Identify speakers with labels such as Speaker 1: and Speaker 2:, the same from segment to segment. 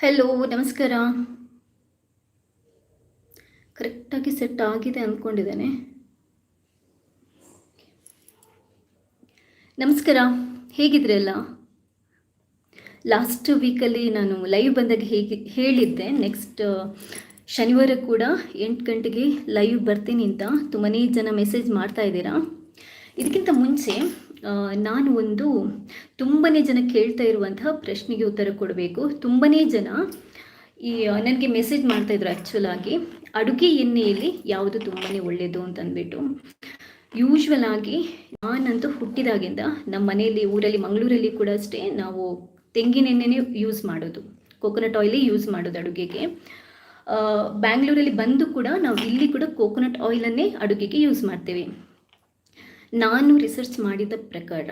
Speaker 1: Hello, ನಮಸ್ಕಾರ. ಕರೆಕ್ಟಾಗಿ set ಆಗಿದೆ ಅಂದ್ಕೊಂಡಿದ್ದೇನೆ. ನಮಸ್ಕಾರ, ಹೇಗಿದ್ರೆ ಎಲ್ಲ? ಲಾಸ್ಟ್ ವೀಕಲ್ಲಿ ನಾನು ಲೈವ್ ಬಂದಾಗ ಹೇಳಿದ್ದೆ, ನೆಕ್ಸ್ಟ್ ಶನಿವಾರ ಕೂಡ 8 ಗಂಟೆಗೆ ಲೈವ್ ಬರ್ತೀನಿ ಅಂತ. ತುಂಬಾ ಜನ ಮೆಸೇಜ್ ಮಾಡ್ತಾ ಇದ್ದೀರಾ. ಇದಕ್ಕಿಂತ ಮುಂಚೆ ನಾನು ತುಂಬಾ ಜನ ಕೇಳ್ತಾ ಇರುವಂತಹ ಪ್ರಶ್ನೆಗೆ ಉತ್ತರ ಕೊಡಬೇಕು. ತುಂಬಾ ಜನ ನನಗೆ ಮೆಸೇಜ್ ಮಾಡ್ತಾಯಿದ್ರು ಆ್ಯಕ್ಚುಲ್ ಆಗಿ, ಅಡುಗೆ ಎಣ್ಣೆಯಲ್ಲಿ ಯಾವುದು ತುಂಬಾ ಒಳ್ಳೆಯದು ಅಂತಂದ್ಬಿಟ್ಟು. ಯೂಶ್ವಲ್ ಆಗಿ ನಾನಂತೂ ಹುಟ್ಟಿದಾಗಿಂದ ನಮ್ಮ ಮನೆಯಲ್ಲಿ, ಊರಲ್ಲಿ, ಮಂಗಳೂರಲ್ಲಿ ಕೂಡ ಅಷ್ಟೇ, ನಾವು ತೆಂಗಿನ ಎಣ್ಣೆನೇ ಯೂಸ್ ಮಾಡೋದು, ಕೋಕೋನಟ್ ಆಯಿಲೇ ಯೂಸ್ ಮಾಡೋದು ಅಡುಗೆಗೆ. ಬ್ಯಾಂಗ್ಳೂರಲ್ಲಿ ಬಂದು ಕೂಡ ನಾವು ಇಲ್ಲಿ ಕೂಡ ಕೋಕೋನಟ್ ಆಯಿಲನ್ನೇ ಅಡುಗೆಗೆ ಯೂಸ್ ಮಾಡ್ತೇವೆ. ನಾನು ರಿಸರ್ಚ್ ಮಾಡಿದ ಪ್ರಕಾರ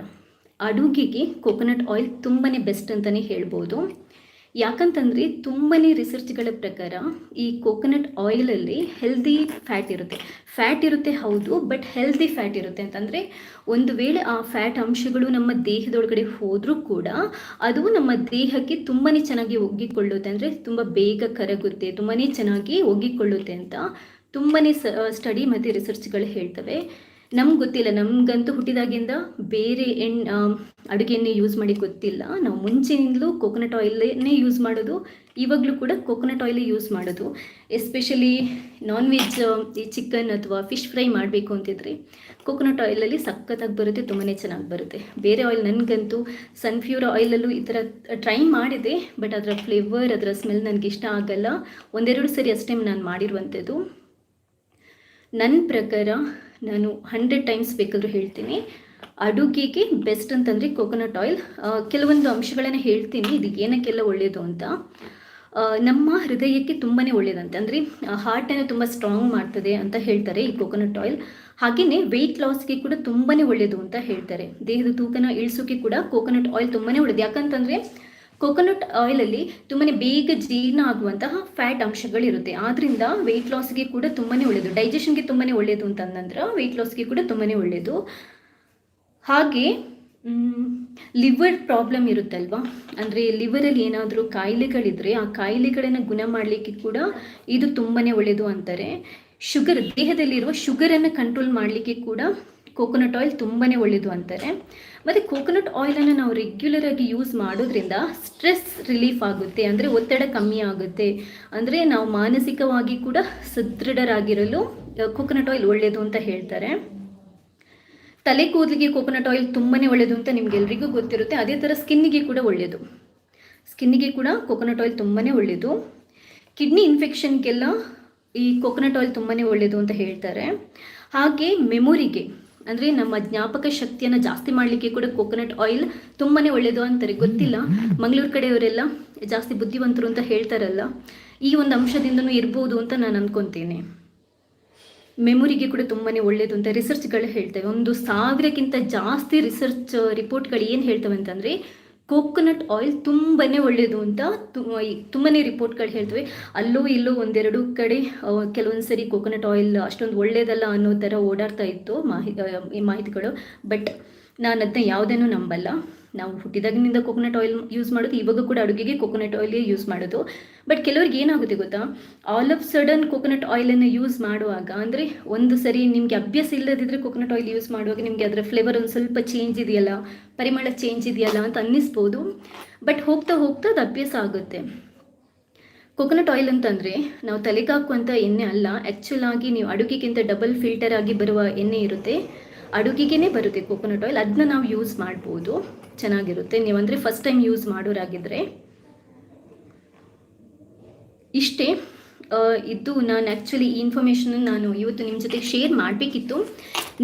Speaker 1: ಅಡುಗೆಗೆ ಕೋಕೋನಟ್ ಆಯಿಲ್ ತುಂಬಾ ಬೆಸ್ಟ್ ಅಂತಲೇ ಹೇಳ್ಬೋದು. ಯಾಕಂತಂದರೆ ತುಂಬಾ ರಿಸರ್ಚ್ಗಳ ಪ್ರಕಾರ ಈ ಕೋಕೋನಟ್ ಆಯಿಲಲ್ಲಿ ಹೆಲ್ದಿ ಫ್ಯಾಟ್ ಇರುತ್ತೆ ಹೌದು, ಬಟ್ ಹೆಲ್ದಿ ಫ್ಯಾಟ್ ಇರುತ್ತೆ. ಅಂತಂದರೆ ಒಂದು ವೇಳೆ ಆ ಫ್ಯಾಟ್ ಅಂಶಗಳು ನಮ್ಮ ದೇಹದೊಳಗಡೆ ಹೋದರೂ ಕೂಡ ಅದು ನಮ್ಮ ದೇಹಕ್ಕೆ ತುಂಬಾ ಚೆನ್ನಾಗಿ ಒಗ್ಗಿಕೊಳ್ಳುತ್ತೆ, ಅಂದರೆ ತುಂಬ ಬೇಗ ಕರಗುತ್ತೆ, ತುಂಬಾ ಚೆನ್ನಾಗಿ ಒಗ್ಗಿಕೊಳ್ಳುತ್ತೆ ಅಂತ ತುಂಬಾ ಸ್ಟಡಿ ಮತ್ತು ರಿಸರ್ಚ್ಗಳು ಹೇಳ್ತವೆ. ನಮ್ಗೆ ಗೊತ್ತಿಲ್ಲ, ನಮಗಂತೂ ಹುಟ್ಟಿದಾಗಿಂದ ಬೇರೆ ಅಡುಗೆ ಎಣ್ಣೆ ಯೂಸ್ ಮಾಡಿ ಗೊತ್ತಿಲ್ಲ. ನಾವು ಮುಂಚೆಯಿಂದಲೂ ಕೋಕೋನಟ್ ಆಯಿಲನ್ನೇ ಯೂಸ್ ಮಾಡೋದು, ಇವಾಗಲೂ ಕೂಡ ಕೋಕೋನಟ್ ಆಯಿಲೇ ಯೂಸ್ ಮಾಡೋದು. ಎಸ್ಪೆಷಲಿ ನಾನ್ ವೆಜ್, ಈ ಚಿಕನ್ ಅಥವಾ ಫಿಶ್ ಫ್ರೈ ಮಾಡಬೇಕು ಅಂತಿದ್ರೆ ಕೋಕೋನಟ್ ಆಯಿಲಲ್ಲಿ ಸಖತ್ತಾಗಿ ಬರುತ್ತೆ, ತುಂಬಾ ಚೆನ್ನಾಗಿ ಬರುತ್ತೆ. ಬೇರೆ ಆಯಿಲ್, ನನಗಂತೂ ಸನ್ಫ್ಯೂರ್ ಆಯಿಲಲ್ಲೂ ಈ ಥರ ಟ್ರೈ ಮಾಡಿದೆ, ಬಟ್ ಅದರ ಫ್ಲೇವರ್, ಅದರ ಸ್ಮೆಲ್ ನನಗೆ ಇಷ್ಟ ಆಗಲ್ಲ. ಒಂದೆರಡು ಸರಿ ಅಷ್ಟೇ ನಾನು ಮಾಡಿರುವಂಥದ್ದು. ನನ್ನ ಪ್ರಕಾರ ನಾನು 100 ಟೈಮ್ಸ್ ಬೇಕಾದರೂ ಹೇಳ್ತೀನಿ, ಅಡುಗೆಗೆ ಬೆಸ್ಟ್ ಅಂತಂದರೆ ಕೋಕೋನಟ್ ಆಯಿಲ್. ಕೆಲವೊಂದು ಅಂಶಗಳನ್ನು ಹೇಳ್ತೀನಿ, ಇದು ಏನಕ್ಕೆಲ್ಲ ಒಳ್ಳೆಯದು ಅಂತ. ನಮ್ಮ ಹೃದಯಕ್ಕೆ ತುಂಬಾ ಒಳ್ಳೆಯದಂತೆ, ಅಂದರೆ ಹಾರ್ಟನ್ನು ತುಂಬ ಸ್ಟ್ರಾಂಗ್ ಮಾಡ್ತದೆ ಅಂತ ಹೇಳ್ತಾರೆ ಈ ಕೋಕೋನಟ್ ಆಯಿಲ್. ಹಾಗೆಯೇ ವೆಯ್ಟ್ ಲಾಸ್ಗೆ ಕೂಡ ತುಂಬಾ ಒಳ್ಳೆಯದು ಅಂತ ಹೇಳ್ತಾರೆ. ದೇಹದ ತೂಕನ ಇಳಿಸೋಕ್ಕೆ ಕೂಡ ಕೋಕೋನಟ್ ಆಯಿಲ್ ತುಂಬಾ ಒಳ್ಳೆಯದು. ಯಾಕಂತಂದರೆ ಕೋಕೋನಟ್ ಆಯಿಲಲ್ಲಿ ತುಂಬಾ ಬೇಗ ಜೀರ್ಣ ಆಗುವಂತಹ ಫ್ಯಾಟ್ ಅಂಶಗಳಿರುತ್ತೆ. ಆದ್ದರಿಂದ ವೆಯ್ಟ್ ಲಾಸ್ಗೆ ಕೂಡ ತುಂಬಾ ಒಳ್ಳೆಯದು, ಡೈಜೆಷನ್ಗೆ ತುಂಬಾ ಒಳ್ಳೆಯದು ಅಂತ ನಂತರ ವೆಯ್ಟ್ ಲಾಸ್ಗೆ ಕೂಡ ತುಂಬಾ ಒಳ್ಳೆಯದು. ಹಾಗೆ ಲಿವರ್ ಪ್ರಾಬ್ಲಮ್ ಇರುತ್ತಲ್ವ, ಅಂದರೆ ಲಿವರಲ್ಲಿ ಏನಾದರೂ ಕಾಯಿಲೆಗಳಿದ್ದರೆ ಆ ಕಾಯಿಲೆಗಳನ್ನು ಗುಣ ಮಾಡಲಿಕ್ಕೆ ಕೂಡ ಇದು ತುಂಬಾ ಒಳ್ಳೆಯದು ಅಂತಾರೆ. ದೇಹದಲ್ಲಿರುವ ಶುಗರನ್ನು ಕಂಟ್ರೋಲ್ ಮಾಡಲಿಕ್ಕೆ ಕೂಡ ಕೋಕೋನಟ್ ಆಯಿಲ್ ತುಂಬಾ ಒಳ್ಳೆಯದು ಅಂತಾರೆ. ಮತ್ತು ಕೋಕೋನಟ್ ಆಯಿಲನ್ನು ನಾವು ರೆಗ್ಯುಲರಾಗಿ ಯೂಸ್ ಮಾಡೋದ್ರಿಂದ ಸ್ಟ್ರೆಸ್ ರಿಲೀಫ್ ಆಗುತ್ತೆ, ಅಂದರೆ ಒತ್ತಡ ಕಮ್ಮಿ ಆಗುತ್ತೆ, ಅಂದರೆ ನಾವು ಮಾನಸಿಕವಾಗಿ ಕೂಡ ಸದೃಢರಾಗಿರಲು ಕೋಕೋನಟ್ ಆಯಿಲ್ ಒಳ್ಳೆಯದು ಅಂತ ಹೇಳ್ತಾರೆ. ತಲೆ ಕೂದಲಿಗೆ ಕೋಕೋನಟ್ ಆಯಿಲ್ ತುಂಬಾ ಒಳ್ಳೆಯದು ಅಂತ ನಿಮಗೆಲ್ರಿಗೂ ಗೊತ್ತಿರುತ್ತೆ. ಅದೇ ಥರ ಸ್ಕಿನ್ನಿಗೆ ಕೂಡ ಒಳ್ಳೆಯದು, ಸ್ಕಿನ್ನಿಗೆ ಕೂಡ ಕೋಕೋನಟ್ ಆಯಿಲ್ ತುಂಬಾ ಒಳ್ಳೆಯದು. ಕಿಡ್ನಿ ಇನ್ಫೆಕ್ಷನ್ಗೆಲ್ಲ ಈ ಕೋಕೋನಟ್ ಆಯಿಲ್ ತುಂಬಾ ಒಳ್ಳೆಯದು ಅಂತ ಹೇಳ್ತಾರೆ. ಹಾಗೆ ಮೆಮೊರಿಗೆ, ಅಂದರೆ ನಮ್ಮ ಜ್ಞಾಪಕ ಶಕ್ತಿಯನ್ನು ಜಾಸ್ತಿ ಮಾಡಲಿಕ್ಕೆ ಕೂಡ ಕೋಕೋನಟ್ ಆಯಿಲ್ ತುಂಬಾ ಒಳ್ಳೆಯದು ಅಂತಾರೆ. ಗೊತ್ತಿಲ್ಲ, ಮಂಗಳೂರು ಕಡೆಯವರೆಲ್ಲ ಜಾಸ್ತಿ ಬುದ್ಧಿವಂತರು ಅಂತ ಹೇಳ್ತಾರಲ್ಲ, ಈ ಒಂದು ಅಂಶದಿಂದನೂ ಇರ್ಬೋದು ಅಂತ ನಾನು ಅಂದ್ಕೊತೀನಿ. ಮೆಮೊರಿಗೆ ಕೂಡ ತುಂಬಾ ಒಳ್ಳೆಯದು ಅಂತ ರಿಸರ್ಚ್ಗಳು ಹೇಳ್ತವೆ. 1000ಕ್ಕಿಂತ ಜಾಸ್ತಿ ರಿಸರ್ಚ್ ರಿಪೋರ್ಟ್ಗಳು ಏನು ಹೇಳ್ತವೆ ಅಂತಂದರೆ ಕೋಕೋನಟ್ ಆಯಿಲ್ ತುಂಬಾ ಒಳ್ಳೆಯದು ಅಂತ ತುಂಬಾ ರಿಪೋರ್ಟ್ಗಳು ಹೇಳ್ತವೆ. ಅಲ್ಲೋ ಇಲ್ಲೋ ಒಂದೆರಡು ಕಡೆ ಕೆಲವೊಂದು ಸರಿ ಕೋಕೋನಟ್ ಆಯಿಲ್ ಅಷ್ಟೊಂದು ಒಳ್ಳೆಯದಲ್ಲ ಅನ್ನೋ ಥರ ಓಡಾಡ್ತಾ ಇತ್ತು ಮಾಹಿತಿಗಳು. ಬಟ್ ನಾನು ಅದನ್ನ ಯಾವುದನ್ನು ನಂಬಲ್ಲ. ನಾವು ಹುಟ್ಟಿದಾಗಿನಿಂದ ಕೋಕೋನಟ್ ಆಯಿಲ್ ಯೂಸ್ ಮಾಡೋದು, ಇವಾಗ ಕೂಡ ಅಡುಗೆಗೆ ಕೋಕೋನಟ್ ಆಯಿಲೇ ಯೂಸ್ ಮಾಡೋದು. ಬಟ್ ಕೆಲವ್ರಿಗೆ ಏನಾಗುತ್ತೆ ಗೊತ್ತಾ, ಆಲ್ ಆಫ್ ಸಡನ್ ಕೋಕೋನಟ್ ಆಯಿಲನ್ನು ಯೂಸ್ ಮಾಡುವಾಗ, ಅಂದರೆ ಒಂದು ಸರಿ ನಿಮಗೆ ಅಭ್ಯಾಸ ಇಲ್ಲದಿದ್ದರೆ ಕೋಕೋನಟ್ ಆಯಿಲ್ ಯೂಸ್ ಮಾಡುವಾಗ ನಿಮಗೆ ಅದರ ಫ್ಲೇವರ್ ಒಂದು ಸ್ವಲ್ಪ ಚೇಂಜ್ ಇದೆಯಲ್ಲ, ಪರಿಮಳ ಚೇಂಜ್ ಇದೆಯಲ್ಲ ಅಂತ ಅನ್ನಿಸ್ಬೋದು. ಬಟ್ ಹೋಗ್ತಾ ಹೋಗ್ತಾ ಅದು ಅಭ್ಯಾಸ ಆಗುತ್ತೆ. ಕೋಕೋನಟ್ ಆಯಿಲ್ ಅಂತಂದರೆ ನಾವು ತಲೆಗೆ ಹಾಕುವಂಥ ಎಣ್ಣೆ ಅಲ್ಲ. ಆ್ಯಕ್ಚುಲ್ ಆಗಿ ನೀವು ಅಡುಗೆಗಿಂತ ಡಬಲ್ ಫಿಲ್ಟರ್ ಆಗಿ ಬರುವ ಎಣ್ಣೆ ಇರುತ್ತೆ, ಅಡುಗೆಗೇ ಬರುತ್ತೆ ಕೋಕೋನಟ್ ಆಯಿಲ್. ಅದನ್ನ ನಾವು ಯೂಸ್ ಮಾಡ್ಬೋದು, ಚೆನ್ನಾಗಿರುತ್ತೆ. ನೀವಂದರೆ ಫಸ್ಟ್ ಟೈಮ್ ಯೂಸ್ ಮಾಡೋರಾಗಿದ್ದರೆ. ಇಷ್ಟೇ ಇದು ನಾನು ಆ್ಯಕ್ಚುಲಿ ಈ ಇನ್ಫಾರ್ಮೇಷನ್ ನಾನು ಇವತ್ತು ನಿಮ್ಮ ಜೊತೆ ಶೇರ್ ಮಾಡಬೇಕಿತ್ತು.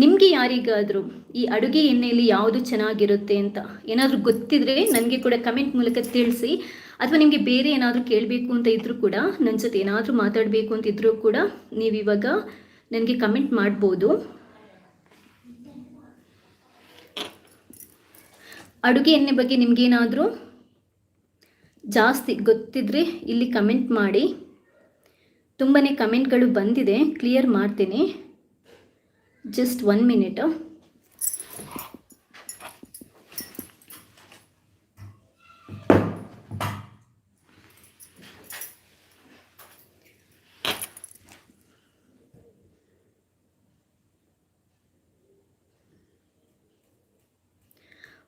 Speaker 1: ನಿಮಗೆ ಯಾರಿಗಾದರೂ ಈ ಅಡುಗೆ ಎಣ್ಣೆಯಲ್ಲಿ ಯಾವುದು ಚೆನ್ನಾಗಿರುತ್ತೆ ಅಂತ ಏನಾದರೂ ಗೊತ್ತಿದ್ರೆ ನನಗೆ ಕೂಡ ಕಮೆಂಟ್ ಮೂಲಕ ತಿಳಿಸಿ. ಅಥವಾ ನಿಮಗೆ ಬೇರೆ ಏನಾದರೂ ಕೇಳಬೇಕು ಅಂತ ಇದ್ದರೂ ಕೂಡ, ನನ್ನ ಜೊತೆ ಏನಾದರೂ ಮಾತಾಡಬೇಕು ಅಂತ ಇದ್ದರೂ ಕೂಡ ನೀವಿವಾಗ ನನಗೆ ಕಮೆಂಟ್ ಮಾಡ್ಬೋದು. ಅಡುಗೆ ಎಣ್ಣೆ ಬಗ್ಗೆ ನಿಮಗೇನಾದರೂ ಜಾಸ್ತಿ ಗೊತ್ತಿದ್ದರೆ ಇಲ್ಲಿ ಕಮೆಂಟ್ ಮಾಡಿ. ತುಂಬಾ ಕಮೆಂಟ್ಗಳು ಬಂದಿದೆ, ಕ್ಲಿಯರ್ ಮಾಡ್ತೀನಿ. Just 1 minute.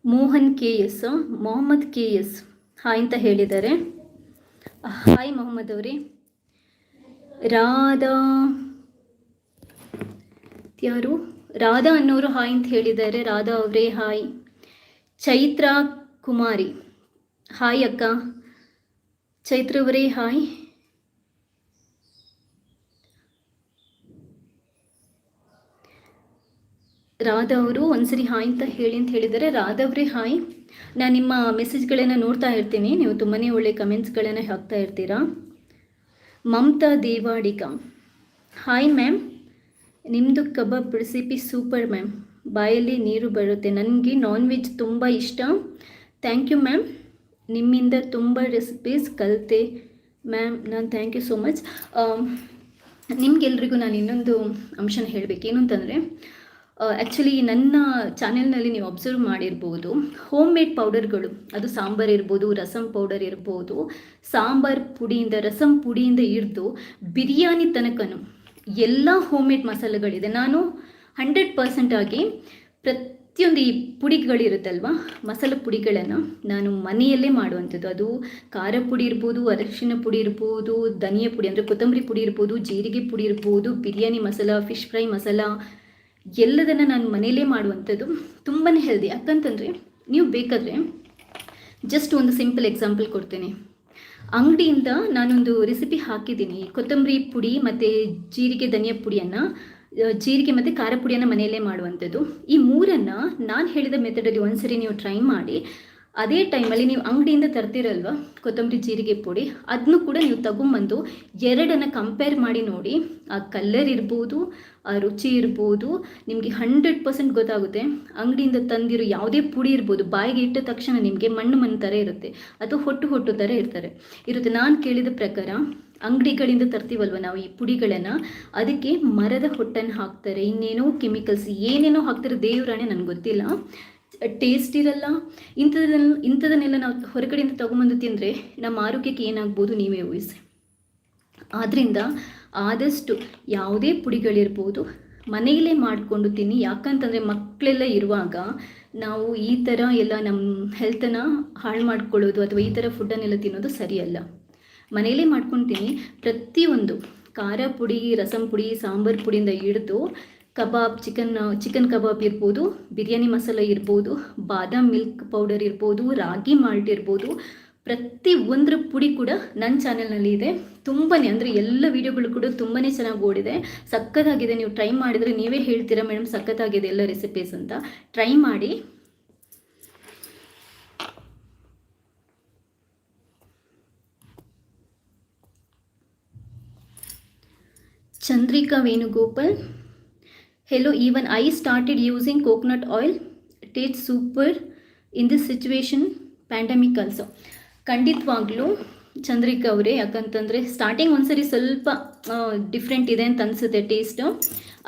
Speaker 1: Mohan K S, Mohammed K S hi ಅಂತ ಹೇಳಿದ್ದಾರೆ. ಹಾಯ್ ಮೊಹಮ್ಮದ್ ಅವರೇ. ರಾಧಾ ಯಾರು? ರಾಧಾ ಅನ್ನೋರು ಹಾಯ್ ಅಂತ ಹೇಳಿದ್ದಾರೆ. ರಾಧಾ ಅವರೇ ಹಾಯ್. ಚೈತ್ರ ಕುಮಾರಿ ಹಾಯ್ ಅಕ್ಕ. ಚೈತ್ರ ಅವರೇ ಹಾಯ್. ರಾಧಾ ಅವರು ಒಂದ್ಸರಿ ಹಾಯ್ ಅಂತ ಹೇಳಿದ್ದಾರೆ. ರಾಧಾ ಅವರೇ ಹಾಯ್. ನಾನು ನಿಮ್ಮ ಮೆಸೇಜ್ಗಳನ್ನು ನೋಡ್ತಾ ಇರ್ತೀನಿ, ನೀವು ತುಂಬಾ ಒಳ್ಳೆ ಕಮೆಂಟ್ಸ್ಗಳನ್ನು ಹಾಕ್ತಾ ಇರ್ತೀರಾ. ಮಮತಾ ದೇವಾಡಿಗ ಹಾಯ್ ಮ್ಯಾಮ್, ನಿಮ್ಮದು ಕಬಾಬ್ ರೆಸಿಪಿ ಸೂಪರ್ ಮ್ಯಾಮ್, ಬಾಯಲ್ಲಿ ನೀರು ಬರುತ್ತೆ, ನನಗೆ ನಾನ್ ವೆಜ್ ತುಂಬ ಇಷ್ಟ. ಥ್ಯಾಂಕ್ ಯು ಮ್ಯಾಮ್, ನಿಮ್ಮಿಂದ ತುಂಬ ರೆಸಿಪೀಸ್ ಕಲಿತೆ ಮ್ಯಾಮ್. ನಾನು ಥ್ಯಾಂಕ್ ಯು ಸೋ ಮಚ್. ನಿಮಗೆಲ್ರಿಗೂ ನಾನು ಇನ್ನೊಂದು ಅಂಶನ ಹೇಳಬೇಕೇನು ಅಂತಂದರೆ, ಆ್ಯಕ್ಚುಲಿ ನನ್ನ ಚಾನೆಲ್ನಲ್ಲಿ ನೀವು ಅಬ್ಸರ್ವ್ ಮಾಡಿರ್ಬೋದು, ಹೋಮ್ ಮೇಡ್ ಪೌಡರ್ಗಳು, ಅದು ಸಾಂಬಾರು ಇರ್ಬೋದು, ರಸಮ್ ಪೌಡರ್ ಇರ್ಬೋದು, ಸಾಂಬಾರು ಪುಡಿಯಿಂದ ರಸಮ್ ಪುಡಿಯಿಂದ ಹಿಡಿದು ಬಿರಿಯಾನಿ ತನಕನೂ ಎಲ್ಲ ಹೋಮ್ ಮೇಡ್ ಮಸಾಲೆಗಳಿದೆ. ನಾನು 100% ಆಗಿ ಪ್ರತಿಯೊಂದು ಈ ಪುಡಿಗಳಿರುತ್ತಲ್ವ, ಮಸಾಲೆ ಪುಡಿಗಳನ್ನು ನಾನು ಮನೆಯಲ್ಲೇ ಮಾಡುವಂಥದ್ದು. ಅದು ಖಾರ ಪುಡಿ ಇರ್ಬೋದು, ಅರಿಶಿನ ಪುಡಿ ಇರ್ಬೋದು, ಧನಿಯಾ ಪುಡಿ ಅಂದರೆ ಕೊತ್ತಂಬರಿ ಪುಡಿ ಇರ್ಬೋದು, ಜೀರಿಗೆ ಪುಡಿ ಇರ್ಬೋದು, ಬಿರಿಯಾನಿ ಮಸಾಲ, ಫಿಶ್ ಫ್ರೈ ಮಸಾಲ, ಎಲ್ಲದನ್ನು ನಾನು ಮನೆಯಲ್ಲೇ ಮಾಡುವಂಥದ್ದು. ತುಂಬಾ ಹೆಲ್ದಿ. ಯಾಕಂತಂದರೆ ನೀವು ಬೇಕಾದರೆ ಜಸ್ಟ್ ಒಂದು ಸಿಂಪಲ್ ಎಕ್ಸಾಂಪಲ್ ಕೊಡ್ತೇನೆ. ಅಂಗಡಿಯಿಂದ ನಾನೊಂದು ರೆಸಿಪಿ ಹಾಕಿದ್ದೀನಿ, ಕೊತ್ತಂಬರಿ ಪುಡಿ ಮತ್ತು ಜೀರಿಗೆ ಧನಿಯಾ ಪುಡಿಯನ್ನು, ಜೀರಿಗೆ ಮತ್ತು ಖಾರ ಪುಡಿಯನ್ನು ಮನೆಯಲ್ಲೇ ಮಾಡುವಂಥದ್ದು. ಈ ಮೂರನ್ನು ನಾನು ಹೇಳಿದ ಮೆಥಡಲ್ಲಿ ಒಂದ್ಸರಿ ನೀವು ಟ್ರೈ ಮಾಡಿ. ಅದೇ ಟೈಮಲ್ಲಿ ನೀವು ಅಂಗಡಿಯಿಂದ ತರ್ತಿರಲ್ವ ಕೊತ್ತಂಬರಿ ಜೀರಿಗೆ ಪುಡಿ, ಅದನ್ನು ಕೂಡ ನೀವು ತಗೊಂಬಂದು ಎರಡನ್ನು ಕಂಪೇರ್ ಮಾಡಿ ನೋಡಿ. ಆ ಕಲರ್ ಇರ್ಬೋದು, ಆ ರುಚಿ ಇರ್ಬೋದು, ನಿಮಗೆ 100% ಗೊತ್ತಾಗುತ್ತೆ. ಅಂಗಡಿಯಿಂದ ತಂದಿರೋ ಯಾವುದೇ ಪುಡಿ ಇರ್ಬೋದು, ಬಾಯಿಗೆ ಇಟ್ಟ ತಕ್ಷಣ ನಿಮಗೆ ಮಣ್ಣು ಥರ ಇರುತ್ತೆ, ಅಥವಾ ಹೊಟ್ಟು ಥರ ಇರುತ್ತೆ. ನಾನು ಕೇಳಿದ ಪ್ರಕಾರ ಅಂಗಡಿಗಳಿಂದ ತರ್ತೀವಲ್ವ ನಾವು ಈ ಪುಡಿಗಳನ್ನು, ಅದಕ್ಕೆ ಮರದ ಹೊಟ್ಟನ್ನು ಹಾಕ್ತಾರೆ, ಇನ್ನೇನೋ ಕೆಮಿಕಲ್ಸ್ ಏನೇನೋ ಹಾಕ್ತಾರೆ, ದೇವರಾಣೆ ನನಗೆ ಗೊತ್ತಿಲ್ಲ, ಟೇಸ್ಟ್ ಇರಲ್ಲ. ಇಂಥದನ್ನೆಲ್ಲ ನಾವು ಹೊರಗಡೆಯಿಂದ ತೊಗೊಂಬಂದು ತಿಂದರೆ ನಮ್ಮ ಆರೋಗ್ಯಕ್ಕೆ ಏನಾಗ್ಬೋದು ನೀವೇ ಊಹಿಸಿ. ಆದ್ದರಿಂದ ಆದಷ್ಟು ಯಾವುದೇ ಪುಡಿಗಳಿರ್ಬೋದು ಮನೆಯಲ್ಲೇ ಮಾಡಿಕೊಂಡು ತಿನ್ನಿ. ಯಾಕಂತಂದರೆ ಮಕ್ಕಳೆಲ್ಲ ಇರುವಾಗ ನಾವು ಈ ಥರ ಎಲ್ಲ ನಮ್ಮ ಹೆಲ್ತನ್ನು ಹಾಳು ಮಾಡ್ಕೊಳ್ಳೋದು ಅಥವಾ ಈ ಥರ ಫುಡ್ಡನ್ನೆಲ್ಲ ತಿನ್ನೋದು ಸರಿಯಲ್ಲ. ಮನೆಯಲ್ಲೇ ಮಾಡ್ಕೊಂಡು ತಿನ್ನಿ. ಪ್ರತಿಯೊಂದು ಖಾರ ಪುಡಿ, ರಸಮ್ ಪುಡಿ, ಸಾಂಬಾರು ಪುಡಿಯಿಂದ ಹಿಡಿದು ಕಬಾಬ್, ಚಿಕನ್ ಕಬಾಬ್ ಇರ್ಬೋದು, ಬಿರಿಯಾನಿ ಮಸಾಲ ಇರ್ಬೋದು, ಬಾದಾಮ್ ಮಿಲ್ಕ್ ಪೌಡರ್ ಇರ್ಬೋದು, ರಾಗಿ ಮಾಲ್ಟ್ ಇರ್ಬೋದು, ಪ್ರತಿ ಒಂದರ ಪುಡಿ ಕೂಡ ನನ್ನ ಚಾನೆಲ್ನಲ್ಲಿ ಇದೆ. ತುಂಬಾ ಅಂದರೆ ಎಲ್ಲ ವೀಡಿಯೋಗಳು ಕೂಡ ತುಂಬಾ ಚೆನ್ನಾಗಿ ಓಡಿದೆ, ಸಖತ್ತಾಗಿದೆ. ನೀವು ಟ್ರೈ ಮಾಡಿದರೆ ನೀವೇ ಹೇಳ್ತೀರಾ ಮೇಡಮ್ ಸಖತ್ತಾಗಿದೆ ಎಲ್ಲ ರೆಸಿಪೀಸ್ ಅಂತ. ಟ್ರೈ ಮಾಡಿ. Chandrika Venugopal, hello, even I started using coconut oil, it tastes super in this situation, pandemic also. ಖಂಡಿತವಾಗ್ಲೂ ಚಂದ್ರಿಕಾ ಅವರೇ, ಯಾಕಂತಂದರೆ ಸ್ಟಾರ್ಟಿಂಗ್ ಒಂದ್ಸರಿ ಸ್ವಲ್ಪ ಡಿಫ್ರೆಂಟ್ ಇದೆ ಅಂತ ಅನಿಸುತ್ತೆ ಟೇಸ್ಟು.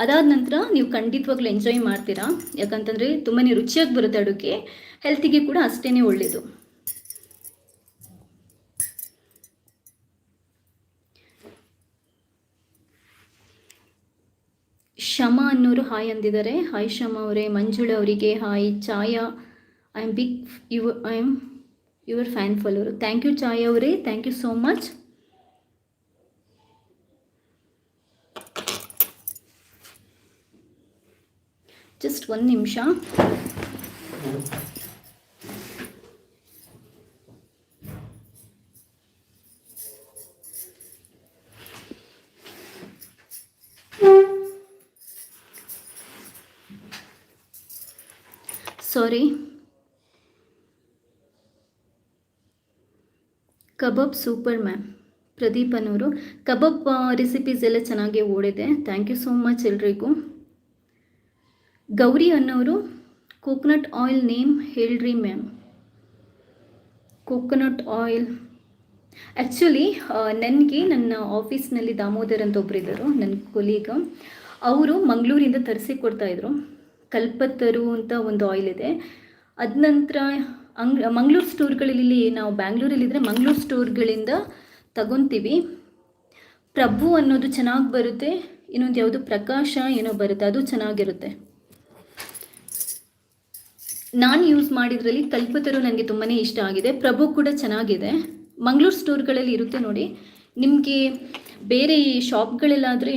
Speaker 1: ಅದಾದ ನಂತರ ನೀವು ಖಂಡಿತವಾಗ್ಲೂ ಎಂಜಾಯ್ ಮಾಡ್ತೀರಾ. ಯಾಕಂತಂದರೆ ತುಂಬಾ ರುಚಿಯಾಗಿ ಬರುತ್ತೆ ಅಡುಗೆ, ಹೆಲ್ತಿಗೆ ಕೂಡ ಅಷ್ಟೇ ಒಳ್ಳೆಯದು. ಶಮಾ ಅನ್ನೋರು ಹಾಯ್ ಅಂದಿದ್ದಾರೆ. ಹಾಯ್ ಶಮಾ ಅವರೇ. ಮಂಜುಳಾ ಅವರಿಗೆ hi. Chhaya, I am your fan follower. Thank you Chhaya ಅವರೇ, thank you so much. Just ಒಂದು ನಿಮಿಷ. Sorry. Kebab super ma'am. Pradeep ಅನ್ನೋರು, ಕಬಾಬ್ ರೆಸಿಪೀಸ್ ಎಲ್ಲ ಚೆನ್ನಾಗಿ ಓಡಿದೆ. ಥ್ಯಾಂಕ್ ಯು ಸೋ ಮಚ್ ಎಲ್ರಿಗೂ. ಗೌರಿ ಅನ್ನೋರು, ಕೋಕೋನಟ್ ಆಯಿಲ್ ನೇಮ್ ಹೇಳ್ರಿ ಮ್ಯಾಮ್. ಕೋಕೋನಟ್ ಆಯಿಲ್ ಆ್ಯಕ್ಚುಲಿ ನನಗೆ ನನ್ನ ಆಫೀಸ್ನಲ್ಲಿ ದಾಮೋದರ್ ಅಂತ ಒಬ್ಬರಿದ್ದರು, ನನ್ನ ಕೊಲೀಗ. ಅವರು ಮಂಗಳೂರಿಂದ ತರಿಸಿ ಕೊಡ್ತಾಯಿದ್ರು. ಕಲ್ಪತರು ಅಂತ ಒಂದು ಆಯಿಲ್ ಇದೆ. ಅದ ನಂತರ ಮಂಗಳೂರು ಸ್ಟೋರ್ಗಳಲ್ಲಿ, ನಾವು ಬ್ಯಾಂಗ್ಳೂರಲ್ಲಿದ್ದರೆ ಮಂಗಳೂರು ಸ್ಟೋರ್ಗಳಿಂದ ತಗೊತೀವಿ. ಪ್ರಭು ಅನ್ನೋದು ಚೆನ್ನಾಗಿ ಬರುತ್ತೆ. ಇನ್ನೊಂದು ಯಾವುದು ಪ್ರಕಾಶ ಏನೋ ಬರುತ್ತೆ, ಅದು ಚೆನ್ನಾಗಿರುತ್ತೆ. ನಾನು ಯೂಸ್ ಮಾಡಿದ್ರಲ್ಲಿ ಕಲ್ಪತರು ನನಗೆ ತುಂಬಾ ಇಷ್ಟ ಆಗಿದೆ. ಪ್ರಭು ಕೂಡ ಚೆನ್ನಾಗಿದೆ. ಮಂಗಳೂರು ಸ್ಟೋರ್ಗಳಲ್ಲಿ ಇರುತ್ತೆ ನೋಡಿ. ನಿಮಗೆ ಬೇರೆ ಈ ಶಾಪ್ಗಳಲ್ಲಾದರೆ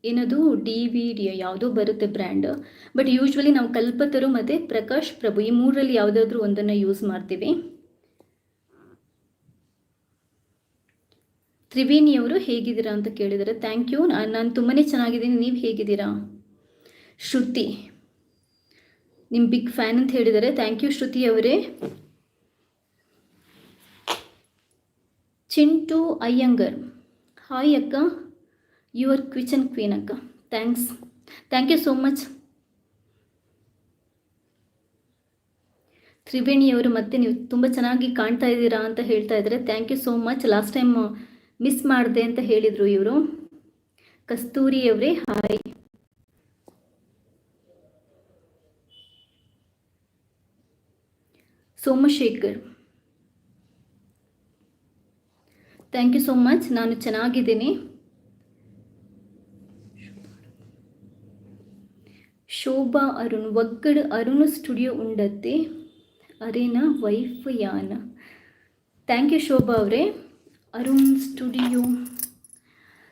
Speaker 1: ಏನದು DVD ಯಾವುದೋ ಬರುತ್ತೆ ಬ್ರ್ಯಾಂಡ್. ಬಟ್ ಯೂಶ್ವಲಿ ನಾವು ಕಲ್ಪತರು ಮತ್ತು ಪ್ರಕಾಶ್ ಪ್ರಭು ಈ ಮೂರರಲ್ಲಿ ಯಾವುದಾದ್ರೂ ಒಂದನ್ನು ಯೂಸ್ ಮಾಡ್ತೀವಿ. ತ್ರಿವೇಣಿಯವರು ಹೇಗಿದ್ದೀರಾ ಅಂತ ಕೇಳಿದ್ದಾರೆ. ಥ್ಯಾಂಕ್ ಯು, ನಾನು ತುಂಬಾ ಚೆನ್ನಾಗಿದ್ದೀನಿ. ನೀವು ಹೇಗಿದ್ದೀರಾ? ಶ್ರುತಿ ನಿಮ್ಮ ಬಿಗ್ ಫ್ಯಾನ್ ಅಂತ ಹೇಳಿದ್ದಾರೆ. ಥ್ಯಾಂಕ್ ಯು ಶ್ರುತಿ ಅವರೇ. ಚಿಂಟು ಅಯ್ಯಂಗರ್, ಹಾಯ್ ಅಕ್ಕ, ಯುವರ್ ಕಿಚನ್ ಕ್ವೀನ್ ಅಕ್ಕ. Thank you so much. ತ್ರಿವೇಣಿಯವರು ಮತ್ತೆ ನೀವು ತುಂಬ ಚೆನ್ನಾಗಿ ಕಾಣ್ತಾ ಇದ್ದೀರಾ ಅಂತ ಹೇಳ್ತಾ ಇದ್ದಾರೆ. Thank you so much. Last time miss ಮಾಡಿದೆ ಅಂತ ಹೇಳಿದರು ಇವರು. ಕಸ್ತೂರಿಯವರೇ hi. Somashekhar, thank you so much. ನಾನು ಚೆನ್ನಾಗಿದ್ದೀನಿ. ಶೋಭಾ ಅರುಣ್, ಒಗ್ಗಡು ಅರುಣ್ ಸ್ಟುಡಿಯೋ ಉಂಡತ್ತೆ ಅರೇನಾ ವೈಫ್ ಯಾನ. ಥ್ಯಾಂಕ್ ಯು ಶೋಭಾ ಅವರೇ. ಅರುಣ್ ಸ್ಟುಡಿಯೋ,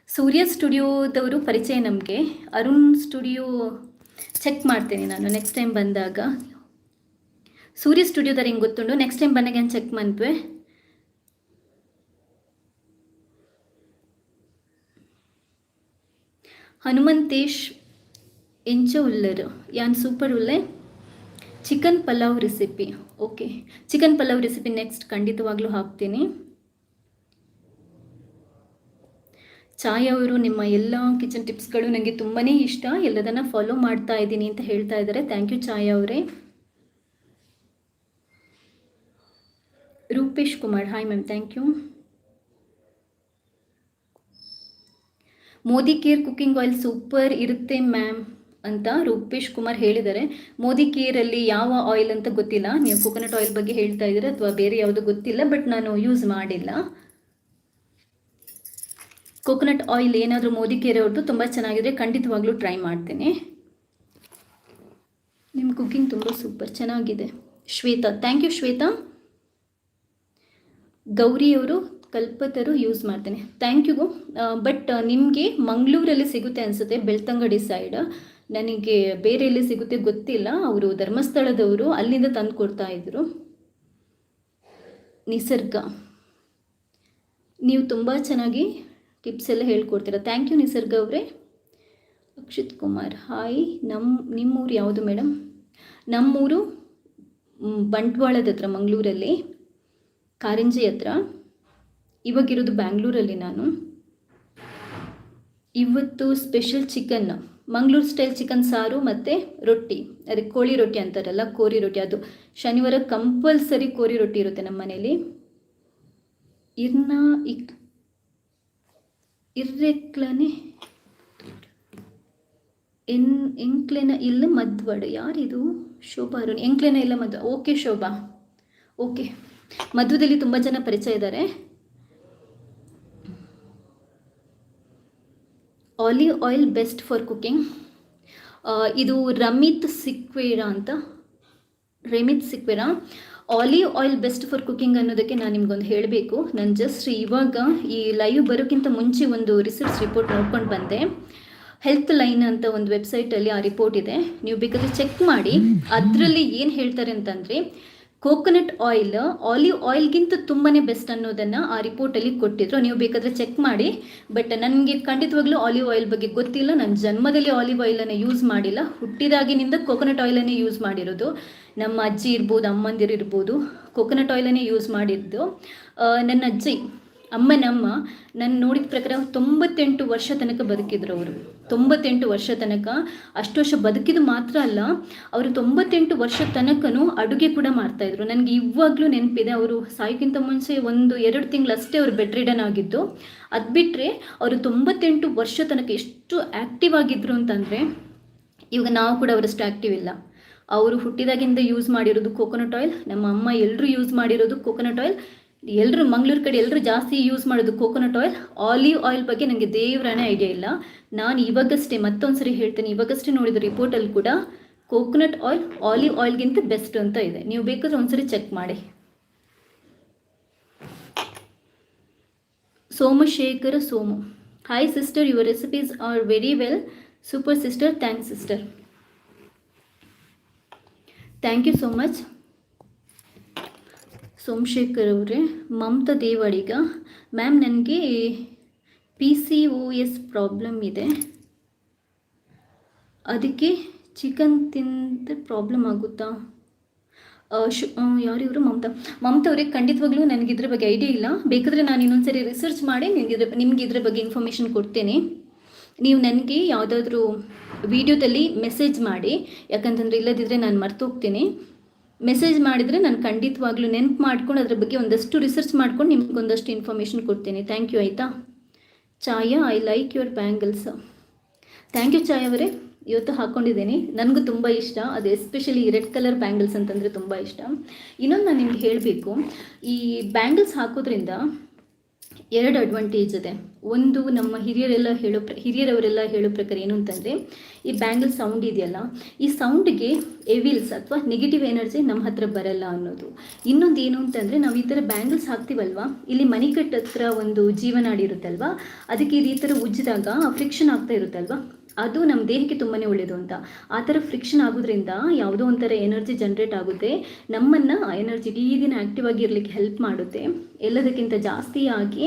Speaker 1: ಸೂರ್ಯ ಸ್ಟುಡಿಯೋದವರು ಪರಿಚಯ ನಮಗೆ. ಅರುಣ್ ಸ್ಟುಡಿಯೋ ಚೆಕ್ ಮಾಡ್ತೇನೆ ನಾನು ನೆಕ್ಸ್ಟ್ ಟೈಮ್ ಬಂದಾಗ. ಸೂರ್ಯ ಸ್ಟುಡಿಯೋದವ್ರು ಹೆಂಗೆ ಗೊತ್ತುಂಡು, ನೆಕ್ಸ್ಟ್ ಟೈಮ್ ಬಂದಾಗ ಚೆಕ್ ಮಾಡ್ತೇವೆ. ಹನುಮಂತೇಶ್ ಎಂಚ ಉಲ್ಲರು ಯಾನ್ ಸೂಪರ್ ಉಲ್ಲೆ. Chicken pulao recipe, okay chicken pulao recipe next ಖಂಡಿತವಾಗ್ಲೂ ಹಾಕ್ತೀನಿ. ಛಾಯಾ ಅವರು ನಿಮ್ಮ ಎಲ್ಲ ಕಿಚನ್ ಟಿಪ್ಸ್ಗಳು ನನಗೆ ತುಂಬಾ ಇಷ್ಟ, ಎಲ್ಲದನ್ನು ಫಾಲೋ ಮಾಡ್ತಾ ಇದ್ದೀನಿ ಅಂತ ಹೇಳ್ತಾ ಇದ್ದಾರೆ. ಥ್ಯಾಂಕ್ ಯು ಛಾಯಾ ಅವರೇ. Rupesh Kumar, hi ma'am, thank you. Modi care cooking oil super ಇರುತ್ತೆ ಮ್ಯಾಮ್ ಅಂತ ರೂಪೇಶ್ ಕುಮಾರ್ ಹೇಳಿದ್ದಾರೆ. ಮೋದಿ ಕೇರಲ್ಲಿ ಯಾವ ಆಯಿಲ್ ಅಂತ ಗೊತ್ತಿಲ್ಲ. ನೀವು ಕೋಕೋನಟ್ ಆಯಿಲ್ ಬಗ್ಗೆ ಹೇಳ್ತಾ ಇದ್ದೀರಾ ಅಥವಾ ಬೇರೆ ಯಾವುದು ಗೊತ್ತಿಲ್ಲ, ಬಟ್ ನಾನು ಯೂಸ್ ಮಾಡಿಲ್ಲ. ಕೋಕೋನಟ್ ಆಯಿಲ್ ಏನಾದರೂ ಮೋದಿ ಕೇರ್ ಅವ್ರದ್ದು ತುಂಬ ಚೆನ್ನಾಗಿದ್ರೆ ಖಂಡಿತವಾಗ್ಲೂ ಟ್ರೈ ಮಾಡ್ತೇನೆ. ನಿಮ್ಮ ಕುಕ್ಕಿಂಗ್ ತುಂಬ ಸೂಪರ್ ಚೆನ್ನಾಗಿದೆ. Shweta, thank you Shweta. ಗೌರಿಯವರು ಕಲ್ಪತರು ಯೂಸ್ ಮಾಡ್ತೇನೆ. Thank you. ಬಟ್ ನಿಮಗೆ ಮಂಗಳೂರಲ್ಲಿ ಸಿಗುತ್ತೆ ಅನಿಸುತ್ತೆ, ಬೆಳ್ತಂಗಡಿ ಸೈಡ್. ನನಗೆ ಬೇರೆ ಎಲ್ಲಿ ಸಿಗುತ್ತೆ ಗೊತ್ತಿಲ್ಲ. ಅವರು ಧರ್ಮಸ್ಥಳದವರು, ಅಲ್ಲಿಂದ ತಂದು ಕೊಡ್ತಾಯಿದ್ರು. ನಿಸರ್ಗ, ನೀವು ತುಂಬ ಚೆನ್ನಾಗಿ ಟಿಪ್ಸ್ ಎಲ್ಲ ಹೇಳ್ಕೊಡ್ತೀರಾ. ಥ್ಯಾಂಕ್ ಯು ನಿಸರ್ಗ ಅವರೇ. ಅಕ್ಷಿತ್ ಕುಮಾರ್, ಹಾಯ್. ನಿಮ್ಮೂರು ಯಾವುದು ಮೇಡಮ್? ನಮ್ಮೂರು ಬಂಟ್ವಾಳದ ಹತ್ರ, ಮಂಗಳೂರಲ್ಲಿ ಕಾರಂಜಿ ಹತ್ರ. ಇವಾಗಿರೋದು ಬ್ಯಾಂಗ್ಳೂರಲ್ಲಿ ನಾನು. ಇವತ್ತು special chicken, Mangaluru style chicken ಸಾರು ಮತ್ತು ರೊಟ್ಟಿ, ಅದಕ್ಕೆ ಕೋಳಿ ರೊಟ್ಟಿ ಅಂತಾರಲ್ಲ, ಕೋರಿ ರೊಟ್ಟಿ. ಅದು ಶನಿವಾರ ಕಂಪಲ್ಸರಿ ಕೋರಿ ರೊಟ್ಟಿ ಇರುತ್ತೆ ನಮ್ಮ ಮನೇಲಿ. ಇರ್ರೆಕ್ಲನೆ ಎಂಕ್ಲೆನ ಇಲ್ಲ ಮಧ್ವಡ. ಯಾರಿದು? ಶೋಭಾ ಅರುಣ್, ಎಂಕ್ಲೆನ ಇಲ್ಲ ಮಧ್ವ. Okay Shobha, okay. ಮಧ್ವದಲ್ಲಿ ತುಂಬ ಜನ ಪರಿಚಯ ಇದ್ದಾರೆ. Olive oil best for cooking. ಇದು Remith Sequeira. Olive oil best for cooking ಅನ್ನೋದಕ್ಕೆ ನಾನು ನಿಮ್ಗೊಂದು ಹೇಳಬೇಕು. ನಾನು ಜಸ್ಟ್ ಇವಾಗ ಈ ಲೈವ್ ಬರೋಕ್ಕಿಂತ ಮುಂಚೆ ಒಂದು ರಿಸರ್ಚ್ ರಿಪೋರ್ಟ್ ನೋಡ್ಕೊಂಡು ಬಂದೆ. ಹೆಲ್ತ್ ಲೈನ್ ಅಂತ ಒಂದು ವೆಬ್ಸೈಟಲ್ಲಿ ಆ ರಿಪೋರ್ಟ್ ಇದೆ, ನೀವು ಬೇಕಾದರೆ ಚೆಕ್ ಮಾಡಿ. ಅದರಲ್ಲಿ ಏನು ಹೇಳ್ತಾರೆ ಅಂತಂದರೆ, ಕೋಕೋನಟ್ ಆಯಿಲ್ ಆಲಿವ್ ಆಯಿಲ್ಗಿಂತ ತುಂಬಾ ಬೆಸ್ಟ್ ಅನ್ನೋದನ್ನು ಆ ರಿಪೋರ್ಟಲ್ಲಿ ಕೊಟ್ಟಿದ್ರು. ನೀವು ಬೇಕಾದರೆ ಚೆಕ್ ಮಾಡಿ. ಬಟ್ ನನಗೆ ಖಂಡಿತವಾಗ್ಲೂ ಆಲಿವ್ ಆಯಿಲ್ ಬಗ್ಗೆ ಗೊತ್ತಿಲ್ಲ. ನನ್ನ ಜನ್ಮದಲ್ಲಿ ಆಲಿವ್ ಆಯಿಲನ್ನು ಯೂಸ್ ಮಾಡಿಲ್ಲ. ಹುಟ್ಟಿದಾಗಿನಿಂದ ಕೋಕೋನಟ್ ಆಯಿಲನ್ನೇ ಯೂಸ್ ಮಾಡಿರೋದು. ನಮ್ಮ ಅಜ್ಜಿ ಇರ್ಬೋದು, ಅಮ್ಮಂದಿರು ಇರ್ಬೋದು, ಕೋಕೋನಟ್ ಆಯಿಲನ್ನೇ ಯೂಸ್ ಮಾಡಿದ್ದು. ನನ್ನ ಅಜ್ಜಿ, ಅಮ್ಮನಮ್ಮ, ನಾನು ನೋಡಿದ ಪ್ರಕಾರ 98 ವರ್ಷ ತನಕ ಬದುಕಿದ್ರು ಅವರು. 98 ವರ್ಷ ತನಕ. ಅಷ್ಟು ವರ್ಷ ಬದುಕಿದ್ದು ಮಾತ್ರ ಅಲ್ಲ, ಅವರು 98 ವರ್ಷ ತನಕನೂ ಅಡುಗೆ ಕೂಡ ಮಾಡ್ತಾಯಿದ್ರು. ನನಗೆ ಇವಾಗಲೂ ನೆನಪಿದೆ. ಅವರು ಸಾಯೋಕ್ಕಿಂತ ಮುಂಚೆ 1-2 ತಿಂಗಳಷ್ಟೇ ಅವರು ಬೆಡ್ ರಿಡನ್ ಆಗಿದ್ದು. ಅದು ಬಿಟ್ಟರೆ ಅವರು 98 ವರ್ಷ ತನಕ ಎಷ್ಟು ಆ್ಯಕ್ಟಿವ್ ಆಗಿದ್ರು ಅಂತಂದರೆ, ಇವಾಗ ನಾವು ಕೂಡ ಅವರಷ್ಟು ಆ್ಯಕ್ಟಿವ್ ಇಲ್ಲ. ಅವರು ಹುಟ್ಟಿದಾಗಿಂದ ಯೂಸ್ ಮಾಡಿರೋದು ಕೋಕೋನಟ್ ಆಯಿಲ್. ನಮ್ಮ ಅಮ್ಮ ಎಲ್ಲರೂ ಯೂಸ್ ಮಾಡಿರೋದು ಕೋಕೋನಟ್ ಆಯಿಲ್. ಎಲ್ಲರೂ ಮಂಗಳೂರು ಕಡೆ ಎಲ್ಲರೂ ಜಾಸ್ತಿ ಯೂಸ್ ಮಾಡೋದು ಕೋಕೋನಟ್ ಆಯಿಲ್. ಆಲಿವ್ ಆಯಿಲ್ ಬಗ್ಗೆ ನನಗೆ ದೇವರಾನೇ ಐಡಿಯಾ ಇಲ್ಲ. ನಾನು ಇವಾಗಷ್ಟೇ ಮತ್ತೊಂದು ಸರಿ ಹೇಳ್ತೇನೆ, ಇವಾಗಷ್ಟೇ ನೋಡಿದ ರಿಪೋರ್ಟಲ್ಲಿ ಕೂಡ ಕೋಕೋನಟ್ ಆಯಿಲ್ ಆಲಿವ್ ಆಯಿಲ್ಗಿಂತ ಬೆಸ್ಟ್ ಅಂತ ಇದೆ, ನೀವು ಬೇಕಾದ್ರೆ ಒಂದ್ಸರಿ ಚೆಕ್ ಮಾಡಿ. Somashekara Somu, hi sister, your recipes are very well, super sister, thanks sister, thank you so much. Somashekhar ಅವರೇ. ಮಮತಾ ದೇವಾಡಿಗ, ಮ್ಯಾಮ್ ನನಗೆ PCOS ಪ್ರಾಬ್ಲಮ್ ಇದೆ, ಅದಕ್ಕೆ ಚಿಕನ್ ತಿಂದ ಪ್ರಾಬ್ಲಮ್ ಆಗುತ್ತಾ? ಯಾರಿವರು? ಮಮತಾ ಅವರಿಗೆ ಖಂಡಿತವಾಗ್ಲೂ ನನಗೆ ಇದ್ರ ಬಗ್ಗೆ ಐಡಿಯಾ ಇಲ್ಲ, ಬೇಕಾದರೆ ನಾನು ಇನ್ನೊಂದ್ಸರಿ ರಿಸರ್ಚ್ ಮಾಡಿ ನಿಮ್ಗೆ ಇದ್ರ ಬಗ್ಗೆ ಇನ್ಫಾರ್ಮೇಷನ್ ಕೊಡ್ತೇನೆ. ನೀವು ನನಗೆ ಯಾವುದಾದ್ರೂ ವಿಡಿಯೋದಲ್ಲಿ ಮೆಸೇಜ್ ಮಾಡಿ, ಯಾಕಂತಂದರೆ ಇಲ್ಲದಿದ್ದರೆ ನಾನು ಮರ್ತೋಗ್ತೀನಿ. ಮೆಸೇಜ್ ಮಾಡಿದರೆ ನಾನು ಖಂಡಿತವಾಗ್ಲೂ ನೆನಪು ಮಾಡ್ಕೊಂಡು ಅದ್ರ ಬಗ್ಗೆ ಒಂದಷ್ಟು ರಿಸರ್ಚ್ ಮಾಡ್ಕೊಂಡು ನಿಮ್ಗೆ ಒಂದಷ್ಟು ಇನ್ಫಾರ್ಮೇಷನ್ ಕೊಡ್ತೀನಿ. Thank you. ಆಯಿತಾ? Chhaya, I like your bangles. Thank you Chhaya ಅವರೇ, ಇವತ್ತು ಹಾಕ್ಕೊಂಡಿದ್ದೀನಿ, ನನಗೂ ತುಂಬ ಇಷ್ಟ, ಅದು ಎಸ್ಪೆಷಲಿ ರೆಡ್ ಕಲರ್ ಬ್ಯಾಂಗಲ್ಸ್ ಅಂತಂದರೆ ತುಂಬ ಇಷ್ಟ. ಇನ್ನೊಂದು ನಾನು ನಿಮ್ಗೆ ಹೇಳಬೇಕು, ಈ ಬ್ಯಾಂಗಲ್ಸ್ ಹಾಕೋದ್ರಿಂದ 2 ಅಡ್ವಾಂಟೇಜ್ ಇದೆ. ಒಂದು, ನಮ್ಮ ಹಿರಿಯರವರೆಲ್ಲ ಹೇಳೋ ಪ್ರಕಾರ ಏನು ಅಂತಂದರೆ, ಈ ಬ್ಯಾಂಗಲ್ ಸೌಂಡ್ ಇದೆಯಲ್ಲ, ಈ ಸೌಂಡಿಗೆ ಎವಿಲ್ಸ್ ಅಥವಾ ನೆಗೆಟಿವ್ ಎನರ್ಜಿ ನಮ್ಮ ಹತ್ರ ಬರಲ್ಲ ಅನ್ನೋದು. ಇನ್ನೊಂದು ಏನು ಅಂತಂದರೆ, ನಾವು ಈ ಥರ ಬ್ಯಾಂಗಲ್ಸ್ ಹಾಕ್ತೀವಲ್ವ, ಇಲ್ಲಿ ಮಣಿಕಟ್ಟು ಹತ್ರ ಒಂದು ಜೀವನಾಡಿ ಇರುತ್ತಲ್ವ, ಅದಕ್ಕೆ ಈ ಥರ ಉಜ್ಜಿದಾಗ ಫ್ರಿಕ್ಷನ್ ಆಗ್ತಾ ಇರುತ್ತಲ್ವ, ಅದು ನಮ್ಮ ದೇಹಕ್ಕೆ ತುಂಬಾ ಒಳ್ಳೆಯದು ಅಂತ. ಆ ಥರ ಫ್ರಿಕ್ಷನ್ ಆಗೋದ್ರಿಂದ ಯಾವುದೋ ಒಂಥರ ಎನರ್ಜಿ ಜನ್ರೇಟ್ ಆಗುತ್ತೆ, ನಮ್ಮನ್ನು ಆ ಎನರ್ಜಿ ಇಡೀ ದಿನ ಆ್ಯಕ್ಟಿವ್ ಆಗಿರಲಿಕ್ಕೆ ಹೆಲ್ಪ್ ಮಾಡುತ್ತೆ. ಎಲ್ಲದಕ್ಕಿಂತ ಜಾಸ್ತಿ ಆಗಿ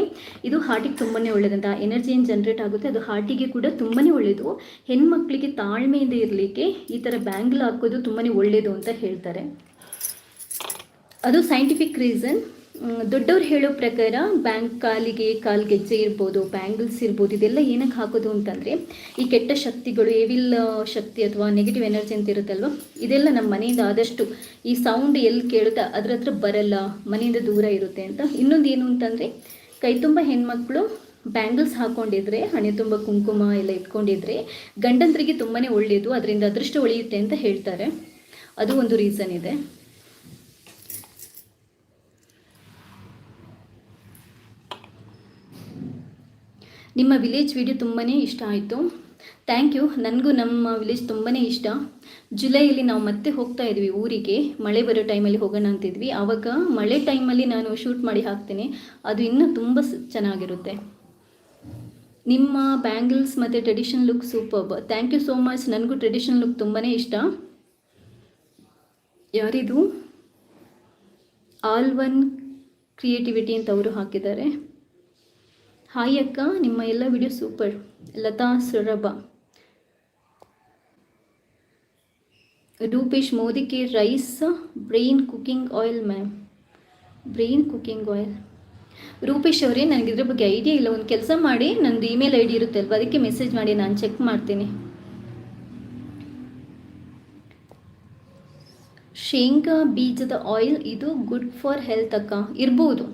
Speaker 1: ಇದು ಹಾರ್ಟಿಗೆ ತುಂಬಾ ಒಳ್ಳೆಯದಂತ. ಎನರ್ಜಿ ಏನು ಜನ್ರೇಟ್ ಆಗುತ್ತೆ ಅದು ಹಾರ್ಟಿಗೆ ಕೂಡ ತುಂಬಾ ಒಳ್ಳೆಯದು. ಹೆಣ್ಮಕ್ಳಿಗೆ ತಾಳ್ಮೆಯಿಂದ ಇರಲಿಕ್ಕೆ ಈ ಥರ ಬ್ಯಾಂಗಲ್ ಹಾಕೋದು ತುಂಬಾ ಒಳ್ಳೆಯದು ಅಂತ ಹೇಳ್ತಾರೆ. ಅದು ಸೈಂಟಿಫಿಕ್ ರೀಸನ್. ದೊಡ್ಡವ್ರು ಹೇಳೋ ಪ್ರಕಾರ ಕಾಲು ಗೆಜ್ಜೆ ಇರ್ಬೋದು, ಬ್ಯಾಂಗಲ್ಸ್ ಇರ್ಬೋದು, ಇದೆಲ್ಲ ಏನಕ್ಕೆ ಹಾಕೋದು ಅಂತಂದರೆ, ಈ ಕೆಟ್ಟ ಶಕ್ತಿಗಳು, ಏವಿಲ್ ಶಕ್ತಿ ಅಥವಾ ನೆಗೆಟಿವ್ ಎನರ್ಜಿ ಅಂತ ಇರುತ್ತಲ್ವ, ಇದೆಲ್ಲ ನಮ್ಮ ಮನೆಯಿಂದ ಆದಷ್ಟು ಈ ಸೌಂಡ್ ಎಲ್ಲಿ ಕೇಳುತ್ತೆ ಅದ್ರ ಹತ್ರ ಬರಲ್ಲ, ಮನೆಯಿಂದ ದೂರ ಇರುತ್ತೆ ಅಂತ. ಇನ್ನೊಂದು ಏನು ಅಂತಂದರೆ, ಕೈ ತುಂಬ ಹೆಣ್ಮಕ್ಳು ಬ್ಯಾಂಗಲ್ಸ್ ಹಾಕ್ಕೊಂಡಿದ್ರೆ, ಹಣೆ ತುಂಬ ಕುಂಕುಮ ಎಲ್ಲ ಇಟ್ಕೊಂಡಿದ್ರೆ ಗಂಡಂದ್ರಿಗೆ ತುಂಬಾ ಒಳ್ಳೆಯದು, ಅದರಿಂದ ಅದೃಷ್ಟ ಉಳಿಯುತ್ತೆ ಅಂತ ಹೇಳ್ತಾರೆ. ಅದು ಒಂದು ರೀಸನ್ ಇದೆ. ನಿಮ್ಮ ವಿಲೇಜ್ ವಿಡಿಯೋ ತುಂಬಾ ಇಷ್ಟ ಆಯಿತು, ಥ್ಯಾಂಕ್ ಯು. ನನಗೂ ನಮ್ಮ ವಿಲೇಜ್ ತುಂಬಾ ಇಷ್ಟ. ಜುಲೈಯಲ್ಲಿ ನಾವು ಮತ್ತೆ ಹೋಗ್ತಾ ಇದ್ವಿ ಊರಿಗೆ, ಮಳೆ ಬರೋ ಟೈಮಲ್ಲಿ ಹೋಗೋಣ ಅಂತಿದ್ವಿ. ಆವಾಗ ಮಳೆ ಟೈಮಲ್ಲಿ ನಾನು ಶೂಟ್ ಮಾಡಿ ಹಾಕ್ತೀನಿ, ಅದು ಇನ್ನೂ ತುಂಬ ಚೆನ್ನಾಗಿರುತ್ತೆ. ನಿಮ್ಮ ಬ್ಯಾಂಗಲ್ಸ್ ಮತ್ತು traditional look superb, thank you so much. ನನಗೂ ಟ್ರೆಡಿಷನಲ್ ಲುಕ್ ತುಂಬಾ ಇಷ್ಟ. ಯಾರಿದು? ಆಲ್ ಒನ್ ಕ್ರಿಯೇಟಿವಿಟಿ ಅಂತ ಅವರು ಹಾಕಿದ್ದಾರೆ. ಹಾಯ್ ಅಕ್ಕ, ನಿಮ್ಮ ಎಲ್ಲ ವಿಡಿಯೋ ಸೂಪರ್. ಲತಾ ಸುರಭ, ರೂಪೇಶ್ ಮೋದಿಗೆ rice brain cooking oil ma'am, brain cooking oil. Rupesh ಅವರೇ, ನನಗಿದ್ರ ಬಗ್ಗೆ ಐಡಿಯಾ ಇಲ್ಲ. ಒಂದು ಕೆಲಸ ಮಾಡಿ, ನಂದು ಇಮೇಲ್ ID ಇರುತ್ತೆ ಅಲ್ವ, ಅದಕ್ಕೆ ಮೆಸೇಜ್ ಮಾಡಿ, ನಾನು ಚೆಕ್ ಮಾಡ್ತೀನಿ. ಶೇಂಗಾ ಬೀಜದ ಆಯಿಲ್ ಇದು ಗುಡ್ ಫಾರ್ ಹೆಲ್ತ್ ಅಕ್ಕ? ಇರ್ಬೋದು.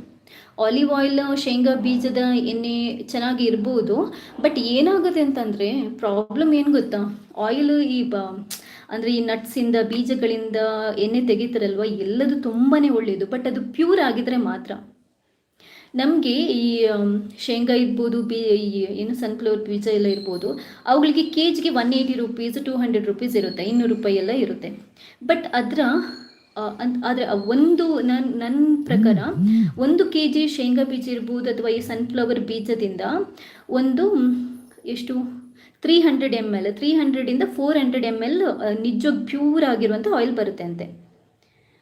Speaker 1: ಆಲಿವ್ ಆಯಿಲ್, ಶೇಂಗಾ ಬೀಜದ ಎಣ್ಣೆ ಚೆನ್ನಾಗಿ ಇರ್ಬೋದು. ಬಟ್ ಏನಾಗುತ್ತೆ ಅಂತಂದರೆ, ಪ್ರಾಬ್ಲಮ್ ಏನು ಗೊತ್ತಾ, ಆಯಿಲ್ ಅಂದರೆ ಈ ನಟ್ಸಿಂದ, ಬೀಜಗಳಿಂದ ಎಣ್ಣೆ ತೆಗಿತಾರಲ್ವ, ಎಲ್ಲದು ತುಂಬಾ ಒಳ್ಳೆಯದು. ಬಟ್ ಅದು ಪ್ಯೂರ್ ಆಗಿದ್ರೆ ಮಾತ್ರ. ನಮಗೆ ಈ ಶೇಂಗಾ ಇರ್ಬೋದು, ಏನು ಸನ್ಫ್ಲವರ್ ಬೀಜ ಎಲ್ಲ ಇರ್ಬೋದು, ಅವುಗಳಿಗೆ KGಗೆ 180 ರೂಪೀಸ್, 200 ರೂಪೀಸ್ ಇರುತ್ತೆ, 200 ರೂಪಾಯಿ ಎಲ್ಲ ಇರುತ್ತೆ. ಬಟ್ ಆದರೆ ಒಂದು ನನ್ನ ಪ್ರಕಾರ 1 kg ಶೇಂಗಾ ಬೀಜ ಇರ್ಬೋದು ಅಥವಾ ಈ ಸನ್ಫ್ಲವರ್ ಬೀಜದಿಂದ ಒಂದು ಎಷ್ಟು 300 ml, 300ಇಂದ 400 ml ನಿಜ ಪ್ಯೂರ್ ಆಗಿರುವಂಥ ಆಯಿಲ್ ಬರುತ್ತೆ ಅಂತೆ.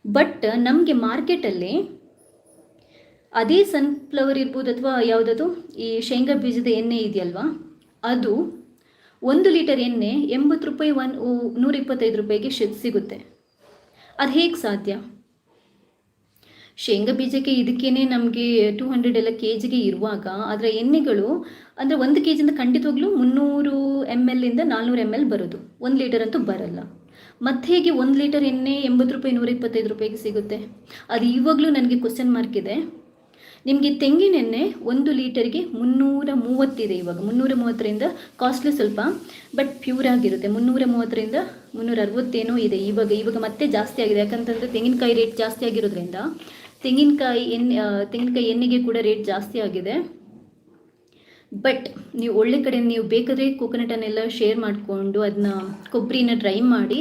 Speaker 1: ಬಟ್ ನಮಗೆ ಮಾರ್ಕೆಟಲ್ಲಿ ಅದೇ ಸನ್ಫ್ಲವರ್ ಇರ್ಬೋದು ಅಥವಾ ಯಾವುದದು ಈ ಶೇಂಗಾ ಬೀಜದ ಎಣ್ಣೆ ಇದೆಯಲ್ವಾ, ಅದು 1 ಲೀಟರ್ ಎಣ್ಣೆ 80 ರೂಪಾಯಿ, 125 ರೂಪಾಯಿಗೆ ಸಿಗುತ್ತೆ. ಅದು ಹೇಗೆ ಸಾಧ್ಯ? ಶೇಂಗಾ ಬೀಜಕ್ಕೆ ಇದಕ್ಕೇನೆ ನಮಗೆ 200 ಎಲ್ಲ KGಗೆ ಇರುವಾಗ, ಅದರ ಎಣ್ಣೆಗಳು ಅಂದರೆ 1 KGಯಿಂದ ಖಂಡಿತವಾಗ್ಲೂ 300 ml ಇಂದ 400 ml ಬರೋದು, 1 ಲೀಟರ್ ಅಂತೂ ಬರಲ್ಲ. ಮತ್ತೆ ಹೇಗೆ 1 ಲೀಟರ್ ಎಣ್ಣೆ 80 ರೂಪಾಯಿ, 125 ರೂಪಾಯಿಗೆ ಸಿಗುತ್ತೆ? ಅದು ಇವಾಗಲೂ ನನಗೆ ಕ್ವಶನ್ ಮಾರ್ಕ್ ಇದೆ. ನಿಮಗೆ ತೆಂಗಿನ ಎಣ್ಣೆ 1 ಲೀಟರ್ಗೆ 330 ಇದೆ ಇವಾಗ, 330ರಿಂದ ಕಾಸ್ಟ್ಲಿ ಸ್ವಲ್ಪ, ಬಟ್ ಪ್ಯೂರ್ ಆಗಿರುತ್ತೆ. 330ರಿಂದ 360 ಇದೆ ಇವಾಗ ಮತ್ತೆ ಜಾಸ್ತಿ ಆಗಿದೆ. ಯಾಕಂತಂದರೆ ತೆಂಗಿನಕಾಯಿ ರೇಟ್ ಜಾಸ್ತಿ ಆಗಿರೋದ್ರಿಂದ ತೆಂಗಿನಕಾಯಿ ಎಣ್ಣೆಗೆ ಕೂಡ ರೇಟ್ ಜಾಸ್ತಿ ಆಗಿದೆ. ಬಟ್ ನೀವು ಒಳ್ಳೆ ಕಡೆ, ನೀವು ಬೇಕಾದರೆ ಕೋಕೋನಟನ್ನೆಲ್ಲ ಶೇರ್ ಮಾಡಿಕೊಂಡು ಅದನ್ನ ಕೊಬ್ಬರಿನ ಡ್ರೈ ಮಾಡಿ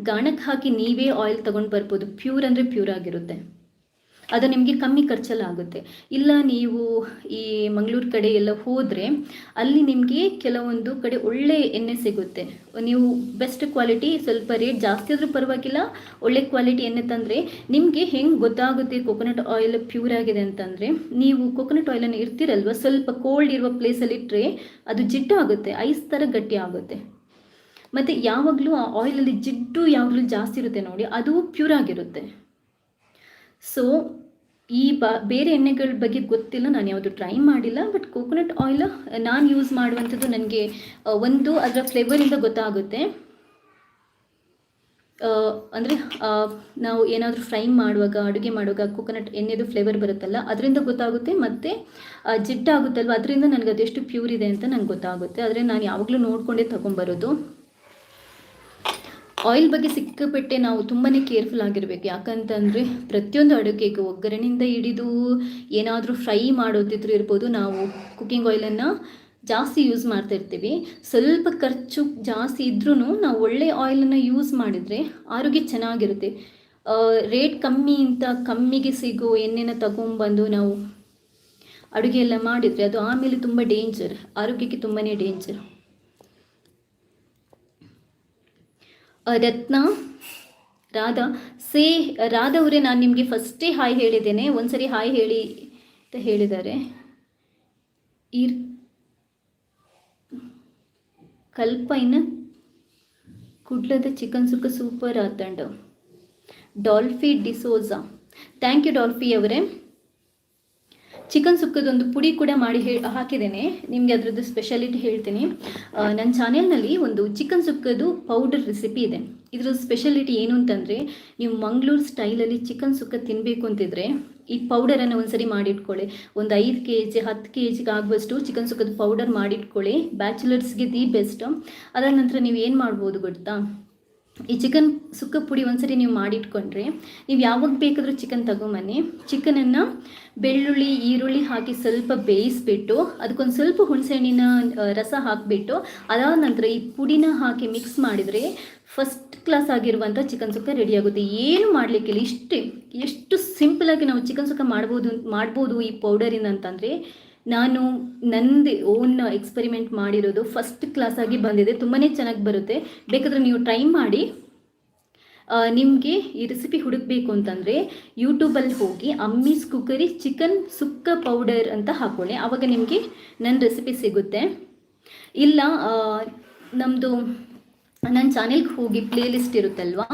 Speaker 1: ಗಾಣಕ್ಕೆ ಹಾಕಿ ನೀವೇ ಆಯಿಲ್ ತೊಗೊಂಡು ಬರ್ಬೋದು. ಪ್ಯೂರ್ ಅಂದರೆ ಪ್ಯೂರ್ ಆಗಿರುತ್ತೆ. ಅದು ನಿಮಗೆ ಕಮ್ಮಿ ಖರ್ಚಲ್ಲಾಗುತ್ತೆ. ಇಲ್ಲ ನೀವು ಈ ಮಂಗಳೂರು ಕಡೆ ಎಲ್ಲ ಹೋದರೆ ಅಲ್ಲಿ ನಿಮಗೆ ಕೆಲವೊಂದು ಕಡೆ ಒಳ್ಳೆ ಎಣ್ಣೆ ಸಿಗುತ್ತೆ. ನೀವು ಬೆಸ್ಟ್ ಕ್ವಾಲಿಟಿ, ಸ್ವಲ್ಪ ರೇಟ್ ಜಾಸ್ತಿ ಆದರೂ ಪರವಾಗಿಲ್ಲ, ಒಳ್ಳೆ ಕ್ವಾಲಿಟಿ ಎಣ್ಣೆ ತಂದರೆ ನಿಮಗೆ ಹೆಂಗೆ ಗೊತ್ತಾಗುತ್ತೆ ಕೊಕೊನಟ್ ಆಯಿಲ್ ಪ್ಯೂರ್ ಆಗಿದೆ ಅಂತಂದರೆ, ನೀವು ಕೊಕೊನಟ್ ಆಯಿಲನ್ನು ಇರ್ತೀರಲ್ವ, ಸ್ವಲ್ಪ ಕೋಲ್ಡ್ ಇರುವ ಪ್ಲೇಸಲ್ಲಿ ಇಟ್ಟರೆ ಅದು ಜಿಡ್ಡು ಆಗುತ್ತೆ, ಐಸ್ ಥರ ಗಟ್ಟಿ ಆಗುತ್ತೆ. ಮತ್ತು ಯಾವಾಗಲೂ ಆ ಆಯಿಲಲ್ಲಿ ಜಿಡ್ಡು ಯಾವಾಗಲೂ ಜಾಸ್ತಿ ಇರುತ್ತೆ ನೋಡಿ, ಅದು ಪ್ಯೂರ್ ಆಗಿರುತ್ತೆ. ಸೊ ಈ ಬೇರೆ ಎಣ್ಣೆಗಳ ಬಗ್ಗೆ ಗೊತ್ತಿಲ್ಲ, ನಾನು ಯಾವುದು ಟ್ರೈ ಮಾಡಿಲ್ಲ. ಬಟ್ ಕೋಕೋನಟ್ ಆಯಿಲ್ ನಾನು ಯೂಸ್ ಮಾಡುವಂಥದ್ದು ನನಗೆ ಒಂದು ಅದರ ಫ್ಲೇವರಿಂದ ಗೊತ್ತಾಗುತ್ತೆ. ಅಂದರೆ ನಾವು ಏನಾದರೂ ಫ್ರೈ ಮಾಡುವಾಗ, ಅಡುಗೆ ಮಾಡುವಾಗ ಕೋಕೋನಟ್ ಎಣ್ಣೆದು ಫ್ಲೇವರ್ ಬರುತ್ತಲ್ಲ, ಅದರಿಂದ ಗೊತ್ತಾಗುತ್ತೆ. ಮತ್ತು ಜಿಡ್ಡಾಗುತ್ತಲ್ವ, ಅದರಿಂದ ನನಗೆ ಅದೆಷ್ಟು ಪ್ಯೂರ್ ಇದೆ ಅಂತ ನನಗೆ ಗೊತ್ತಾಗುತ್ತೆ. ಆದರೆ ನಾನು ಯಾವಾಗಲೂ ನೋಡಿಕೊಂಡೇ ತೊಗೊಂಬರೋದು. ಆಯಿಲ್ ಬಗ್ಗೆ ಸಿಕ್ಕಾಪಟ್ಟೆ ನಾವು ತುಂಬಾ ಕೇರ್ಫುಲ್ ಆಗಿರಬೇಕು. ಯಾಕಂತಂದರೆ ಪ್ರತಿಯೊಂದು ಅಡುಗೆಗೂ ಒಗ್ಗರಣೆಯಿಂದ ಹಿಡಿದು ಏನಾದರೂ ಫ್ರೈ ಮಾಡೋದಿದ್ರು ಇರ್ಬೋದು, ನಾವು ಕುಕ್ಕಿಂಗ್ ಆಯಿಲನ್ನು ಜಾಸ್ತಿ ಯೂಸ್ ಮಾಡ್ತಾ ಇರ್ತೀವಿ. ಸ್ವಲ್ಪ ಖರ್ಚು ಜಾಸ್ತಿ ಇದ್ರೂ ನಾವು ಒಳ್ಳೆ ಆಯಿಲನ್ನು ಯೂಸ್ ಮಾಡಿದರೆ ಆರೋಗ್ಯ ಚೆನ್ನಾಗಿರುತ್ತೆ. ರೇಟ್ ಕಮ್ಮಿಗೆ ಸಿಗೋ ಎಣ್ಣೆನ ತಗೊಂಬಂದು ನಾವು ಅಡುಗೆ ಎಲ್ಲ ಮಾಡಿದರೆ ಅದು ಆಮೇಲೆ ತುಂಬ ಡೇಂಜರ್, ಆರೋಗ್ಯಕ್ಕೆ ತುಂಬಾ ಡೇಂಜರ್. ರತ್ನ, ರಾಧಾ ಅವರೇ, ನಾನು ನಿಮಗೆ ಫಸ್ಟೇ ಹಾಯ್ ಹೇಳಿದ್ದೇನೆ, ಒಂದ್ಸರಿ ಹಾಯ್ ಹೇಳಿ ಅಂತ ಹೇಳಿದ್ದಾರೆ. ಕಲ್ಪೈನ ಕುಡ್ಲದ ಚಿಕನ್ ಸುಕ್ಕ ಸೂಪರ್ ಆತಂಡ. ಡಾಲ್ಫಿ ಡಿಸೋಜಾ, ಥ್ಯಾಂಕ್ ಯು ಡಾಲ್ಫಿ ಅವರೇ. ಚಿಕನ್ ಸುಕ್ಕದೊಂದು ಪುಡಿ ಕೂಡ ಮಾಡಿ ಹಾಕಿದ್ದೇನೆ, ನಿಮಗೆ ಅದರದ್ದು ಸ್ಪೆಷಾಲಿಟಿ ಹೇಳ್ತೀನಿ. ನನ್ನ ಚಾನೆಲ್ನಲ್ಲಿ ಒಂದು ಚಿಕನ್ ಸುಕ್ಕದು ಪೌಡರ್ ರೆಸಿಪಿ ಇದೆ. ಇದರ ಸ್ಪೆಷಾಲಿಟಿ ಏನು ಅಂತಂದರೆ, ನೀವು ಮಂಗಳೂರು ಸ್ಟೈಲಲ್ಲಿ ಚಿಕನ್ ಸುಕ್ಕ ತಿನ್ನಬೇಕು ಅಂತಿದ್ರೆ ಈ ಪೌಡರನ್ನು ಒಂದ್ಸರಿ ಮಾಡಿಟ್ಕೊಳ್ಳಿ. ಒಂದು 5 kg 10 kgಗೆ ಆಗುವಷ್ಟು ಚಿಕನ್ ಸುಕ್ಕದ ಪೌಡರ್ ಮಾಡಿಟ್ಕೊಳ್ಳಿ. ಬ್ಯಾಚುಲರ್ಸ್ಗೆ ದಿ ಬೆಸ್ಟ್. ಅದಾದ ನಂತರ ನೀವು ಏನು ಮಾಡ್ಬೋದು ಗೊತ್ತಾ, ಈ ಚಿಕನ್ ಸುಕ್ಕ ಪುಡಿ ಒಂದ್ಸರಿ ನೀವು ಮಾಡಿಟ್ಕೊಂಡ್ರೆ ನೀವು ಯಾವಾಗ ಬೇಕಾದರೂ ಚಿಕನ್ ತಗೊಂಬನ್ನಿ. ಚಿಕನನ್ನು ಬೆಳ್ಳುಳ್ಳಿ, ಈರುಳ್ಳಿ ಹಾಕಿ ಸ್ವಲ್ಪ ಬೇಯಿಸ್ಬಿಟ್ಟು ಅದಕ್ಕೊಂದು ಸ್ವಲ್ಪ ಹುಣಸೆಹಣ್ಣಿನ ರಸ ಹಾಕಿಬಿಟ್ಟು ಅದಾದ ನಂತರ ಈ ಪುಡಿನ ಹಾಕಿ ಮಿಕ್ಸ್ ಮಾಡಿದರೆ ಫಸ್ಟ್ ಕ್ಲಾಸ್ ಆಗಿರುವಂಥ ಚಿಕನ್ ಸುಕ್ಕ ರೆಡಿಯಾಗುತ್ತೆ. ಏನು ಮಾಡಲಿಕ್ಕಿಲ್ಲ, ಎಷ್ಟು ಸಿಂಪಲಾಗಿ ನಾವು ಚಿಕನ್ ಸುಕ್ಕ ಮಾಡ್ಬೋದು ಈ ಪೌಡರಿಂದ ಅಂತಂದರೆ, ನಾನು ನಂದು ಓನ್ ಎಕ್ಸ್ಪೆರಿಮೆಂಟ್ ಮಾಡಿರೋದು. ಫಸ್ಟ್ ಕ್ಲಾಸಾಗಿ ಬಂದಿದೆ, ತುಂಬಾ ಚೆನ್ನಾಗಿ ಬರುತ್ತೆ. ಬೇಕಾದರೆ ನೀವು ಟ್ರೈ ಮಾಡಿ. ನಿಮಗೆ ಈ ರೆಸಿಪಿ ಹುಡುಕಬೇಕು ಅಂತಂದರೆ ಯೂಟ್ಯೂಬಲ್ಲಿ ಹೋಗಿ ಅಮ್ಮೀಸ್ ಕುಕ್ಕರಿ ಚಿಕನ್ ಸುಕ್ಕ ಪೌಡರ್ ಅಂತ ಹಾಕ್ಕೊಳ್ಳಿ, ಆವಾಗ ನಿಮಗೆ ನನ್ನ ರೆಸಿಪಿ ಸಿಗುತ್ತೆ. ಇಲ್ಲ ನನ್ನ ಚಾನೆಲ್ಗೆ ಹೋಗಿ ಪ್ಲೇಲಿಸ್ಟ್ ಇರುತ್ತಲ್ವಾ,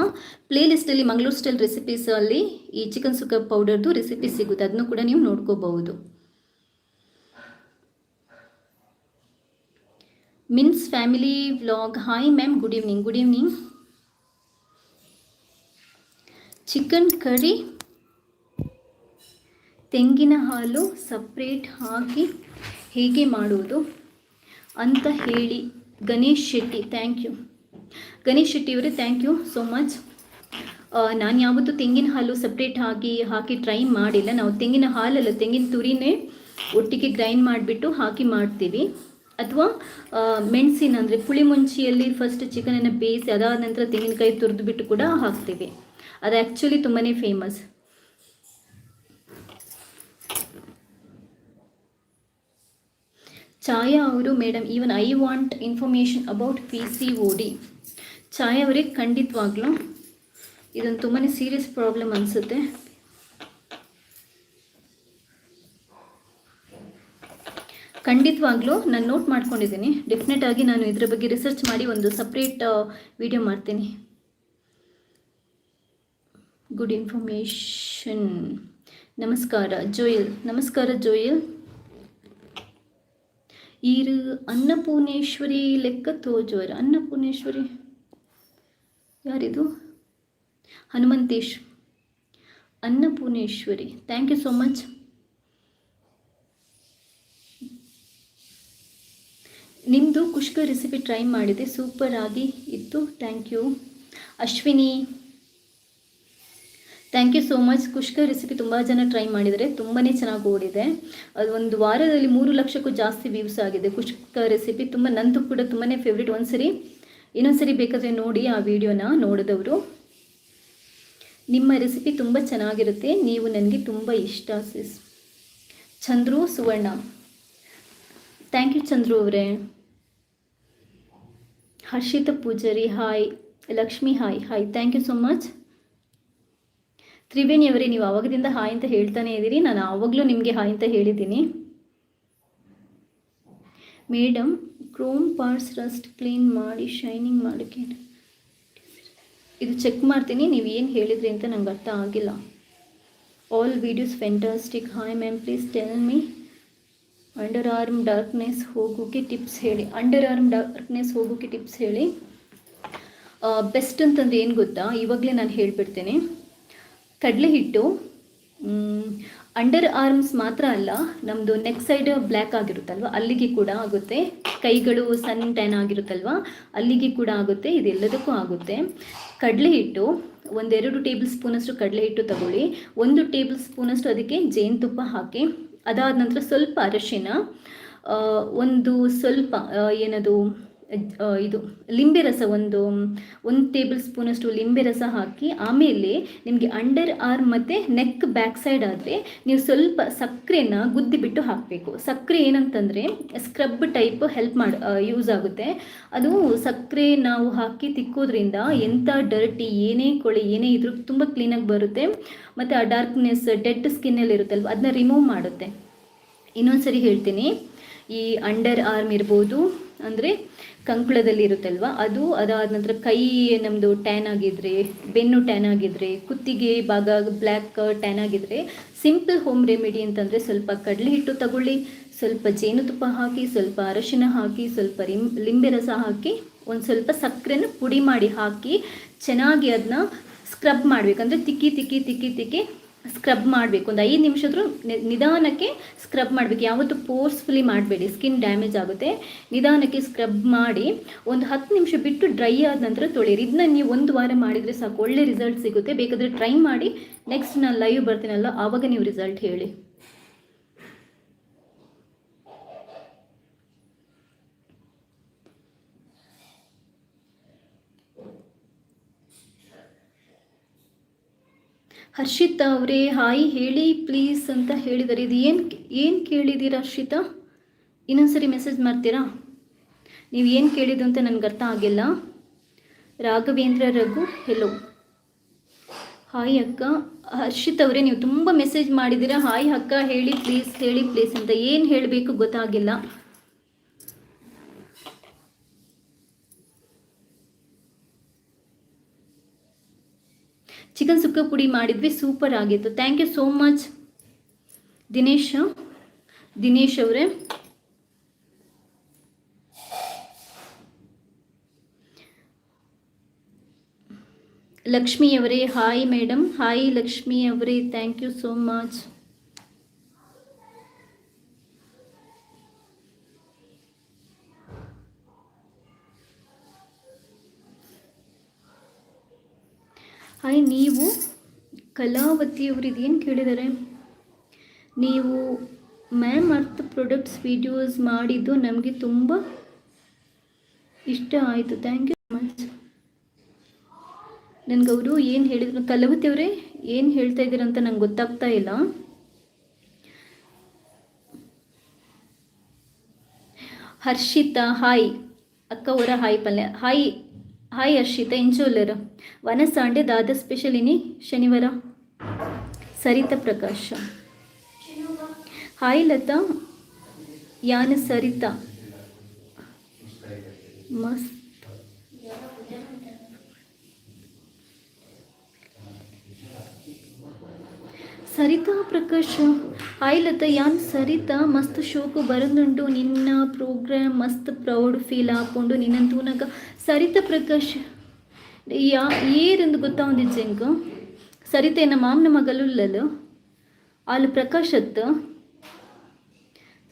Speaker 1: ಪ್ಲೇಲಿಸ್ಟಲ್ಲಿ ಮಂಗಳೂರು ಸ್ಟೈಲ್ ರೆಸಿಪೀಸಲ್ಲಿ ಈ ಚಿಕನ್ ಸುಕ್ಕ ಪೌಡರ್ದು ರೆಸಿಪಿ ಸಿಗುತ್ತೆ, ಅದನ್ನು ಕೂಡ ನೀವು ನೋಡ್ಕೋಬಹುದು. Mins family vlog, hi ma'am, good evening. Chicken curry ತೆಂಗಿನ ಹಾಲು ಸಪ್ರೇಟ್ ಹಾಕಿ ಹೇಗೆ ಮಾಡುವುದು ಅಂತ ಹೇಳಿ. ಗಣೇಶ್ ಶೆಟ್ಟಿ, ಥ್ಯಾಂಕ್ ಯು ಗಣೇಶ್ ಶೆಟ್ಟಿ ಅವರೇ, ಥ್ಯಾಂಕ್ ಯು ಸೋ ಮಚ್. ನಾನು ಯಾವತ್ತೂ ತೆಂಗಿನ ಹಾಲು ಸಪ್ರೇಟ್ ಹಾಕಿ ಟ್ರೈ ಮಾಡಿಲ್ಲ. ನಾವು ತೆಂಗಿನ ಹಾಲಲ್ಲ, ತೆಂಗಿನ ತುರಿನೇ ಒಟ್ಟಿಗೆ ಗ್ರೈಂಡ್ ಮಾಡಿಬಿಟ್ಟು ಹಾಕಿ ಮಾಡ್ತೀವಿ. ಅಥವಾ ಮೆಣಸಿನ ಅಂದರೆ ಪುಳಿ ಮುಂಚಿಯಲ್ಲಿ ಫಸ್ಟ್ ಚಿಕನನ್ನು ಬೇಯಿಸಿ ಅದಾದ ನಂತರ ತೆಂಗಿನಕಾಯಿ ತುರಿದುಬಿಟ್ಟು ಕೂಡ ಹಾಕ್ತೀವಿ. ಅದು ಆ್ಯಕ್ಚುಲಿ ತುಂಬಾ ಫೇಮಸ್. ಛಾಯಾ ಅವರು, madam even I want information about PCOD. ಛಾಯಾ ಅವರೇ, ಖಂಡಿತವಾಗ್ಲೂ ಇದೊಂದು ತುಂಬಾ ಸೀರಿಯಸ್ ಪ್ರಾಬ್ಲಮ್ ಅನಿಸುತ್ತೆ. ಖಂಡಿತವಾಗ್ಲೂ ನಾನು ನೋಟ್ ಮಾಡ್ಕೊಂಡಿದ್ದೀನಿ. ಡೆಫಿನೆಟಾಗಿ ನಾನು ಇದರ ಬಗ್ಗೆ ರಿಸರ್ಚ್ ಮಾಡಿ ಒಂದು ಸಪ್ರೇಟ್ ವಿಡಿಯೋ ಮಾಡ್ತೀನಿ. Good information. ನಮಸ್ಕಾರ ಜೋಯಲ್. ಈರು ಅನ್ನಪೂರ್ಣೇಶ್ವರಿ ಲೆಕ್ಕ ತೋಜೋರ. ಅನ್ನಪೂರ್ಣೇಶ್ವರಿ ಯಾರಿದು? Hanumantesh. Annapoorneshwari, thank you so much. ನಿಮ್ಮದು ಕುಷ್ಕ ರೆಸಿಪಿ ಟ್ರೈ ಮಾಡಿದೆ, ಸೂಪರ್ ಆಗಿ ಇತ್ತು, thank you. Ashwini, thank you so much. Kushka recipe ತುಂಬ ಜನ ಟ್ರೈ ಮಾಡಿದರೆ, ತುಂಬಾ ಚೆನ್ನಾಗಿ ಓಡಿದೆ. ಅದು ಒಂದು ವಾರದಲ್ಲಿ 3 ಲಕ್ಷಕ್ಕೂ ಜಾಸ್ತಿ ವ್ಯೂಸ್ ಆಗಿದೆ. ಕುಷ್ಕ ರೆಸಿಪಿ ನಂದು ಕೂಡ ತುಂಬಾ ಫೇವ್ರೇಟ್. ಒಂದ್ಸರಿ ಇನ್ನೊಂದ್ಸರಿ ಬೇಕಾದರೆ ನೋಡಿ ಆ ವಿಡಿಯೋನ ನೋಡಿದವರು. ನಿಮ್ಮ ರೆಸಿಪಿ ತುಂಬ ಚೆನ್ನಾಗಿರುತ್ತೆ, ನೀವು ನನಗೆ ತುಂಬ ಇಷ್ಟ sis. Chandru Suvarna, thank you Chandru ಅವರೇ. Harshitha Poojari hi. Lakshmi hi hi, thank you so much. Triveni ಅವರೇ, ನೀವು ಆವಾಗದಿಂದ ಹಾಯ್ ಅಂತ ಹೇಳ್ತಾನೆ ಇದ್ದೀರಿ, ನಾನು ಆವಾಗಲೂ ನಿಮಗೆ ಹಾಯ್ ಅಂತ ಹೇಳಿದ್ದೀನಿ. Madam Chrome parts Rust clean ಮಾಡಿ ಶೈನಿಂಗ್ ಮಾಡೋಕ್ಕೆ ಇದು ಚೆಕ್ ಮಾಡ್ತೀನಿ, ನೀವು ಏನು ಹೇಳಿದ್ರಿ ಅಂತ ನಂಗೆ ಅರ್ಥ ಆಗಿಲ್ಲ. All videos fantastic. Hi ma'am, please tell me under arm darkness ಹೋಗೋಕ್ಕೆ ಟಿಪ್ಸ್ ಹೇಳಿ. ಅಂಡರ್ ಆರ್ಮ್ ಡಾರ್ಕ್ನೆಸ್ ಹೋಗೋಕ್ಕೆ ಟಿಪ್ಸ್ ಹೇಳಿ. ಬೆಸ್ಟ್ ಅಂತಂದರೆ ಏನು ಗೊತ್ತಾ, ಇವಾಗಲೇ ನಾನು ಹೇಳಿಬಿಡ್ತೇನೆ. ಕಡಲೆ ಹಿಟ್ಟು ಅಂಡರ್ ಆರ್ಮ್ಸ್ ಮಾತ್ರ ಅಲ್ಲ, ನಮ್ಮದು ನೆಕ್ ಸೈಡ್ ಬ್ಲ್ಯಾಕ್ ಆಗಿರುತ್ತಲ್ವ ಅಲ್ಲಿಗೆ ಕೂಡ ಆಗುತ್ತೆ. ಕೈಗಳು ಸನ್ ಟ್ಯಾನ್ ಆಗಿರುತ್ತಲ್ವ ಅಲ್ಲಿಗೆ ಕೂಡ ಆಗುತ್ತೆ, ಇದೆಲ್ಲದಕ್ಕೂ ಆಗುತ್ತೆ. ಕಡಲೆ ಹಿಟ್ಟು 1-2 ಟೇಬಲ್ ಸ್ಪೂನಷ್ಟು ಕಡಲೆ ಹಿಟ್ಟು ತಗೊಳ್ಳಿ. 1 ಟೇಬಲ್ ಸ್ಪೂನಷ್ಟು ಅದಕ್ಕೆ ಜೇನುತುಪ್ಪ ಹಾಕಿ, ಅದಾದ ನಂತರ ಸ್ವಲ್ಪ ಅರಶಿನ, ಒಂದು ಸ್ವಲ್ಪ ಏನದು ಇದು ಲಿಂಬೆ ರಸ, ಒಂದು ಟೇಬಲ್ ಸ್ಪೂನಷ್ಟು ಲಿಂಬೆ ರಸ ಹಾಕಿ, ಆಮೇಲೆ ನಿಮಗೆ ಅಂಡರ್ ಆರ್ಮ್ ಮತ್ತು ನೆಕ್ ಬ್ಯಾಕ್ ಸೈಡ್ ಆದರೆ ನೀವು ಸ್ವಲ್ಪ ಸಕ್ಕರೆನ ಗುದ್ದಿಬಿಟ್ಟು ಹಾಕಬೇಕು. ಸಕ್ಕರೆ ಏನಂತಂದರೆ ಸ್ಕ್ರಬ್ ಟೈಪ್ ಯೂಸ್ ಆಗುತ್ತೆ. ಅದು ಸಕ್ಕರೆ ನಾವು ಹಾಕಿ ತಿಕ್ಕೋದ್ರಿಂದ ಎಂಥ ಡರ್ಟಿ ಏನೇ ಕೊಳೆ ಏನೇ ಇದ್ರೂ ತುಂಬ ಕ್ಲೀನಾಗಿ ಬರುತ್ತೆ, ಮತ್ತು ಆ ಡಾರ್ಕ್ನೆಸ್ ಡೆಡ್ ಸ್ಕಿನ್ನಲ್ಲಿ ಇರುತ್ತಲ್ವ ಅದನ್ನ ರಿಮೂವ್ ಮಾಡುತ್ತೆ. ಇನ್ನೊಂದು ಸರಿ ಹೇಳ್ತೀನಿ, ಈ ಅಂಡರ್ ಆರ್ಮ್ ಇರ್ಬೋದು ಅಂದರೆ ಕಂಕುಳದಲ್ಲಿ ಇರುತ್ತಲ್ವ ಅದು, ಅದಾದ ನಂತರ ಕೈ ನಮ್ಮದು ಟ್ಯಾನ್ ಆಗಿದ್ರೆ, ಬೆನ್ನು ಟ್ಯಾನ್ ಆಗಿದ್ರೆ, ಕುತ್ತಿಗೆ ಭಾಗ ಬ್ಲ್ಯಾಕ್ ಟ್ಯಾನ್ ಆಗಿದ್ರೆ ಸಿಂಪಲ್ ಹೋಮ್ ರೆಮಿಡಿ ಅಂತಂದರೆ ಸ್ವಲ್ಪ ಕಡಲೆ ಹಿಟ್ಟು ತಗೊಳ್ಳಿ, ಸ್ವಲ್ಪ ಜೇನುತುಪ್ಪ ಹಾಕಿ, ಸ್ವಲ್ಪ ಅರಶಿನ ಹಾಕಿ, ಸ್ವಲ್ಪ ಲಿಂಬೆ ರಸ ಹಾಕಿ, ಒಂದು ಸ್ವಲ್ಪ ಸಕ್ಕರೆನ ಪುಡಿ ಮಾಡಿ ಹಾಕಿ ಚೆನ್ನಾಗಿ ಅದನ್ನ ಸ್ಕ್ರಬ್ ಮಾಡಬೇಕಂದ್ರೆ ತಿಕ್ಕಿ ಸ್ಕ್ರಬ್ ಮಾಡಬೇಕು. ಒಂದು 5 ನಿಮಿಷದ್ರೂ ನಿಧಾನಕ್ಕೆ ಸ್ಕ್ರಬ್ ಮಾಡಬೇಕು. ಯಾವತ್ತೂ ಫೋರ್ಸ್ಫುಲಿ ಮಾಡಬೇಡಿ, ಸ್ಕಿನ್ ಡ್ಯಾಮೇಜ್ ಆಗುತ್ತೆ. ನಿಧಾನಕ್ಕೆ ಸ್ಕ್ರಬ್ ಮಾಡಿ ಒಂದು 10 ನಿಮಿಷ ಬಿಟ್ಟು ಡ್ರೈ ಆದ ನಂತರ ತೊಳೆಯಿರಿ. ಇದನ್ನ ನೀವು 1 ವಾರ ಮಾಡಿದರೆ ಸಾಕು, ಒಳ್ಳೆ ರಿಸಲ್ಟ್ ಸಿಗುತ್ತೆ. ಬೇಕಾದರೆ ಟ್ರೈ ಮಾಡಿ, ನೆಕ್ಸ್ಟ್ ನಾನು ಲೈವ್ ಬರ್ತೀನಲ್ಲ ಆವಾಗ ನೀವು ರಿಸಲ್ಟ್ ಹೇಳಿ. ಹರ್ಷಿತಾ ಅವರೇ ಹಾಯ್ ಹೇಳಿ ಪ್ಲೀಸ್ ಅಂತ ಹೇಳಿದ್ದಾರೆ. ಇದು ಏನು ಕೇಳಿದ್ದೀರಾ ಹರ್ಷಿತಾ? ಇನ್ನೊಂದ್ಸರಿ ಮೆಸೇಜ್ ಮಾಡ್ತೀರಾ? ನೀವು ಏನು ಕೇಳಿದ್ದು ಅಂತ ನನಗೆ ಅರ್ಥ ಆಗಿಲ್ಲ. ರಾಘವೇಂದ್ರ ರಘು ಹೆಲೋ ಹಾಯ್ ಅಕ್ಕ. ಹರ್ಷಿತಾ ಅವರೇ ನೀವು ತುಂಬ ಮೆಸೇಜ್ ಮಾಡಿದ್ದೀರಾ, ಹಾಯ್ ಅಕ್ಕ ಹೇಳಿ ಪ್ಲೀಸ್ ಅಂತ. ಏನು ಹೇಳಬೇಕು ಗೊತ್ತಾಗಿಲ್ಲ. ಚಿಕನ್ ಸುಕ್ಕ ಪುಡಿ ಮಾಡಿದ್ವಿ, ಸೂಪರ್ ಆಗಿತ್ತು. Thank you so much Dinesh ಅವರೇ. ಲಕ್ಷ್ಮಿ ಅವರೇ ಹಾಯ್ ಮೇಡಮ್. ಹಾಯ್ ಲಕ್ಷ್ಮಿ ಅವರೇ, thank you so much. Hi. ನೀವು ಕಲಾವತಿಯವರು ಇದೇನು ಕೇಳಿದ್ದಾರೆ, ನೀವು ಮ್ಯಾಮ್ ಅರ್ತ್ ಪ್ರಾಡಕ್ಟ್ಸ್ ವಿಡಿಯೋಸ್ ಮಾಡಿದ್ದು ನಮಗೆ ತುಂಬ ಇಷ್ಟ ಆಯಿತು, ಥ್ಯಾಂಕ್ ಯು ಸೊ ಮಚ್. ನನಗವರು ಏನು ಹೇಳಿದ್ರು, ಕಲಾವತಿಯವರೇ ಏನು ಹೇಳ್ತಾ ಇದ್ದೀರಂತ ನಂಗೆ ಗೊತ್ತಾಗ್ತಾ ಇಲ್ಲ. ಹರ್ಷಿತಾ ಹಾಯ್ ಅಕ್ಕ ಅವರ ಹಾಯ್ ಪಲ್ಯ. ಹಾಯ್ ಹರ್ಷಿತಾ ಇಂಚೋಲರ್ ವನ ಸಾಂಡೆ ದಾದ ಸ್ಪೆಷಲ್ ಇನಿ ಶನಿವಾರ. ಸರಿತಾ ಪ್ರಕಾಶ್ ಹಾಯ್ ಲತಾ ಯಾನ ಸರಿತಾ ಮಸ್ತ್. ಸರಿತಾ ಪ್ರಕಾಶ್ ಹಾಯ್ ಲತಾ ಯಾನ್ ಸರಿತಾ ಮಸ್ತ್ ಶೋಕು ಬರಂದುಂಡು ನಿನ್ನ ಪ್ರೋಗ್ರಾಮ್ ಮಸ್ತ್ ಪ್ರೌಡ್ ಫೀಲ್ ಹಾಕ್ಕೊಂಡು ನಿನ್ನಂತೂ ನಾಗ ಸರಿತಾ ಪ್ರಕಾಶ್ ಏರೆಂದು ಗೊತ್ತಾ ಒಂದಿಜ್ಜೆ ಎಂಕ ಸರಿತಾ ಎನ್ನ ಮಾಮನ ಮಗಲುಲ್ಲಲು ಆಲು ಪ್ರಕಾಶ್ ಅತ್ತ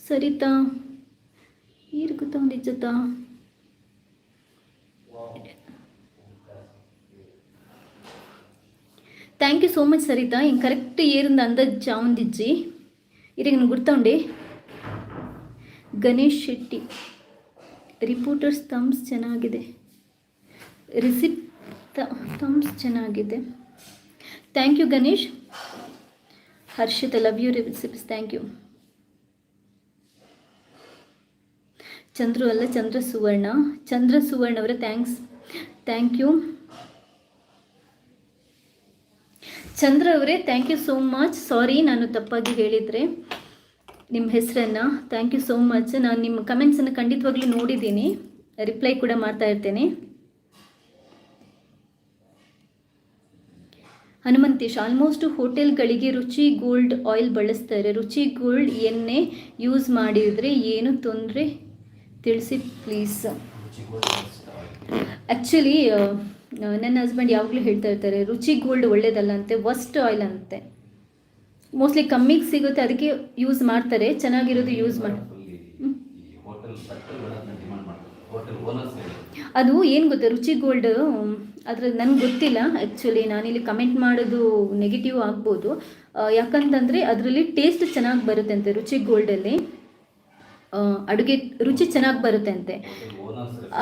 Speaker 1: ಸರಿತಾ ಏರು ಗೊತ್ತಾ ಒಂದಿಜ್ಜತಾ thank you so much Sarita. ಹಿಂಗೆ ಕರೆಕ್ಟ್ ಏರಿಂದ ಅಂದಾಜು ಜಾವಂದಿಜ್ಜಿ ಇರಿಗೆ ನನಗೆ ಗುರ್ತಾಂಡೆ. ಗಣೇಶ್ ಶೆಟ್ಟಿ ರಿಪೋರ್ಟರ್ಸ್ ಥಮ್ಸ್ ಚೆನ್ನಾಗಿದೆ. ರಿಸಿಪ್ ಥಮ್ಸ್ ಚೆನ್ನಾಗಿದೆ. Thank you Ganesh. Harshith love you recipes, thank you. Chandru ಅಲ್ಲ, ಚಂದ್ರ ಸುವರ್ಣ ಅವರೇ ಥ್ಯಾಂಕ್ ಯು. ಚಂದ್ರ ಅವರೇ thank you so much. Sorry ನಾನು ತಪ್ಪಾಗಿ ಹೇಳಿದರೆ ನಿಮ್ಮ ಹೆಸರನ್ನು. Thank you so much. ನಾನು ನಿಮ್ಮ ಕಮೆಂಟ್ಸನ್ನು ಖಂಡಿತವಾಗ್ಲೂ ನೋಡಿದ್ದೀನಿ, ರಿಪ್ಲೈ ಕೂಡ ಮಾಡ್ತಾ ಇರ್ತೇನೆ. ಹನುಮಂತೇಶ್, ಆಲ್ಮೋಸ್ಟ್ ಹೋಟೆಲ್ಗಳಿಗೆ ರುಚಿ ಗೋಲ್ಡ್ ಆಯಿಲ್ ಬಳಸ್ತಾರೆ. ರುಚಿ ಗೋಲ್ಡ್ ಎಣ್ಣೆ ಯೂಸ್ ಮಾಡಿದರೆ ಏನು ತೊಂದರೆ ತಿಳಿಸಿ ಪ್ಲೀಸ್. ಆ್ಯಕ್ಚುಲಿ ನನ್ನ ಹಸ್ಬೆಂಡ್ ಯಾವಾಗಲೂ ಹೇಳ್ತಾ ಇರ್ತಾರೆ ರುಚಿ ಗೋಲ್ಡ್ ಒಳ್ಳೇದಲ್ಲ ಅಂತೆ, ವರ್ಸ್ಟ್ ಆಯಿಲ್ ಅಂತೆ. ಮೋಸ್ಟ್ಲಿ ಕಮ್ಮಿಗೆ ಸಿಗುತ್ತೆ ಅದಕ್ಕೆ ಯೂಸ್ ಮಾಡ್ತಾರೆ, ಚೆನ್ನಾಗಿರೋದು ಯೂಸ್ ಮಾಡಿ. ಅದು ಏನು ಗೊತ್ತಾ, ರುಚಿ ಗೋಲ್ಡ್ ಅದ್ರ ನನಗೆ ಗೊತ್ತಿಲ್ಲ ಆ್ಯಕ್ಚುಲಿ. ನಾನಿಲ್ಲಿ ಕಮೆಂಟ್ ಮಾಡೋದು ನೆಗೆಟಿವ್ ಆಗ್ಬೋದು, ಯಾಕಂತಂದರೆ ಅದರಲ್ಲಿ ಟೇಸ್ಟ್ ಚೆನ್ನಾಗಿ ಬರುತ್ತೆ ಅಂತೆ. ರುಚಿ ಗೋಲ್ಡಲ್ಲಿ ಅಡುಗೆ ರುಚಿ ಚೆನ್ನಾಗಿ ಬರುತ್ತೆ ಅಂತೆ.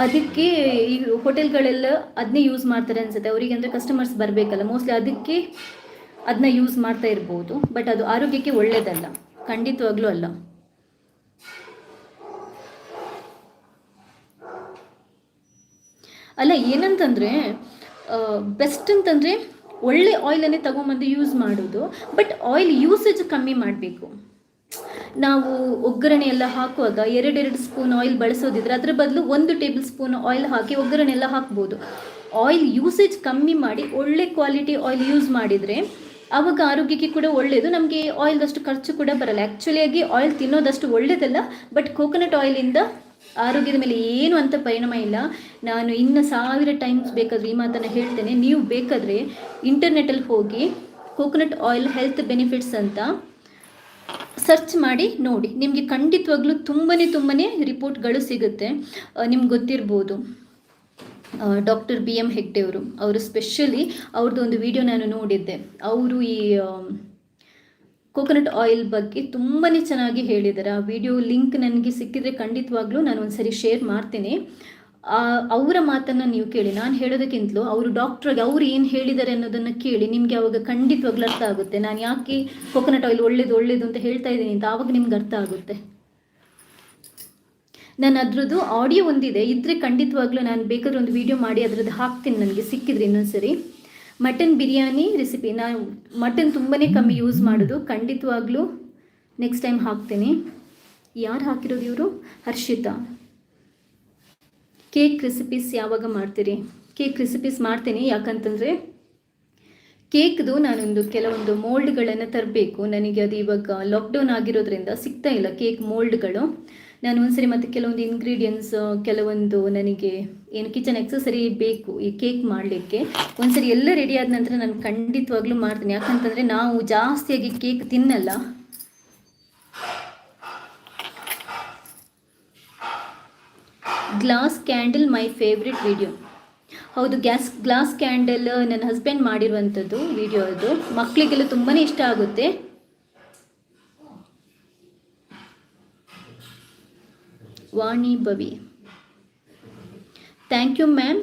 Speaker 1: ಅದಕ್ಕೆ ಈ ಹೋಟೆಲ್ಗಳೆಲ್ಲ ಅದನ್ನೇ ಯೂಸ್ ಮಾಡ್ತಾರೆ ಅನ್ಸುತ್ತೆ. ಅವರಿಗೆ ಅಂದರೆ ಕಸ್ಟಮರ್ಸ್ ಬರಬೇಕಲ್ಲ, ಮೋಸ್ಟ್ಲಿ ಅದಕ್ಕೆ ಅದನ್ನ ಯೂಸ್ ಮಾಡ್ತಾ ಇರ್ಬೋದು. ಬಟ್ ಅದು ಆರೋಗ್ಯಕ್ಕೆ ಒಳ್ಳೆಯದಲ್ಲ, ಖಂಡಿತವಾಗ್ಲೂ ಅಲ್ಲ. ಅಲ್ಲ, ಏನಂತಂದರೆ ಬೆಸ್ಟ್ ಅಂತಂದರೆ ಒಳ್ಳೆ ಆಯಿಲನ್ನೇ ತೊಗೊಂಬಂದು ಯೂಸ್ ಮಾಡೋದು. ಬಟ್ ಆಯಿಲ್ ಯೂಸೇಜ್ ಕಮ್ಮಿ ಮಾಡಬೇಕು. ನಾವು ಒಗ್ಗರಣೆ ಎಲ್ಲ ಹಾಕುವಾಗ 2 ಸ್ಪೂನ್ ಆಯಿಲ್ ಬಳಸೋದಿದ್ರೆ ಅದರ ಬದಲು 1 ಟೇಬಲ್ ಸ್ಪೂನ್ ಆಯಿಲ್ ಹಾಕಿ ಒಗ್ಗರಣೆ ಎಲ್ಲ ಹಾಕ್ಬೋದು. ಆಯಿಲ್ ಯೂಸೇಜ್ ಕಮ್ಮಿ ಮಾಡಿ ಒಳ್ಳೆ ಕ್ವಾಲಿಟಿ ಆಯಿಲ್ ಯೂಸ್ ಮಾಡಿದರೆ ಆವಾಗ ಆರೋಗ್ಯಕ್ಕೆ ಕೂಡ ಒಳ್ಳೆಯದು, ನಮಗೆ ಆಯಿಲ್ದಷ್ಟು ಖರ್ಚು ಕೂಡ ಬರಲ್ಲ. ಆ್ಯಕ್ಚುಲಿಯಾಗಿ ಆಯಿಲ್ ತಿನ್ನೋದಷ್ಟು ಒಳ್ಳೆಯದಲ್ಲ, ಬಟ್ ಕೋಕೋನಟ್ ಆಯಿಲಿಂದ ಆರೋಗ್ಯದ ಮೇಲೆ ಏನು ಅಂತ ಪರಿಣಾಮ ಇಲ್ಲ. ನಾನು ಇನ್ನು 1000 ಟೈಮ್ಸ್ ಬೇಕಾದರೆ ಈ ಮಾತನ್ನು ಹೇಳ್ತೇನೆ. ನೀವು ಬೇಕಾದರೆ ಇಂಟರ್ನೆಟಲ್ಲಿ ಹೋಗಿ ಕೋಕೋನಟ್ ಆಯಿಲ್ ಹೆಲ್ತ್ ಬೆನಿಫಿಟ್ಸ್ ಅಂತ ಸರ್ಚ್ ಮಾಡಿ ನೋಡಿ, ನಿಮಗೆ ಖಂಡಿತವಾಗ್ಲೂ ತುಂಬಾ ರಿಪೋರ್ಟ್ಗಳು ಸಿಗುತ್ತೆ. ನಿಮ್ಗೆ ಗೊತ್ತಿರ್ಬೋದು ಡಾಕ್ಟರ್ BM ಹೆಗ್ಡೆ ಅವರು ಸ್ಪೆಷಲಿ ಅವ್ರದ್ದು ಒಂದು ವಿಡಿಯೋ ನಾನು ನೋಡಿದ್ದೆ. ಅವರು ಈ ಕೋಕೋನಟ್ ಆಯಿಲ್ ಬಗ್ಗೆ ತುಂಬಾ ಚೆನ್ನಾಗಿ ಹೇಳಿದ್ದಾರೆ. ಆ ವಿಡಿಯೋ ಲಿಂಕ್ ನನಗೆ ಸಿಕ್ಕಿದರೆ ಖಂಡಿತವಾಗ್ಲೂ ನಾನು ಒಂದ್ಸರಿ ಶೇರ್ ಮಾಡ್ತೀನಿ. ಅವರ ಮಾತನ್ನು ನೀವು ಕೇಳಿ, ನಾನು ಹೇಳೋದಕ್ಕಿಂತಲೂ ಅವರು ಡಾಕ್ಟ್ರಿಗೆ ಅವ್ರು ಏನು ಹೇಳಿದ್ದಾರೆ ಅನ್ನೋದನ್ನು ಕೇಳಿ, ನಿಮಗೆ ಆವಾಗ ಖಂಡಿತವಾಗ್ಲೂ ಅರ್ಥ ಆಗುತ್ತೆ. ನಾನು ಯಾಕೆ ಕೋಕೋನಟ್ ಆಯಿಲ್ ಒಳ್ಳೇದು ಅಂತ ಹೇಳ್ತಾ ಇದ್ದೀನಿ ಅಂತ ಆವಾಗ ನಿಮ್ಗೆ ಅರ್ಥ ಆಗುತ್ತೆ. ನಾನು ಅದರದ್ದು ಆಡಿಯೋ ಒಂದಿದೆ, ಇದ್ದರೆ ಖಂಡಿತವಾಗ್ಲೂ ನಾನು ಬೇಕಾದ್ರೆ ಒಂದು ವಿಡಿಯೋ ಮಾಡಿ ಅದರದ್ದು ಹಾಕ್ತೀನಿ, ನನಗೆ ಸಿಕ್ಕಿದ್ರೆ ಇನ್ನೊಂದ್ಸರಿ. ಮಟನ್ ಬಿರಿಯಾನಿ ರೆಸಿಪಿ, ನಾನು ಮಟನ್ ತುಂಬಾ ಕಮ್ಮಿ ಯೂಸ್ ಮಾಡೋದು, ಖಂಡಿತವಾಗ್ಲೂ ನೆಕ್ಸ್ಟ್ ಟೈಮ್ ಹಾಕ್ತೀನಿ. ಯಾರು ಹಾಕಿರೋದು ಇವರು? ಹರ್ಷಿತಾ. ಕೇಕ್ ರೆಸಿಪೀಸ್ ಯಾವಾಗ ಮಾಡ್ತೀರಿ? ಕೇಕ್ ರೆಸಿಪೀಸ್ ಮಾಡ್ತೀನಿ, ಯಾಕಂತಂದರೆ ಕೇಕ್ದು ನಾನೊಂದು ಕೆಲವೊಂದು ಮೋಲ್ಡ್ಗಳನ್ನು ತರಬೇಕು. ನನಗೆ ಅದು ಇವಾಗ ಲಾಕ್ಡೌನ್ ಆಗಿರೋದ್ರಿಂದ ಸಿಗ್ತಾ ಇಲ್ಲ ಕೇಕ್ ಮೋಲ್ಡ್ಗಳು. ನಾನು ಒಂದ್ಸರಿ ಮತ್ತು ಕೆಲವೊಂದು ಇಂಗ್ರೀಡಿಯೆಂಟ್ಸ್, ಕೆಲವೊಂದು ನನಗೆ ಏನು ಕಿಚನ್ ಎಕ್ಸಸರಿ ಬೇಕು ಈ ಕೇಕ್ ಮಾಡಲಿಕ್ಕೆ. ಒಂದ್ಸರಿ ಎಲ್ಲ ರೆಡಿ ಆದ ನಂತರ ನಾನು ಖಂಡಿತವಾಗ್ಲೂ ಮಾಡ್ತೀನಿ, ಯಾಕಂತಂದರೆ ನಾವು ಜಾಸ್ತಿಯಾಗಿ ಕೇಕ್ ತಿನ್ನಲ್ಲ. Glass candle my favourite video. ಹೌದು, ಗ್ಲಾಸ್ ಕ್ಯಾಂಡಲ್ ನನ್ನ ಹಸ್ಬೆಂಡ್ ಮಾಡಿರುವಂಥದ್ದು ವಿಡಿಯೋ. ಅದು ಮಕ್ಕಳಿಗೆಲ್ಲ ತುಂಬಾ ಇಷ್ಟ ಆಗುತ್ತೆ. Vani Bhavi, thank you ma'am.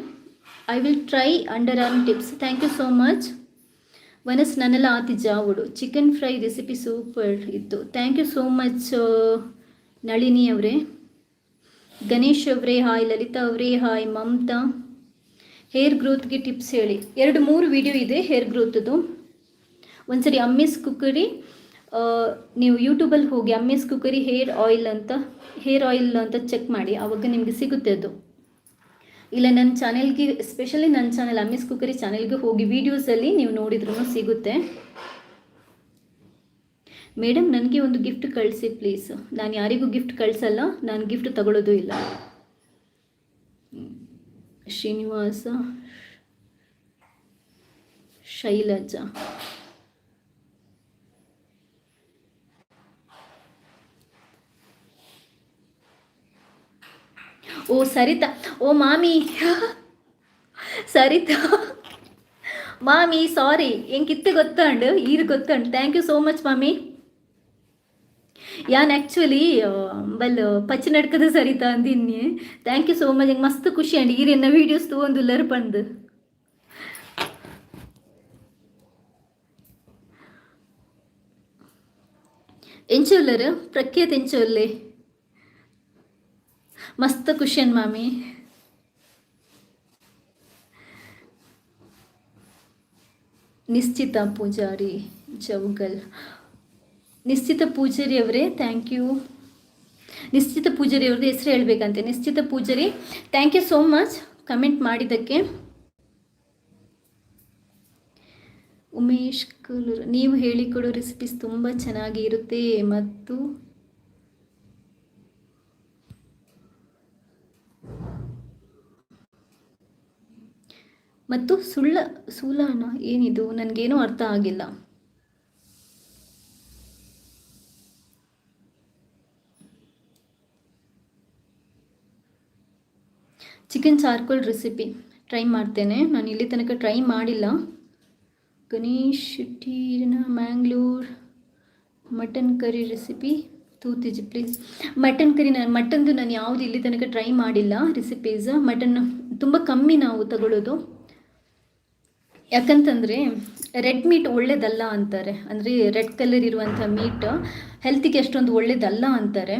Speaker 1: I will try underarm tips. Thank you so much. ವನಸ್ ನನ್ನೆಲ್ಲ ಆತಿ ಜಾವುಡು ಚಿಕನ್ ಫ್ರೈ ರೆಸಿಪಿ ಸೂಪರ್ ಇತ್ತು. Thank you so much Nalini ಅವರೇ. ಗಣೇಶ್ ಅವರೇ ಹಾಯ್. ಲಲಿತಾ ಅವರೇ ಹಾಯ್. ಮಮತಾ, ಹೇರ್ ಗ್ರೋತ್ಗೆ ಟಿಪ್ಸ್ ಹೇಳಿ. 2-3 ವಿಡಿಯೋ ಇದೆ ಹೇರ್ ಗ್ರೋತ್ದು. ಒಂದ್ಸರಿ ಅಮ್ಮಿಸ್ ಕುಕ್ಕರಿ, ನೀವು ಯೂಟ್ಯೂಬಲ್ಲಿ ಹೋಗಿ ಅಮ್ಮಿಸ್ ಕುಕ್ಕರಿ ಹೇರ್ ಆಯಿಲ್ ಅಂತ ಚೆಕ್ ಮಾಡಿ, ಆವಾಗ ನಿಮಗೆ ಸಿಗುತ್ತೆ ಅದು. ಇಲ್ಲ ನನ್ನ ಚಾನೆಲ್ಗೆ, ಎಸ್ಪೆಷಲಿ ನನ್ನ ಚಾನೆಲ್ ಅಮ್ಮಿಸ್ ಕುಕ್ಕರಿ ಚಾನೆಲ್ಗೆ ಹೋಗಿ ವೀಡಿಯೋಸಲ್ಲಿ ನೀವು ನೋಡಿದ್ರೂ ಸಿಗುತ್ತೆ. ಮೇಡಮ್ ನನಗೆ ಒಂದು ಗಿಫ್ಟ್ ಕಳಿಸಿ ಪ್ಲೀಸ್. ನಾನು ಯಾರಿಗೂ ಗಿಫ್ಟ್ ಕಳಿಸಲ್ಲ, ನಾನು ಗಿಫ್ಟ್ ತಗೊಳ್ಳೋದು ಇಲ್ಲ. ಶ್ರೀನಿವಾಸ, ಶೈಲಜಾ, ಓ ಸರಿತಾ, ಓ ಮಾಮಿ ಸರಿತಾ ಮಾಮಿ ಸಾರಿ ಎಂಕಿತ್ತೆ ಗೊತ್ತಂಡು ಈರು ಗೊತ್ತಂಡು. ಥ್ಯಾಂಕ್ ಯು ಸೋ ಮಚ್ ಮಾಮಿ. ಯಾನ್ ಆ್ಯಕ್ಚುಲಿ ಬಲ್ ಪಚ್ಚ ನಡ್ಕದ ಸರಿತಾ ಅಂದಿನ್ನಿ. Thank you so much. ನಂಗೆ ಮಸ್ತ್ ಖುಷಿ ಅಂడి ಈರೆನ್ನ ವೀಡಿಯೋಸ್ ತಗೊಂದುಲ್ಲರು ಪಂದು. ಎಂಚೊಲ್ಲರು ಪ್ರಖ್ಯಾತ ಎಂಚೊಲ್ಲೆ ಮಸ್ತ್ ಖುಷಿ ಅನ್ ಮಾಮಿ. ನಿಶ್ಚಿತ ಪೂಜಾರಿ ಜವಗಲ್. ನಿಶ್ಚಿತ ಪೂಜಾರಿ ಅವರೇ ಥ್ಯಾಂಕ್ ಯು. ನಿಶ್ಚಿತ ಪೂಜಾರಿ ಅವ್ರದ್ದು ಹೆಸರು ಹೇಳ್ಬೇಕಂತೆ. Nischitha Poojari thank you so much comment ಮಾಡಿದ್ದಕ್ಕೆ. ಉಮೇಶ್ ಕಲೂರ್ ನೀವು ಹೇಳಿಕೊಡೋ ರೆಸಿಪೀಸ್ ತುಂಬ ಚೆನ್ನಾಗಿ ಇರುತ್ತೆ ಮತ್ತು ಸುಳ್ಳಾನ ಏನಿದು ನನಗೇನೂ ಅರ್ಥ ಆಗಿಲ್ಲ. ಚಿಕನ್ ಚಾರ್ಕೋಲ್ ರೆಸಿಪಿ ಟ್ರೈ ಮಾಡ್ತೇನೆ. ನಾನು ಇಲ್ಲಿ ತನಕ ಟ್ರೈ ಮಾಡಿಲ್ಲ. ಗಣೇಶ್ ಶೆಟ್ಟಿನ ಮ್ಯಾಂಗ್ಳೂರ್ ಮಟನ್ ಕರಿ ರೆಸಿಪಿ ತೂತಿಜಿ ಪ್ಲೀಸ್. ಮಟನ್ ಕರಿ ಮಟನ್ದು ನಾನು ಯಾವುದು ಇಲ್ಲಿ ತನಕ ಟ್ರೈ ಮಾಡಿಲ್ಲ ರೆಸಿಪೀಸ್. ಮಟನ್ ತುಂಬ ಕಮ್ಮಿ ನಾವು ತಗೊಳ್ಳೋದು. ಯಾಕಂತಂದರೆ ರೆಡ್ ಮೀಟ್ ಒಳ್ಳೇದಲ್ಲ ಅಂತಾರೆ. ಅಂದರೆ ರೆಡ್ ಕಲರ್ ಇರುವಂಥ ಮೀಟ್ ಹೆಲ್ತಿಗೆ ಅಷ್ಟೊಂದು ಒಳ್ಳೇದಲ್ಲ ಅಂತಾರೆ.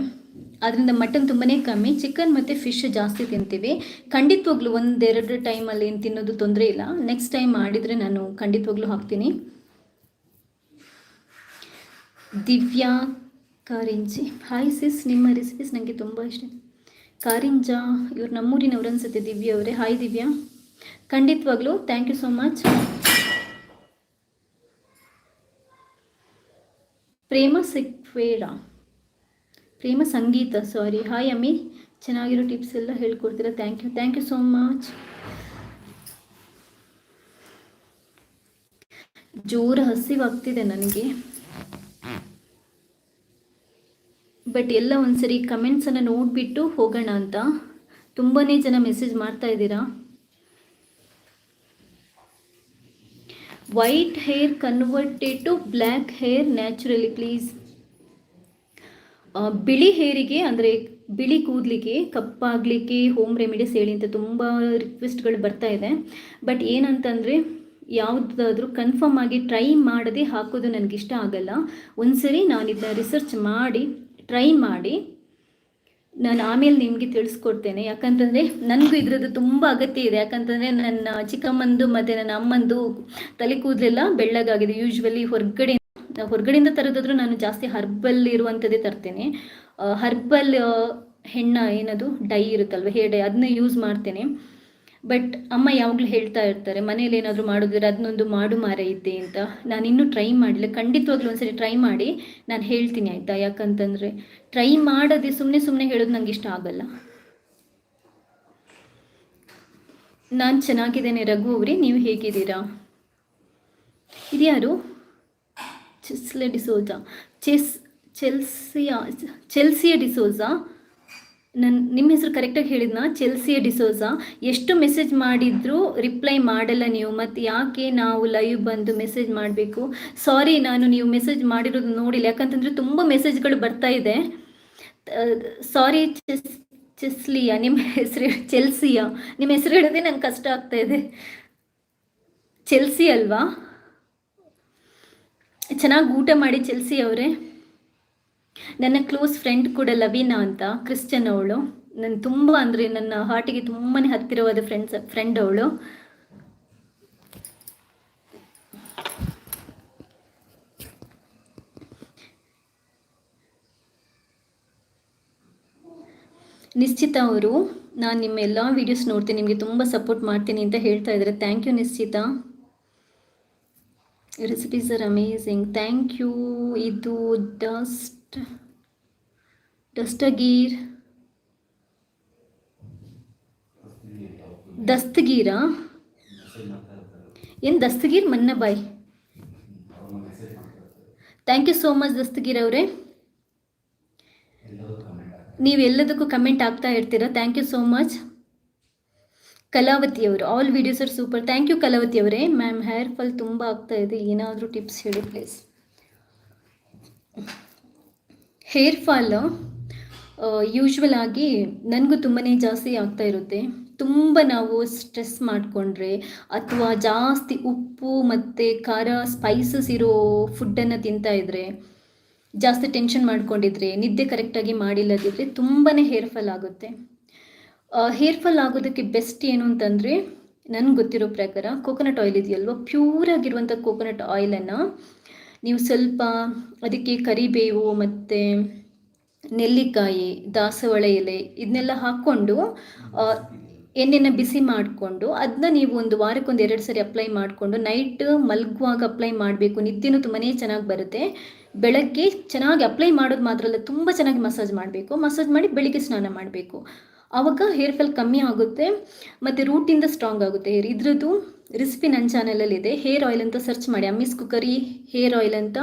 Speaker 1: ಅದರಿಂದ ಮಟನ್ ತುಂಬಾ ಕಮ್ಮಿ. ಚಿಕನ್ ಮತ್ತು ಫಿಶ್ ಜಾಸ್ತಿ ತಿಂತೀವಿ. ಖಂಡಿತವಾಗ್ಲೂ ಒಂದೆರಡು ಟೈಮಲ್ಲಿ ಏನು ತಿನ್ನೋದು ತೊಂದರೆ ಇಲ್ಲ. ನೆಕ್ಸ್ಟ್ ಟೈಮ್ ಮಾಡಿದರೆ ನಾನು ಖಂಡಿತವಾಗ್ಲೂ ಹಾಕ್ತೀನಿ. ದಿವ್ಯಾ ಕಾರಿಂಜಿ ಹಾಯ್ ಸಿಸ್, ನಿಮ್ಮ ರೆಸಿಪೀಸ್ ನನಗೆ ತುಂಬ ಇಷ್ಟ. ಕಾರಿಂಜಾ ಇವ್ರು ನಮ್ಮೂರಿನವ್ರು ಅನ್ಸುತ್ತೆ ದಿವ್ಯಾ ಅವರೇ. ಹಾಯ್ ದಿವ್ಯಾ, ಖಂಡಿತವಾಗ್ಲೂ thank you so much. Prema Sequeira Prema Sangeetha sorry. Hi Ammi, ಚೆನ್ನಾಗಿರೋ ಟಿಪ್ಸ್ ಎಲ್ಲ ಹೇಳ್ಕೊಡ್ತೀರಾ. Thank you so much. ಜೋರ ಹಸಿವಾಗ್ತಿದೆ ನನಗೆ. ಬಟ್ ಎಲ್ಲ ಒಂದ್ಸರಿ ಕಮೆಂಟ್ಸನ್ನು ನೋಡಿಬಿಟ್ಟು ಹೋಗೋಣ ಅಂತ. ತುಂಬಾ ಜನ ಮೆಸೇಜ್ ಮಾಡ್ತಾ ಇದ್ದೀರಾ. White hair converted to black hair naturally please. ಬಿಳಿ ಹೇರಿಗೆ ಅಂದರೆ ಬಿಳಿ ಕೂದಲಿಗೆ ಕಪ್ಪಾಗಲಿಕ್ಕೆ ಹೋಮ್ ರೆಮಿಡೀಸ್ ಹೇಳಿ ಅಂತ ತುಂಬ ರಿಕ್ವೆಸ್ಟ್ಗಳು ಬರ್ತಾ ಇದೆ. ಬಟ್ ಏನಂತಂದರೆ ಯಾವುದಾದ್ರೂ ಕನ್ಫರ್ಮ್ ಆಗಿ ಟ್ರೈ ಮಾಡದೆ ಹಾಕೋದು ನನಗಿಷ್ಟ ಆಗಲ್ಲ. ಒಂದ್ಸರಿ ನಾನು ಇದನ್ನ ರಿಸರ್ಚ್ ಮಾಡಿ ಟ್ರೈ ಮಾಡಿ ನಾನು ಆಮೇಲೆ ನಿಮಗೆ ತಿಳಿಸ್ಕೊಡ್ತೇನೆ. ಯಾಕಂತಂದರೆ ನನಗೂ ಇದರದ್ದು ತುಂಬ ಅಗತ್ಯ ಇದೆ. ಯಾಕಂತಂದರೆ ನನ್ನ ಚಿಕ್ಕಮ್ಮಂದು ಮತ್ತು ನನ್ನ ಅಮ್ಮಂದು ತಲೆ ಕೂದಲೆಲ್ಲ ಬೆಳ್ಳಗಾಗಿದೆ. ಯೂಶ್ವಲಿ ಹೊರಗಡೆಯಿಂದ ತರೋದಾದ್ರೂ ನಾನು ಜಾಸ್ತಿ ಹರ್ಬಲ್ ಇರುವಂಥದ್ದೇ ತರ್ತೇನೆ. ಹರ್ಬಲ್ ಏನದು ಡೈ ಇರುತ್ತಲ್ವ, ಹೇರ್ ಡೈ, ಅದನ್ನ ಯೂಸ್ ಮಾಡ್ತೇನೆ. ಬಟ್ ಅಮ್ಮ ಯಾವಾಗಲೂ ಹೇಳ್ತಾ ಇರ್ತಾರೆ ಮನೇಲಿ ಏನಾದರೂ ಮಾಡೋದಿದ್ರೆ ಅದನ್ನೊಂದು ಮಾಡು ಮಾರೈತೆ ಅಂತ. ನಾನು ಇನ್ನೂ ಟ್ರೈ ಮಾಡಿಲ್ಲ. ಖಂಡಿತವಾಗ್ಲೂ ಒಂದ್ಸರಿ ಟ್ರೈ ಮಾಡಿ ನಾನು ಹೇಳ್ತೀನಿ ಆಯಿತಾ. ಯಾಕಂತಂದರೆ ಟ್ರೈ ಮಾಡದೆ ಸುಮ್ಮನೆ ಹೇಳೋದು ನನಗೆ ಇಷ್ಟ ಆಗಲ್ಲ. ನಾನು ಚೆನ್ನಾಗಿದ್ದೇನೆ ರಘು ಅವರೇ, ನೀವು ಹೇಗಿದ್ದೀರಾ? ಇದ್ಯಾರು? ಚೆಸ್ಲೆ ಡಿಸೋಜಾ ಚೆಲ್ಸಿಯಾ ಡಿಸೋಜಾ. ನಿಮ್ಮ ಹೆಸರು ಕರೆಕ್ಟಾಗಿ ಹೇಳಿದ್ನಾ? ಚೆಲ್ಸಿಯಾ ಡಿಸೋಜಾ. ಎಷ್ಟು ಮೆಸೇಜ್ ಮಾಡಿದರೂ ರಿಪ್ಲೈ ಮಾಡಲ್ಲ ನೀವು. ಮತ್ತು ಯಾಕೆ ನಾವು ಲೈವ್ ಬಂದು ಮೆಸೇಜ್ ಮಾಡಬೇಕು? ಸಾರಿ, ನಾನು ನೀವು ಮೆಸೇಜ್ ಮಾಡಿರೋದು ನೋಡಿಲ್ಲ. ಯಾಕಂತಂದರೆ ತುಂಬ ಮೆಸೇಜ್ಗಳು ಬರ್ತಾ ಇದೆ. ಸಾರಿ. ಚೆಸ್ಲಿಯಾ ನಿಮ್ಮ ಹೆಸರು? ಚೆಲ್ಸಿಯಾ ನಿಮ್ಮ ಹೆಸರು ಹೇಳೋದೇ ನಂಗೆ ಕಷ್ಟ ಆಗ್ತಾ ಇದೆ. ಚೆಲ್ಸಿ ಅಲ್ವಾ? ಚೆನ್ನಾಗಿ ಊಟ ಮಾಡಿ ಚೆಲ್ಸಿ ಅವರೇ. ನನ್ನ ಕ್ಲೋಸ್ ಫ್ರೆಂಡ್ ಕೂಡ ಲವೀನಾ ಅಂತ, ಕ್ರಿಶ್ಚಿಯನ್ ಅವಳು. ನನ್ನ ತುಂಬ ಅಂದರೆ ನನ್ನ ಹಾರ್ಟಿಗೆ ತುಂಬಾ ಹತ್ತಿರವಾದ ಫ್ರೆಂಡ್ ಅವಳು. ನಿಶ್ಚಿತ ಅವರು, ನಾನು ನಿಮ್ಮ ಎಲ್ಲ ವೀಡಿಯೋಸ್ ನೋಡ್ತೀನಿ, ನಿಮಗೆ ತುಂಬ ಸಪೋರ್ಟ್ ಮಾಡ್ತೀನಿ ಅಂತ ಹೇಳ್ತಾ ಇದ್ದಾರೆ. Thank you Nischitha. Recipes are amazing. Thank you. ಇದು ದಸ್ತಗೀರಾ ಏನು? Dastagir Mannabhai. Thank you so much Dastagir ಅವರೇ. ನೀವೆಲ್ಲದಕ್ಕೂ ಕಮೆಂಟ್ ಆಗ್ತಾ ಇರ್ತೀರಾ. Thank you so much. Kalavathi ಅವರು, all videos are super. Thank you Kalavathi ಅವರೇ. ಮ್ಯಾಮ್ ಹೇರ್ ಫಾಲ್ ತುಂಬ ಆಗ್ತಾ ಇದೆ, ಏನಾದರೂ ಟಿಪ್ಸ್ ಹೇಳಿ ಪ್ಲೀಸ್. ಹೇರ್ ಫಾಲ್ ಯೂಶ್ವಲ್ ಆಗಿ ನನಗೂ ತುಂಬಾ ಜಾಸ್ತಿ ಆಗ್ತಾ ಇರುತ್ತೆ. ತುಂಬ ನಾವು ಸ್ಟ್ರೆಸ್ ಮಾಡಿಕೊಂಡ್ರೆ ಅಥವಾ ಜಾಸ್ತಿ ಉಪ್ಪು ಮತ್ತು ಖಾರ ಸ್ಪೈಸಸ್ ಇರೋ ಫುಡ್ಡನ್ನು ತಿಂತಾ ಇದ್ದರೆ, ಜಾಸ್ತಿ ಟೆನ್ಷನ್ ಮಾಡ್ಕೊಂಡಿದ್ರೆ, ನಿದ್ದೆ ಕರೆಕ್ಟಾಗಿ ಮಾಡಿಲ್ಲದಿದ್ದರೆ ತುಂಬಾ ಹೇರ್ ಫಾಲ್ ಆಗುತ್ತೆ. ಹೇರ್ ಫಾಲ್ ಆಗೋದಕ್ಕೆ ಬೆಸ್ಟ್ ಏನು ಅಂತಂದರೆ, ನನಗೆ ಗೊತ್ತಿರೋ ಪ್ರಕಾರ ಕೋಕೋನಟ್ ಆಯಿಲ್ ಇದೆಯಲ್ವ, ಪ್ಯೂರ್ ಆಗಿರುವಂಥ ಕೋಕೋನಟ್ ಆಯಿಲನ್ನು ನೀವು ಸ್ವಲ್ಪ ಅದಕ್ಕೆ ಕರಿಬೇವು ಮತ್ತು ನೆಲ್ಲಿಕಾಯಿ, ದಾಸವಾಳ ಎಲೆ ಇದನ್ನೆಲ್ಲ ಹಾಕ್ಕೊಂಡು ಎಣ್ಣೆನ ಬಿಸಿ ಮಾಡಿಕೊಂಡು ಅದನ್ನ ನೀವು ಒಂದು ವಾರಕ್ಕೊಂದು 2 ಸರಿ ಅಪ್ಲೈ ಮಾಡಿಕೊಂಡು ನೈಟ್ ಮಲಗುವಾಗ ಅಪ್ಲೈ ಮಾಡಬೇಕು. ನಿದ್ದೆನೂ ತುಂಬಾ ಚೆನ್ನಾಗಿ ಬರುತ್ತೆ. ಬೆಳಗ್ಗೆ ಚೆನ್ನಾಗಿ ಅಪ್ಲೈ ಮಾಡೋದು ಮಾತ್ರ ಅಲ್ಲ, ತುಂಬ ಚೆನ್ನಾಗಿ ಮಸಾಜ್ ಮಾಡಬೇಕು. ಮಸಾಜ್ ಮಾಡಿ ಬೆಳಿಗ್ಗೆ ಸ್ನಾನ ಮಾಡಬೇಕು. ಆವಾಗ ಹೇರ್ ಫಾಲ್ ಕಮ್ಮಿ ಆಗುತ್ತೆ ಮತ್ತು ರೂಟಿಂದ ಸ್ಟ್ರಾಂಗ್ ಆಗುತ್ತೆ ಹೇರ್. ಇದ್ರದ್ದು ರೆಸಿಪಿ ನನ್ನ ಚಾನಲಲ್ಲಿದೆ. ಹೇರ್ ಆಯಿಲ್ ಅಂತ ಸರ್ಚ್ ಮಾಡಿ, ಅಮ್ಮೀಸ್ ಕುಕ್ಕರಿ ಹೇರ್ ಆಯಿಲ್ ಅಂತ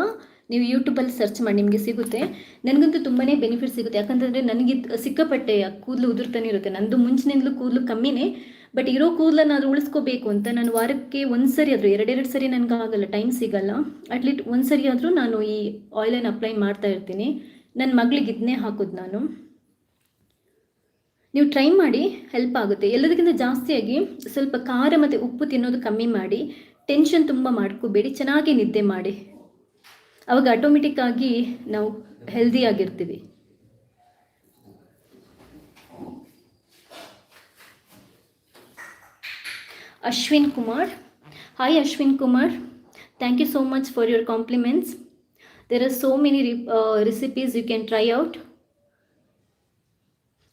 Speaker 1: ನೀವು ಯೂಟ್ಯೂಬಲ್ಲಿ ಸರ್ಚ್ ಮಾಡಿ, ನಿಮಗೆ ಸಿಗುತ್ತೆ. ನನಗಂತೂ ತುಂಬಾ ಬೆನಿಫಿಟ್ ಸಿಗುತ್ತೆ. ಯಾಕಂತಂದರೆ ನನಗೆ ಸಿಕ್ಕಾಪಟ್ಟೆ ಕೂದಲು ಉದುರ್ತಾನೆ ಇರುತ್ತೆ. ನಂದು ಮುಂಚಿನಿಂದಲೂ ಕೂದಲು ಕಮ್ಮಿನೇ, ಬಟ್ ಇರೋ ಕೂದಲನ್ನು ಅದು ಉಳಿಸ್ಕೋಬೇಕು ಅಂತ ನಾನು ವಾರಕ್ಕೆ 1 ಸರಿ ಆದರೂ, 2 ಸರಿ ನನಗೆ ಆಗಲ್ಲ, ಟೈಮ್ ಸಿಗಲ್ಲ, ಅಟ್ಲೀಸ್ಟ್ 1 ಸರಿ ಆದರೂ ನಾನು ಈ ಆಯಿಲನ್ನು ಅಪ್ಲೈ ಮಾಡ್ತಾ ಇರ್ತೀನಿ. ನನ್ನ ಮಗಳಿಗೆ ಇದನ್ನೇ ಹಾಕೋದು ನಾನು. ನೀವು ಟ್ರೈ ಮಾಡಿ, ಹೆಲ್ಪ್ ಆಗುತ್ತೆ. ಎಲ್ಲದಕ್ಕಿಂತ ಜಾಸ್ತಿಯಾಗಿ ಸ್ವಲ್ಪ ಖಾರ ಮತ್ತು ಉಪ್ಪು ತಿನ್ನೋದು ಕಮ್ಮಿ ಮಾಡಿ, ಟೆನ್ಷನ್ ತುಂಬ ಮಾಡ್ಕೋಬೇಡಿ, ಚೆನ್ನಾಗಿ ನಿದ್ದೆ ಮಾಡಿ. ಅವಾಗ ಆಟೋಮೆಟಿಕ್ ಆಗಿ ನಾವು ಹೆಲ್ದಿಯಾಗಿರ್ತೀವಿ. Ashwin Kumar, hi Ashwin Kumar, thank you so much for your compliments. There are so many recipes you can try out.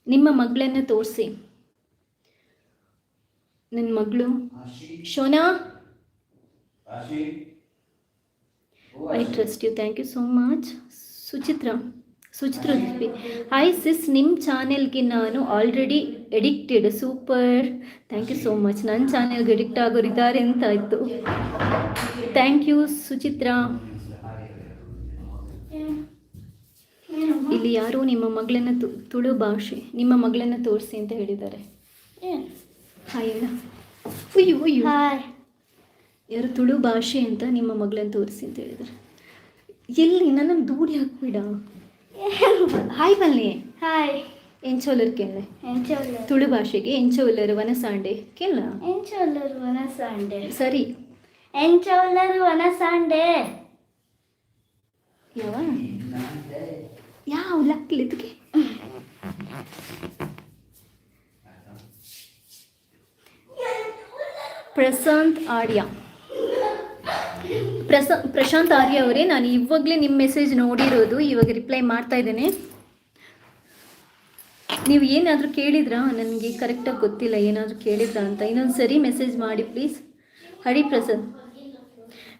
Speaker 1: ನಿಮ್ಮ ಮಗಳನ್ನು ತೋರಿಸಿ. ನನ್ನ ಮಗಳು Shona, I trust you, thank you so much. Suchitra recipe, hi sis, ನಿಮ್ಮ ಚಾನೆಲ್ಗೆ ನಾನು already addicted. Super, thank you so much. ನನ್ನ ಚಾನೆಲ್ಗೆ ಎಡಿಕ್ಟ್ ಆಗೋರಿದ್ದಾರೆ ಅಂತ ಆಯಿತು. Thank you Suchitra. ಇಲ್ಲಿ ಯಾರೋ ನಿಮ್ಮ ಮಗಳನ್ನು ತುಳು ಭಾಷೆ, ನಿಮ್ಮ ಮಗಳನ್ನು ತೋರಿಸಿ ಅಂತ ಹೇಳಿದ್ದಾರೆ. ಹಾಯ್ ಹೇಳ. ಉಯ್ಯು ಯಾರು ತುಳು ಭಾಷೆ ಅಂತ ನಿಮ್ಮ ಮಗಳನ್ನು ತೋರಿಸಿ ಅಂತ ಹೇಳಿದ್ದಾರೆ. ಎಲ್ಲಿ ನನ್ನನ್ನು ದೂಡಿ ಹಾಕ್ಬಿಡ. ಹಾಯ್ ಬನ್ನಿ. ಹಾಯ್ ಎಂಚೋಲರ್ ಕೇಳ. ತುಳು ಭಾಷೆಗೆ ಎಂಚೋಲರ್ ವನಸಾಂಡೆ ಕೇಳ. ಎಂಚೋಲರ್ ವನಸಾಂಡೆ ಸರಿ. ಎಂಚೋಲರ್ ವನಸಾಂಡೆ ಯಾವ ಲಕ್ಲಿದ್ಗೆ. ಪ್ರಶಾಂತ್ ಆರ್ಯ ಅವರೇ, ನಾನು ಇವಾಗಲೇ ನಿಮ್ಮ ಮೆಸೇಜ್ ನೋಡಿರೋದು, ಇವಾಗ ರಿಪ್ಲೈ ಮಾಡ್ತಾ ಇದ್ದೇನೆ. ನೀವು ಏನಾದರೂ ಕೇಳಿದ್ರಾ? ನನಗೆ ಕರೆಕ್ಟಾಗಿ ಗೊತ್ತಿಲ್ಲ ಏನಾದರೂ ಕೇಳಿದ್ರಾ ಅಂತ. ಇನ್ನೊಂದು ಸರಿ ಮೆಸೇಜ್ ಮಾಡಿ ಪ್ಲೀಸ್. ಹರಿಪ್ರಸಾದ್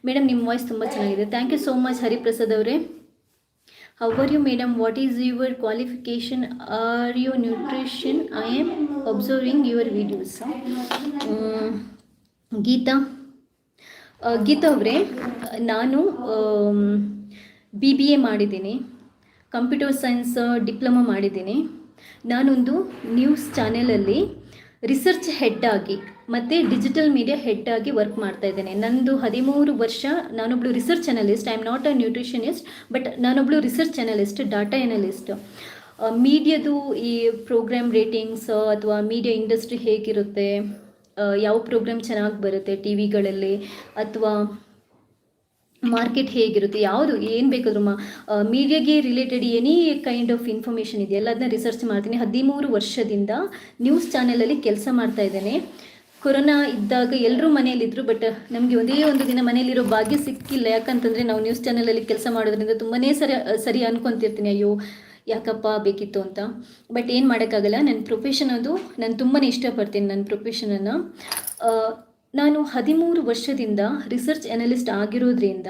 Speaker 1: ಮೇಡಮ್, ನಿಮ್ಮ ವಾಯ್ಸ್ ತುಂಬ ಚೆನ್ನಾಗಿದೆ. Thank you so much Hariprasad ಅವರೇ. How are you madam? What is your qualification? Are you nutrition? I am observing your videos. Geetha ಅವರೇ, ನಾನು BBA ಮಾಡಿದ್ದೀನಿ, ಕಂಪ್ಯೂಟರ್ ಸೈನ್ಸ್ ಡಿಪ್ಲೊಮಾ ಮಾಡಿದ್ದೀನಿ. ನಾನೊಂದು ನ್ಯೂಸ್ ಚಾನೆಲಲ್ಲಿ ರಿಸರ್ಚ್ ಹೆಡ್ ಆಗಿ ಮತ್ತು ಡಿಜಿಟಲ್ ಮೀಡಿಯಾ ಹೆಡ್ ಆಗಿ ವರ್ಕ್ ಮಾಡ್ತಾ ಇದ್ದೇನೆ. ನಂದು 13 ವರ್ಷ. ನಾನೊಬ್ಳು research analyst. I am not a nutritionist, but ನಾನೊಬ್ಳು ರಿಸರ್ಚ್ ಅನಲಿಸ್ಟ್, ಡಾಟಾ ಅನಲಿಸ್ಟ್. ಮೀಡಿಯಾದು ಈ ಪ್ರೋಗ್ರಾಮ್ ರೇಟಿಂಗ್ಸ್ ಅಥವಾ ಮೀಡಿಯಾ ಇಂಡಸ್ಟ್ರಿ ಹೇಗಿರುತ್ತೆ, ಯಾವ ಪ್ರೋಗ್ರಾಮ್ ಚೆನ್ನಾಗಿ ಬರುತ್ತೆ ಟಿ ವಿಗಳಲ್ಲಿ, ಅಥವಾ ಮಾರ್ಕೆಟ್ ಹೇಗಿರುತ್ತೆ, ಯಾವುದು ಏನು ಬೇಕಾದರೂ ಮೀಡಿಯಾಗೆ related any kind of information ಇದೆಯಲ್ಲ, ಅದನ್ನ ರಿಸರ್ಚ್ ಮಾಡ್ತೀನಿ. 13 ವರ್ಷದಿಂದ ನ್ಯೂಸ್ ಚಾನೆಲಲ್ಲಿ ಕೆಲಸ ಮಾಡ್ತಾ ಇದ್ದೇನೆ. ಕೊರೋನಾ ಇದ್ದಾಗ ಎಲ್ಲರೂ ಮನೆಯಲ್ಲಿದ್ದರು, ಬಟ್ ನಮಗೆ ಒಂದೇ ಒಂದು ದಿನ ಮನೆಯಲ್ಲಿರೋ ಭಾಗ್ಯ ಸಿಕ್ಕಿಲ್ಲ. ಯಾಕಂತಂದರೆ ನಾವು ನ್ಯೂಸ್ ಚಾನೆಲಲ್ಲಿ ಕೆಲಸ ಮಾಡೋದ್ರಿಂದ ತುಂಬಾ ಸರಿ ಅನ್ಕೊತಿರ್ತೀನಿ, ಅಯ್ಯೋ ಯಾಕಪ್ಪ ಬೇಕಿತ್ತು ಅಂತ. ಬಟ್ ಏನು ಮಾಡೋಕ್ಕಾಗಲ್ಲ, ನನ್ನ ಪ್ರೊಫೆಷನ್ ಅದು, ನಾನು ತುಂಬಾ ಇಷ್ಟಪಡ್ತೀನಿ ನನ್ನ ಪ್ರೊಫೆಷನನ್ನು. ನಾನು 13 ವರ್ಷದಿಂದ ರಿಸರ್ಚ್ ಅನಲಿಸ್ಟ್ ಆಗಿರೋದ್ರಿಂದ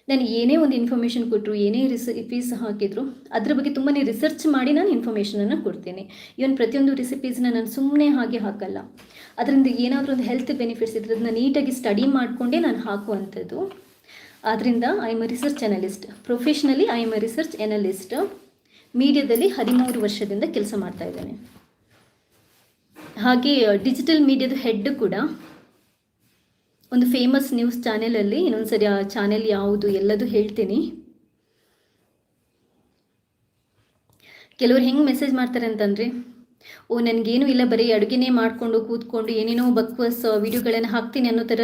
Speaker 1: ನಾನು ಏನೇ ಒಂದು ಇನ್ಫಾರ್ಮೇಷನ್ ಕೊಟ್ಟರು, ಏನೇ ರೆಸಿಪೀಸ್ ಹಾಕಿದ್ರು, ಅದ್ರ ಬಗ್ಗೆ ತುಂಬಾ ರಿಸರ್ಚ್ ಮಾಡಿ ನಾನು ಇನ್ಫಾರ್ಮೇಷನನ್ನು ಕೊಡ್ತೀನಿ. ಇವನ್ ಪ್ರತಿಯೊಂದು ರೆಸಿಪೀಸ್ನ ನಾನು ಸುಮ್ಮನೆ ಹಾಗೆ ಹಾಕಲ್ಲ. ಅದರಿಂದ ಏನಾದರೂ ಒಂದು ಹೆಲ್ತ್ ಬೆನಿಫಿಟ್ಸ್ ಇದ್ರೆ ಅದನ್ನ ನೀಟಾಗಿ ಸ್ಟಡಿ ಮಾಡಿಕೊಂಡೇ ನಾನು ಹಾಕುವಂಥದ್ದು. ಆದ್ದರಿಂದ I am a research analyst. Professionally I am a research analyst. ಮೀಡಿಯಾದಲ್ಲಿ 13 ವರ್ಷದಿಂದ ಕೆಲಸ ಮಾಡ್ತಾ ಇದ್ದೇನೆ. ಹಾಗೆ ಡಿಜಿಟಲ್ ಮೀಡಿಯಾದ ಹೆಡ್ ಕೂಡ ಒಂದು ಫೇಮಸ್ ನ್ಯೂಸ್ ಚಾನೆಲಲ್ಲಿ. ಇನ್ನೊಂದು ಸರಿ ಆ ಚಾನೆಲ್ ಯಾವುದು ಎಲ್ಲದೂ ಹೇಳ್ತೀನಿ. ಕೆಲವ್ರು ಹೆಂಗೆ ಮೆಸೇಜ್ ಮಾಡ್ತಾರೆ ಅಂತಂದರೆ, ಓ ನನಗೇನು ಇಲ್ಲ, ಬರೀ ಅಡುಗೆನೇ ಮಾಡಿಕೊಂಡು ಕೂತ್ಕೊಂಡು ಏನೇನೋ ಬಕ್ವಸ್ ವೀಡಿಯೋಗಳನ್ನು ಹಾಕ್ತೀನಿ ಅನ್ನೋ ಥರ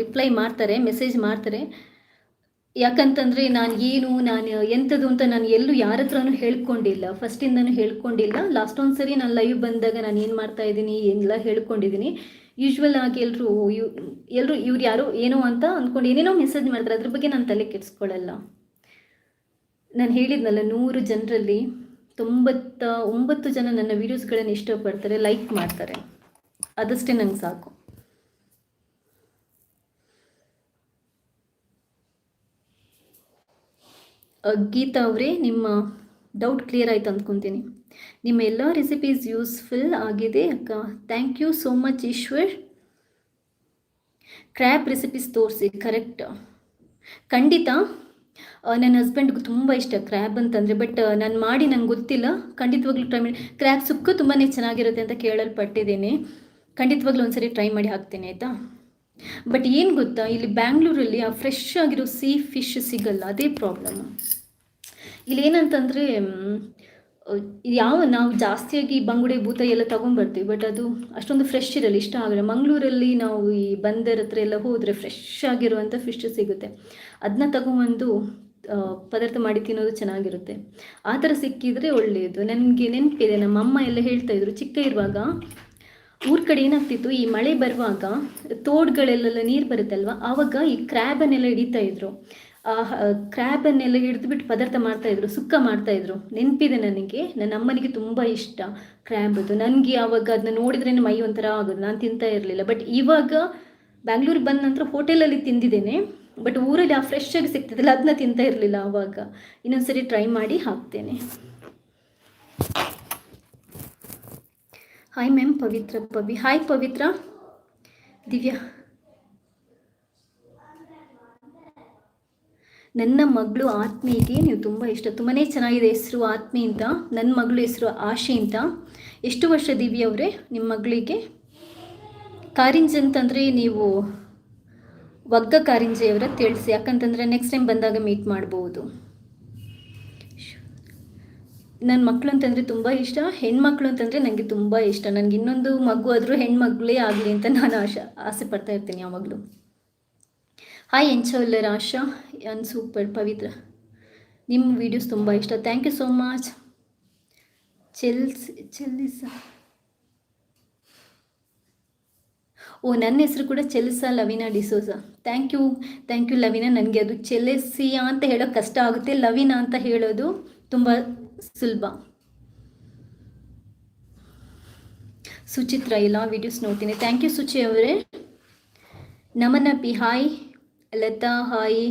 Speaker 1: ರಿಪ್ಲೈ ಮಾಡ್ತಾರೆ, ಮೆಸೇಜ್ ಮಾಡ್ತಾರೆ. ಯಾಕಂತಂದರೆ ನಾನು ಎಂಥದ್ದು ಅಂತ ನಾನು ಎಲ್ಲೂ ಯಾರ ಹತ್ರನೂ ಹೇಳ್ಕೊಂಡಿಲ್ಲ, ಫಸ್ಟಿಂದನೂ ಹೇಳ್ಕೊಂಡಿಲ್ಲ. ಲಾಸ್ಟ್ ಒಂದು ಸರಿ ನಾನು ಲೈವ್ ಬಂದಾಗ ನಾನು ಏನು ಮಾಡ್ತಾಯಿದ್ದೀನಿ ಎಲ್ಲ ಹೇಳ್ಕೊಂಡಿದ್ದೀನಿ. ಯೂಶ್ವಲ್ ಆಗಿ ಎಲ್ಲರೂ ಇವ್ರು ಯಾರೋ ಏನೋ ಅಂತ ಅಂದ್ಕೊಂಡು ಏನೇನೋ ಮೆಸೇಜ್ ಮಾಡ್ತಾರೆ, ಅದ್ರ ಬಗ್ಗೆ ನಾನು ತಲೆ ಕೆಡಿಸ್ಕೊಳ್ಳಲ್ಲ. ನಾನು ಹೇಳಿದ್ನಲ್ಲ, 100 ಜನರಲ್ಲಿ 99 ಜನ ನನ್ನ ವೀಡಿಯೋಸ್ಗಳನ್ನು ಇಷ್ಟಪಡ್ತಾರೆ, ಲೈಕ್ ಮಾಡ್ತಾರೆ, ಅದಷ್ಟೇ ನಂಗೆ ಸಾಕು. ಗೀತಾ ಅವರೇ, ನಿಮ್ಮ ಡೌಟ್ ಕ್ಲಿಯರ್ ಆಯ್ತು ಅಂದ್ಕೊತೀನಿ. ನಿಮ್ಮ ಎಲ್ಲ ರೆಸಿಪೀಸ್ ಯೂಸ್ಫುಲ್ ಆಗಿದೆ ಅಕ್ಕ, thank you so much Eshwar. Crab recipes ತೋರಿಸಿ. ಕರೆಕ್ಟ್, ಖಂಡಿತ. ನನ್ನ ಹಸ್ಬೆಂಡ್ಗೂ ತುಂಬ ಇಷ್ಟ ಕ್ರ್ಯಾಬ್ ಅಂತಂದರೆ, ಬಟ್ ನಾನು ಮಾಡಿ ನಂಗೆ ಗೊತ್ತಿಲ್ಲ. ಖಂಡಿತವಾಗ್ಲೂ ಟ್ರೈ ಮಾಡಿ. ಕ್ರ್ಯಾಬ್ ಸುಕ್ಕು ತುಂಬಾ ಚೆನ್ನಾಗಿರುತ್ತೆ ಅಂತ ಕೇಳಲ್ಪಟ್ಟಿದ್ದೀನಿ. ಖಂಡಿತವಾಗ್ಲೂ ಒಂದ್ಸರಿ ಟ್ರೈ ಮಾಡಿ ಹಾಕ್ತೀನಿ, ಆಯಿತಾ? ಬಟ್ ಏನು ಗೊತ್ತಾ, ಇಲ್ಲಿ ಬ್ಯಾಂಗ್ಳೂರಲ್ಲಿ ಆ ಫ್ರೆಶ್ ಆಗಿರೋ ಫಿಶ್ ಸಿಗಲ್ಲ, ಅದೇ ಪ್ರಾಬ್ಲಮ್. ಇಲ್ಲೇನಂತಂದರೆ ನಾವು ಜಾಸ್ತಿಯಾಗಿ ಬಂಗುಡೆ ಬೂತ ಎಲ್ಲ ತೊಗೊಂಬರ್ತೀವಿ, ಬಟ್ ಅದು ಅಷ್ಟೊಂದು ಫ್ರೆಶ್ ಇರಲ್ಲ, ಇಷ್ಟ ಆಗಲ್ಲ. ಮಂಗಳೂರಲ್ಲಿ ನಾವು ಈ ಬಂದರ್ ಹತ್ರ ಎಲ್ಲ ಹೋದರೆ ಫ್ರೆಶ್ ಆಗಿರುವಂಥ ಫಿಶ್ ಸಿಗುತ್ತೆ, ಅದನ್ನ ತಗೊಂಬಂದು ಪದಾರ್ಥ ಮಾಡಿ ತಿನ್ನೋದು ಚೆನ್ನಾಗಿರುತ್ತೆ. ಆ ಥರ ಸಿಕ್ಕಿದರೆ ಒಳ್ಳೆಯದು. ನನಗೆ ನೆನಪಿದೆ, ನಮ್ಮ ಅಮ್ಮ ಎಲ್ಲ ಹೇಳ್ತಾಯಿದ್ರು, ಚಿಕ್ಕ ಇರುವಾಗ ಊರ ಕಡೆ ಏನಾಗ್ತಿತ್ತು, ಈ ಮಳೆ ಬರುವಾಗ ತೋಡುಗಳೆಲ್ಲ ನೀರು ಬರುತ್ತಲ್ವ, ಆವಾಗ ಈ ಕ್ರ್ಯಾಬನ್ನೆಲ್ಲ ಹಿಡಿತಾಯಿದ್ರು. ಆ ಕ್ರ್ಯಾಬನ್ನೆಲ್ಲ ಹಿಡಿದುಬಿಟ್ಟು ಪದಾರ್ಥ ಮಾಡ್ತಾಯಿದ್ರು, ಸುಕ್ಕ ಮಾಡ್ತಾಯಿದ್ರು. ನೆನಪಿದೆ ನನಗೆ. ನನ್ನ ಅಮ್ಮನಿಗೆ ತುಂಬ ಇಷ್ಟ ಕ್ರ್ಯಾಬದು. ನನಗೆ ಆವಾಗ ಅದನ್ನ ನೋಡಿದ್ರೇ ಮೈ ಒಂಥರ ಆಗೋದು, ನಾನು ತಿಂತಾ ಇರಲಿಲ್ಲ. ಬಟ್ ಇವಾಗ ಬ್ಯಾಂಗ್ಳೂರಿಗೆ ಬಂದ ನಂತರ ಹೋಟೆಲಲ್ಲಿ ತಿಂದಿದ್ದೇನೆ, ಬಟ್ ಊರಲ್ಲಿ ಆ ಫ್ರೆಶ್ ಆಗಿ ಸಿಗ್ತದಲ್ಲ, ಅದನ್ನ ತಿಂತಾ ಇರಲಿಲ್ಲ ಆವಾಗ. ಇನ್ನೊಂದು ಸರಿ ಟ್ರೈ ಮಾಡಿ ಹಾಕ್ತೇನೆ. ಹಾಯ್ ಮ್ಯಾಮ್, ಪವಿತ್ರ ಹಾಯ್ ಪವಿತ್ರ. ದಿವ್ಯಾ, ನನ್ನ ಮಗಳು ಆತ್ಮೀಗೆ ನೀವು ತುಂಬ ಇಷ್ಟ, ತುಂಬಾ ಚೆನ್ನಾಗಿದೆ ಹೆಸರು ಆತ್ಮಿ ಅಂತ. ನನ್ನ ಮಗಳು ಹೆಸರು ಆಶಿ ಅಂತ. ಎಷ್ಟು ವರ್ಷ ದಿವ್ಯಾ ಅವರೇ ನಿಮ್ಮ ಮಗಳಿಗೆ? ಕಾರಿಂಜ್ ಅಂತಂದರೆ ನೀವು ಒಗ್ಗ ಕಾರಿಂಜೆಯವರ ತಿಳಿಸಿ, ಯಾಕಂತಂದರೆ ನೆಕ್ಸ್ಟ್ ಟೈಮ್ ಬಂದಾಗ ಮೀಟ್ ಮಾಡ್ಬೋದು. ನನ್ನ ಮಕ್ಕಳು ಅಂತಂದರೆ ತುಂಬ ಇಷ್ಟ, ಹೆಣ್ಮಕ್ಳು ಅಂತಂದರೆ ನನಗೆ ತುಂಬ ಇಷ್ಟ. ನನಗೆ ಇನ್ನೊಂದು ಮಗು ಆದರೂ ಹೆಣ್ಮಗಳೇ ಆಗಲಿ ಅಂತ ನಾನು ಆಸೆ ಪಡ್ತಾ ಇರ್ತೀನಿ ಯಾವಾಗಲೂ. ಹಾಯ್ ಎಂಚೋಲ್ಲರ್ ಆಶಾ, ಸೂಪರ್. ಪವಿತ್ರ, ನಿಮ್ಮ ವೀಡಿಯೋಸ್ ತುಂಬ ಇಷ್ಟ, thank you so much. Chellisa, ಓ ನನ್ನ ಹೆಸರು ಕೂಡ ಚೆಲ್ಲಿಸಾ ಲವಿನಾ ಡಿಸೋಜಾ. Thank you Lavina. ನನಗೆ ಅದು ಚೆಲ್ಲಿಸಿಯಾ ಅಂತ ಹೇಳೋಕ್ಕೆ ಕಷ್ಟ ಆಗುತ್ತೆ, ಲವಿನಾ ಅಂತ ಹೇಳೋದು ತುಂಬ ಸುಲಭ. ಸುಚಿತ್ರ, ಎಲ್ಲ ವೀಡಿಯೋಸ್ ನೋಡ್ತೀನಿ, ಥ್ಯಾಂಕ್ ಯು ಸುಚಿ ಅವರೇ. ನಮನ ಪಿ ಹಾಯ್. ಲತಾ ಹಾಯ್.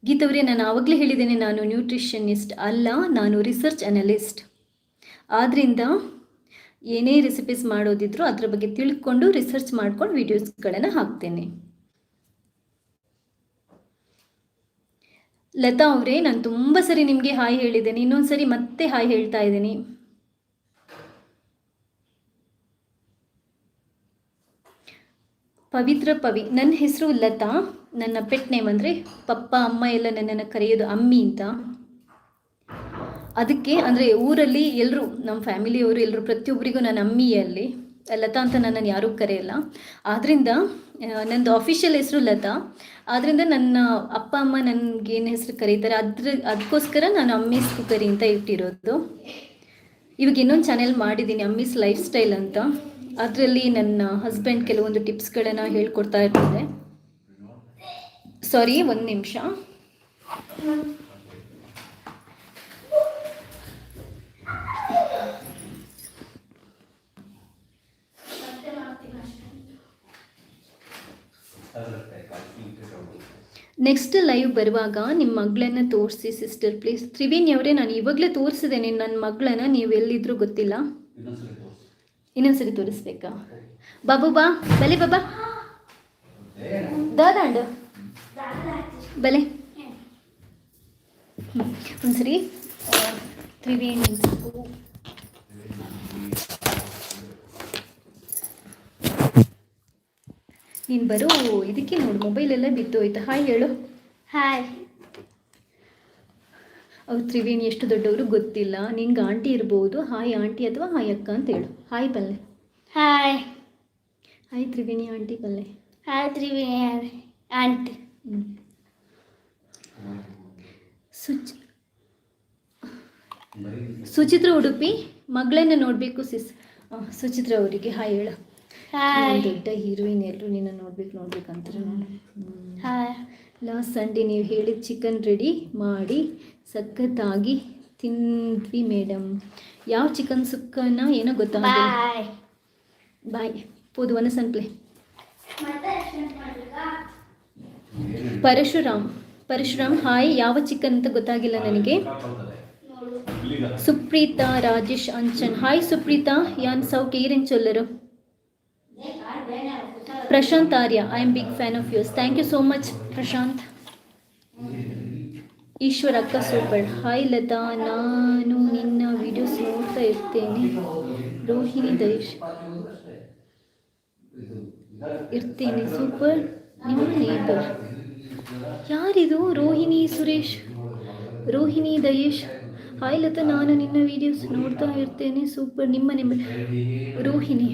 Speaker 1: ಗೀತವ್ರೆ, ನಾನು ಆವಾಗಲೇ ಹೇಳಿದ್ದೇನೆ, ನಾನು ನ್ಯೂಟ್ರಿಷನಿಸ್ಟ್ ಅಲ್ಲ, ನಾನು ರಿಸರ್ಚ್ ಅನಲಿಸ್ಟ್. ಆದ್ದರಿಂದ ಏನೇ ರೆಸಿಪೀಸ್ ಮಾಡೋದಿದ್ರು ಅದರ ಬಗ್ಗೆ ತಿಳ್ಕೊಂಡು ರಿಸರ್ಚ್ ಮಾಡ್ಕೊಂಡು ವೀಡಿಯೋಸ್ಗಳನ್ನು ಹಾಕ್ತೇನೆ. ಲತಾ ಅವರೇ, ನಾನು ತುಂಬ ಸರಿ ನಿಮಗೆ ಹಾಯ್ ಹೇಳಿದ್ದೇನೆ, ಇನ್ನೊಂದು ಸರಿ ಮತ್ತೆ ಹಾಯ್ ಹೇಳ್ತಾ ಇದ್ದೀನಿ. ಪವಿತ್ರ ನನ್ನ ಹೆಸರು ಲತಾ. ನನ್ನ ಪೆಟ್ ನೇಮ್ ಅಂದರೆ ಪಪ್ಪ ಅಮ್ಮ ಎಲ್ಲ ನನ್ನನ್ನು ಕರೆಯೋದು ಅಮ್ಮಿ ಅಂತ. ಅದಕ್ಕೆ ಅಂದರೆ ಊರಲ್ಲಿ ಎಲ್ಲರೂ, ನಮ್ಮ ಫ್ಯಾಮಿಲಿಯವರು ಎಲ್ಲರೂ, ಪ್ರತಿಯೊಬ್ಬರಿಗೂ ನಾನು ಅಮ್ಮಿಯಲ್ಲಿ, ಲತಾ ಅಂತ ನನ್ನನ್ನು ಯಾರೂ ಕರೆಯಲ್ಲ. ಆದ್ದರಿಂದ ನಂದು ಅಫಿಷಿಯಲ್ ಹೆಸರು ಲತಾ. ಆದ್ದರಿಂದ ನನ್ನ ಅಪ್ಪ ಅಮ್ಮ ನನಗೇನು ಹೆಸರು ಕರೀತಾರೆ ಅದಕ್ಕೋಸ್ಕರ ನಾನು ಅಮ್ಮೀಸ್ ಕುಕ್ಕರಿ ಅಂತ ಇಟ್ಟಿರೋದು. ಇವಾಗ ಇನ್ನೊಂದು ಚಾನೆಲ್ ಮಾಡಿದ್ದೀನಿ, ಅಮ್ಮೀಸ್ ಲೈಫ್ ಸ್ಟೈಲ್ ಅಂತ. ಅದರಲ್ಲಿ ನನ್ನ ಹಸ್ಬೆಂಡ್ ಕೆಲವೊಂದು ಟಿಪ್ಸ್ಗಳನ್ನು ಹೇಳ್ಕೊಡ್ತಾ ಇರ್ತಾರೆ. ಸಾರಿ, ಒಂದು ನಿಮಿಷ. ನೆಕ್ಸ್ಟ್ ಲೈವ್ ಬರುವಾಗ ನಿಮ್ಮ ಮಗಳನ್ನ ತೋರಿಸಿ ಸಿಸ್ಟರ್ ಪ್ಲೀಸ್. ತ್ರಿವೇಣಿ ಅವರೇ, ನಾನು ಇವಾಗಲೇ ತೋರಿಸಿದ್ದೇನೆ ನನ್ನ ಮಗಳನ್ನ, ನೀವು ಎಲ್ಲಿದ್ರೂ ಗೊತ್ತಿಲ್ಲ. ಇನ್ನೊಂದ್ಸರಿ ತೋರಿಸ್ಬೇಕಾ? ಬಾಬು ಬಾ, ಬಲೆ ಬಾಬಾ, ದಾದಾಂಡು ಬಲೆ. ಒಂದ್ಸರಿ ತ್ರಿವೇಣಿ, ನೀನು ಬರೋ ಇದಕ್ಕೆ ನೋಡು, ಮೊಬೈಲೆಲ್ಲ ಬಿದ್ದು ಹೋಯ್ತು. ಹಾಯ್ ಹೇಳು.
Speaker 2: ಹಾಯ್.
Speaker 1: ಅವ್ರು ತ್ರಿವೇಣಿ ಎಷ್ಟು ದೊಡ್ಡವರು ಗೊತ್ತಿಲ್ಲ, ನಿಂಗೆ ಆಂಟಿ ಇರ್ಬೋದು. ಹಾಯ್ ಆಂಟಿ ಅಥವಾ ಹಾಯ್ ಅಕ್ಕ ಅಂತ ಹೇಳು. Hi Palle.
Speaker 2: Hi.
Speaker 1: Hi Triveni aunty Palle.
Speaker 2: Hi Triveni aunty.
Speaker 1: Suchitra Udupi ಮಗಳನ್ನ ನೋಡಬೇಕು ಸಿಸ್. ಸುಚಿತ್ರ ಅವರಿಗೆ ಹಾಯ್ ಹೇಳು. ದೊಡ್ಡ ಹೀರೋಯಿನ್ ಎಲ್ಲರೂ ನಿನ್ನ ನೋಡ್ಬೇಕಂತಾರೆ ನೋಡಿ. ಲಾಸ್ಟ್ ಸಂಡೇ ನೀವು ಹೇಳಿದ ಚಿಕನ್ ರೆಡಿ ಮಾಡಿ ಸಖತ್ತಾಗಿ ತಿಂದ್ವಿ ಮೇಡಮ್. ಯಾವ ಚಿಕನ್ ಸುಕ್ಕನ ಏನೋ ಗೊತ್ತಾಗಲ್ಲ. ಬಾಯ್ ಪೋದು ವನಸನ್ಪ್ಲೆ. ಪರಶುರಾಮ್ ಹಾಯ್. ಯಾವ ಚಿಕನ್ ಅಂತ ಗೊತ್ತಾಗಿಲ್ಲ ನನಗೆ. ಸುಪ್ರೀತಾ ರಾಜೇಶ್ ಅಂಚನ್ ಹಾಯ್ ಸುಪ್ರೀತಾ. ಯಾನ್ ಸೌಖ್ಯ ಏರೇನು ಚೊಲ್ಲರು. Prashanth Arya I am big fan of yours. Thank you so much Prashanth. Eshwar ಅಕ್ಕ ಸೂಪರ್. ಹಾಯ್ ಲತಾ, ನಾನು ನಿನ್ನ ವಿಡಿಯೋಸ್ ನೋಡ್ತಾ ಇರ್ತೇನೆ. ರೋಹಿಣಿ ದಯೇಶ್ ಇರ್ತೇನೆ ಸೂಪರ್. ನಿಮ್ಮ ನೇಬರ್ ಯಾರಿದು? ರೋಹಿಣಿ ದಯೇಶ್. ಹಾಯ್ ಲತಾ, ನಾನು ನಿನ್ನ ವಿಡಿಯೋಸ್ ನೋಡ್ತಾ ಇರ್ತೇನೆ ಸೂಪರ್. ನಿಮ್ಮ ನೇಬರ್ ರೋಹಿಣಿ.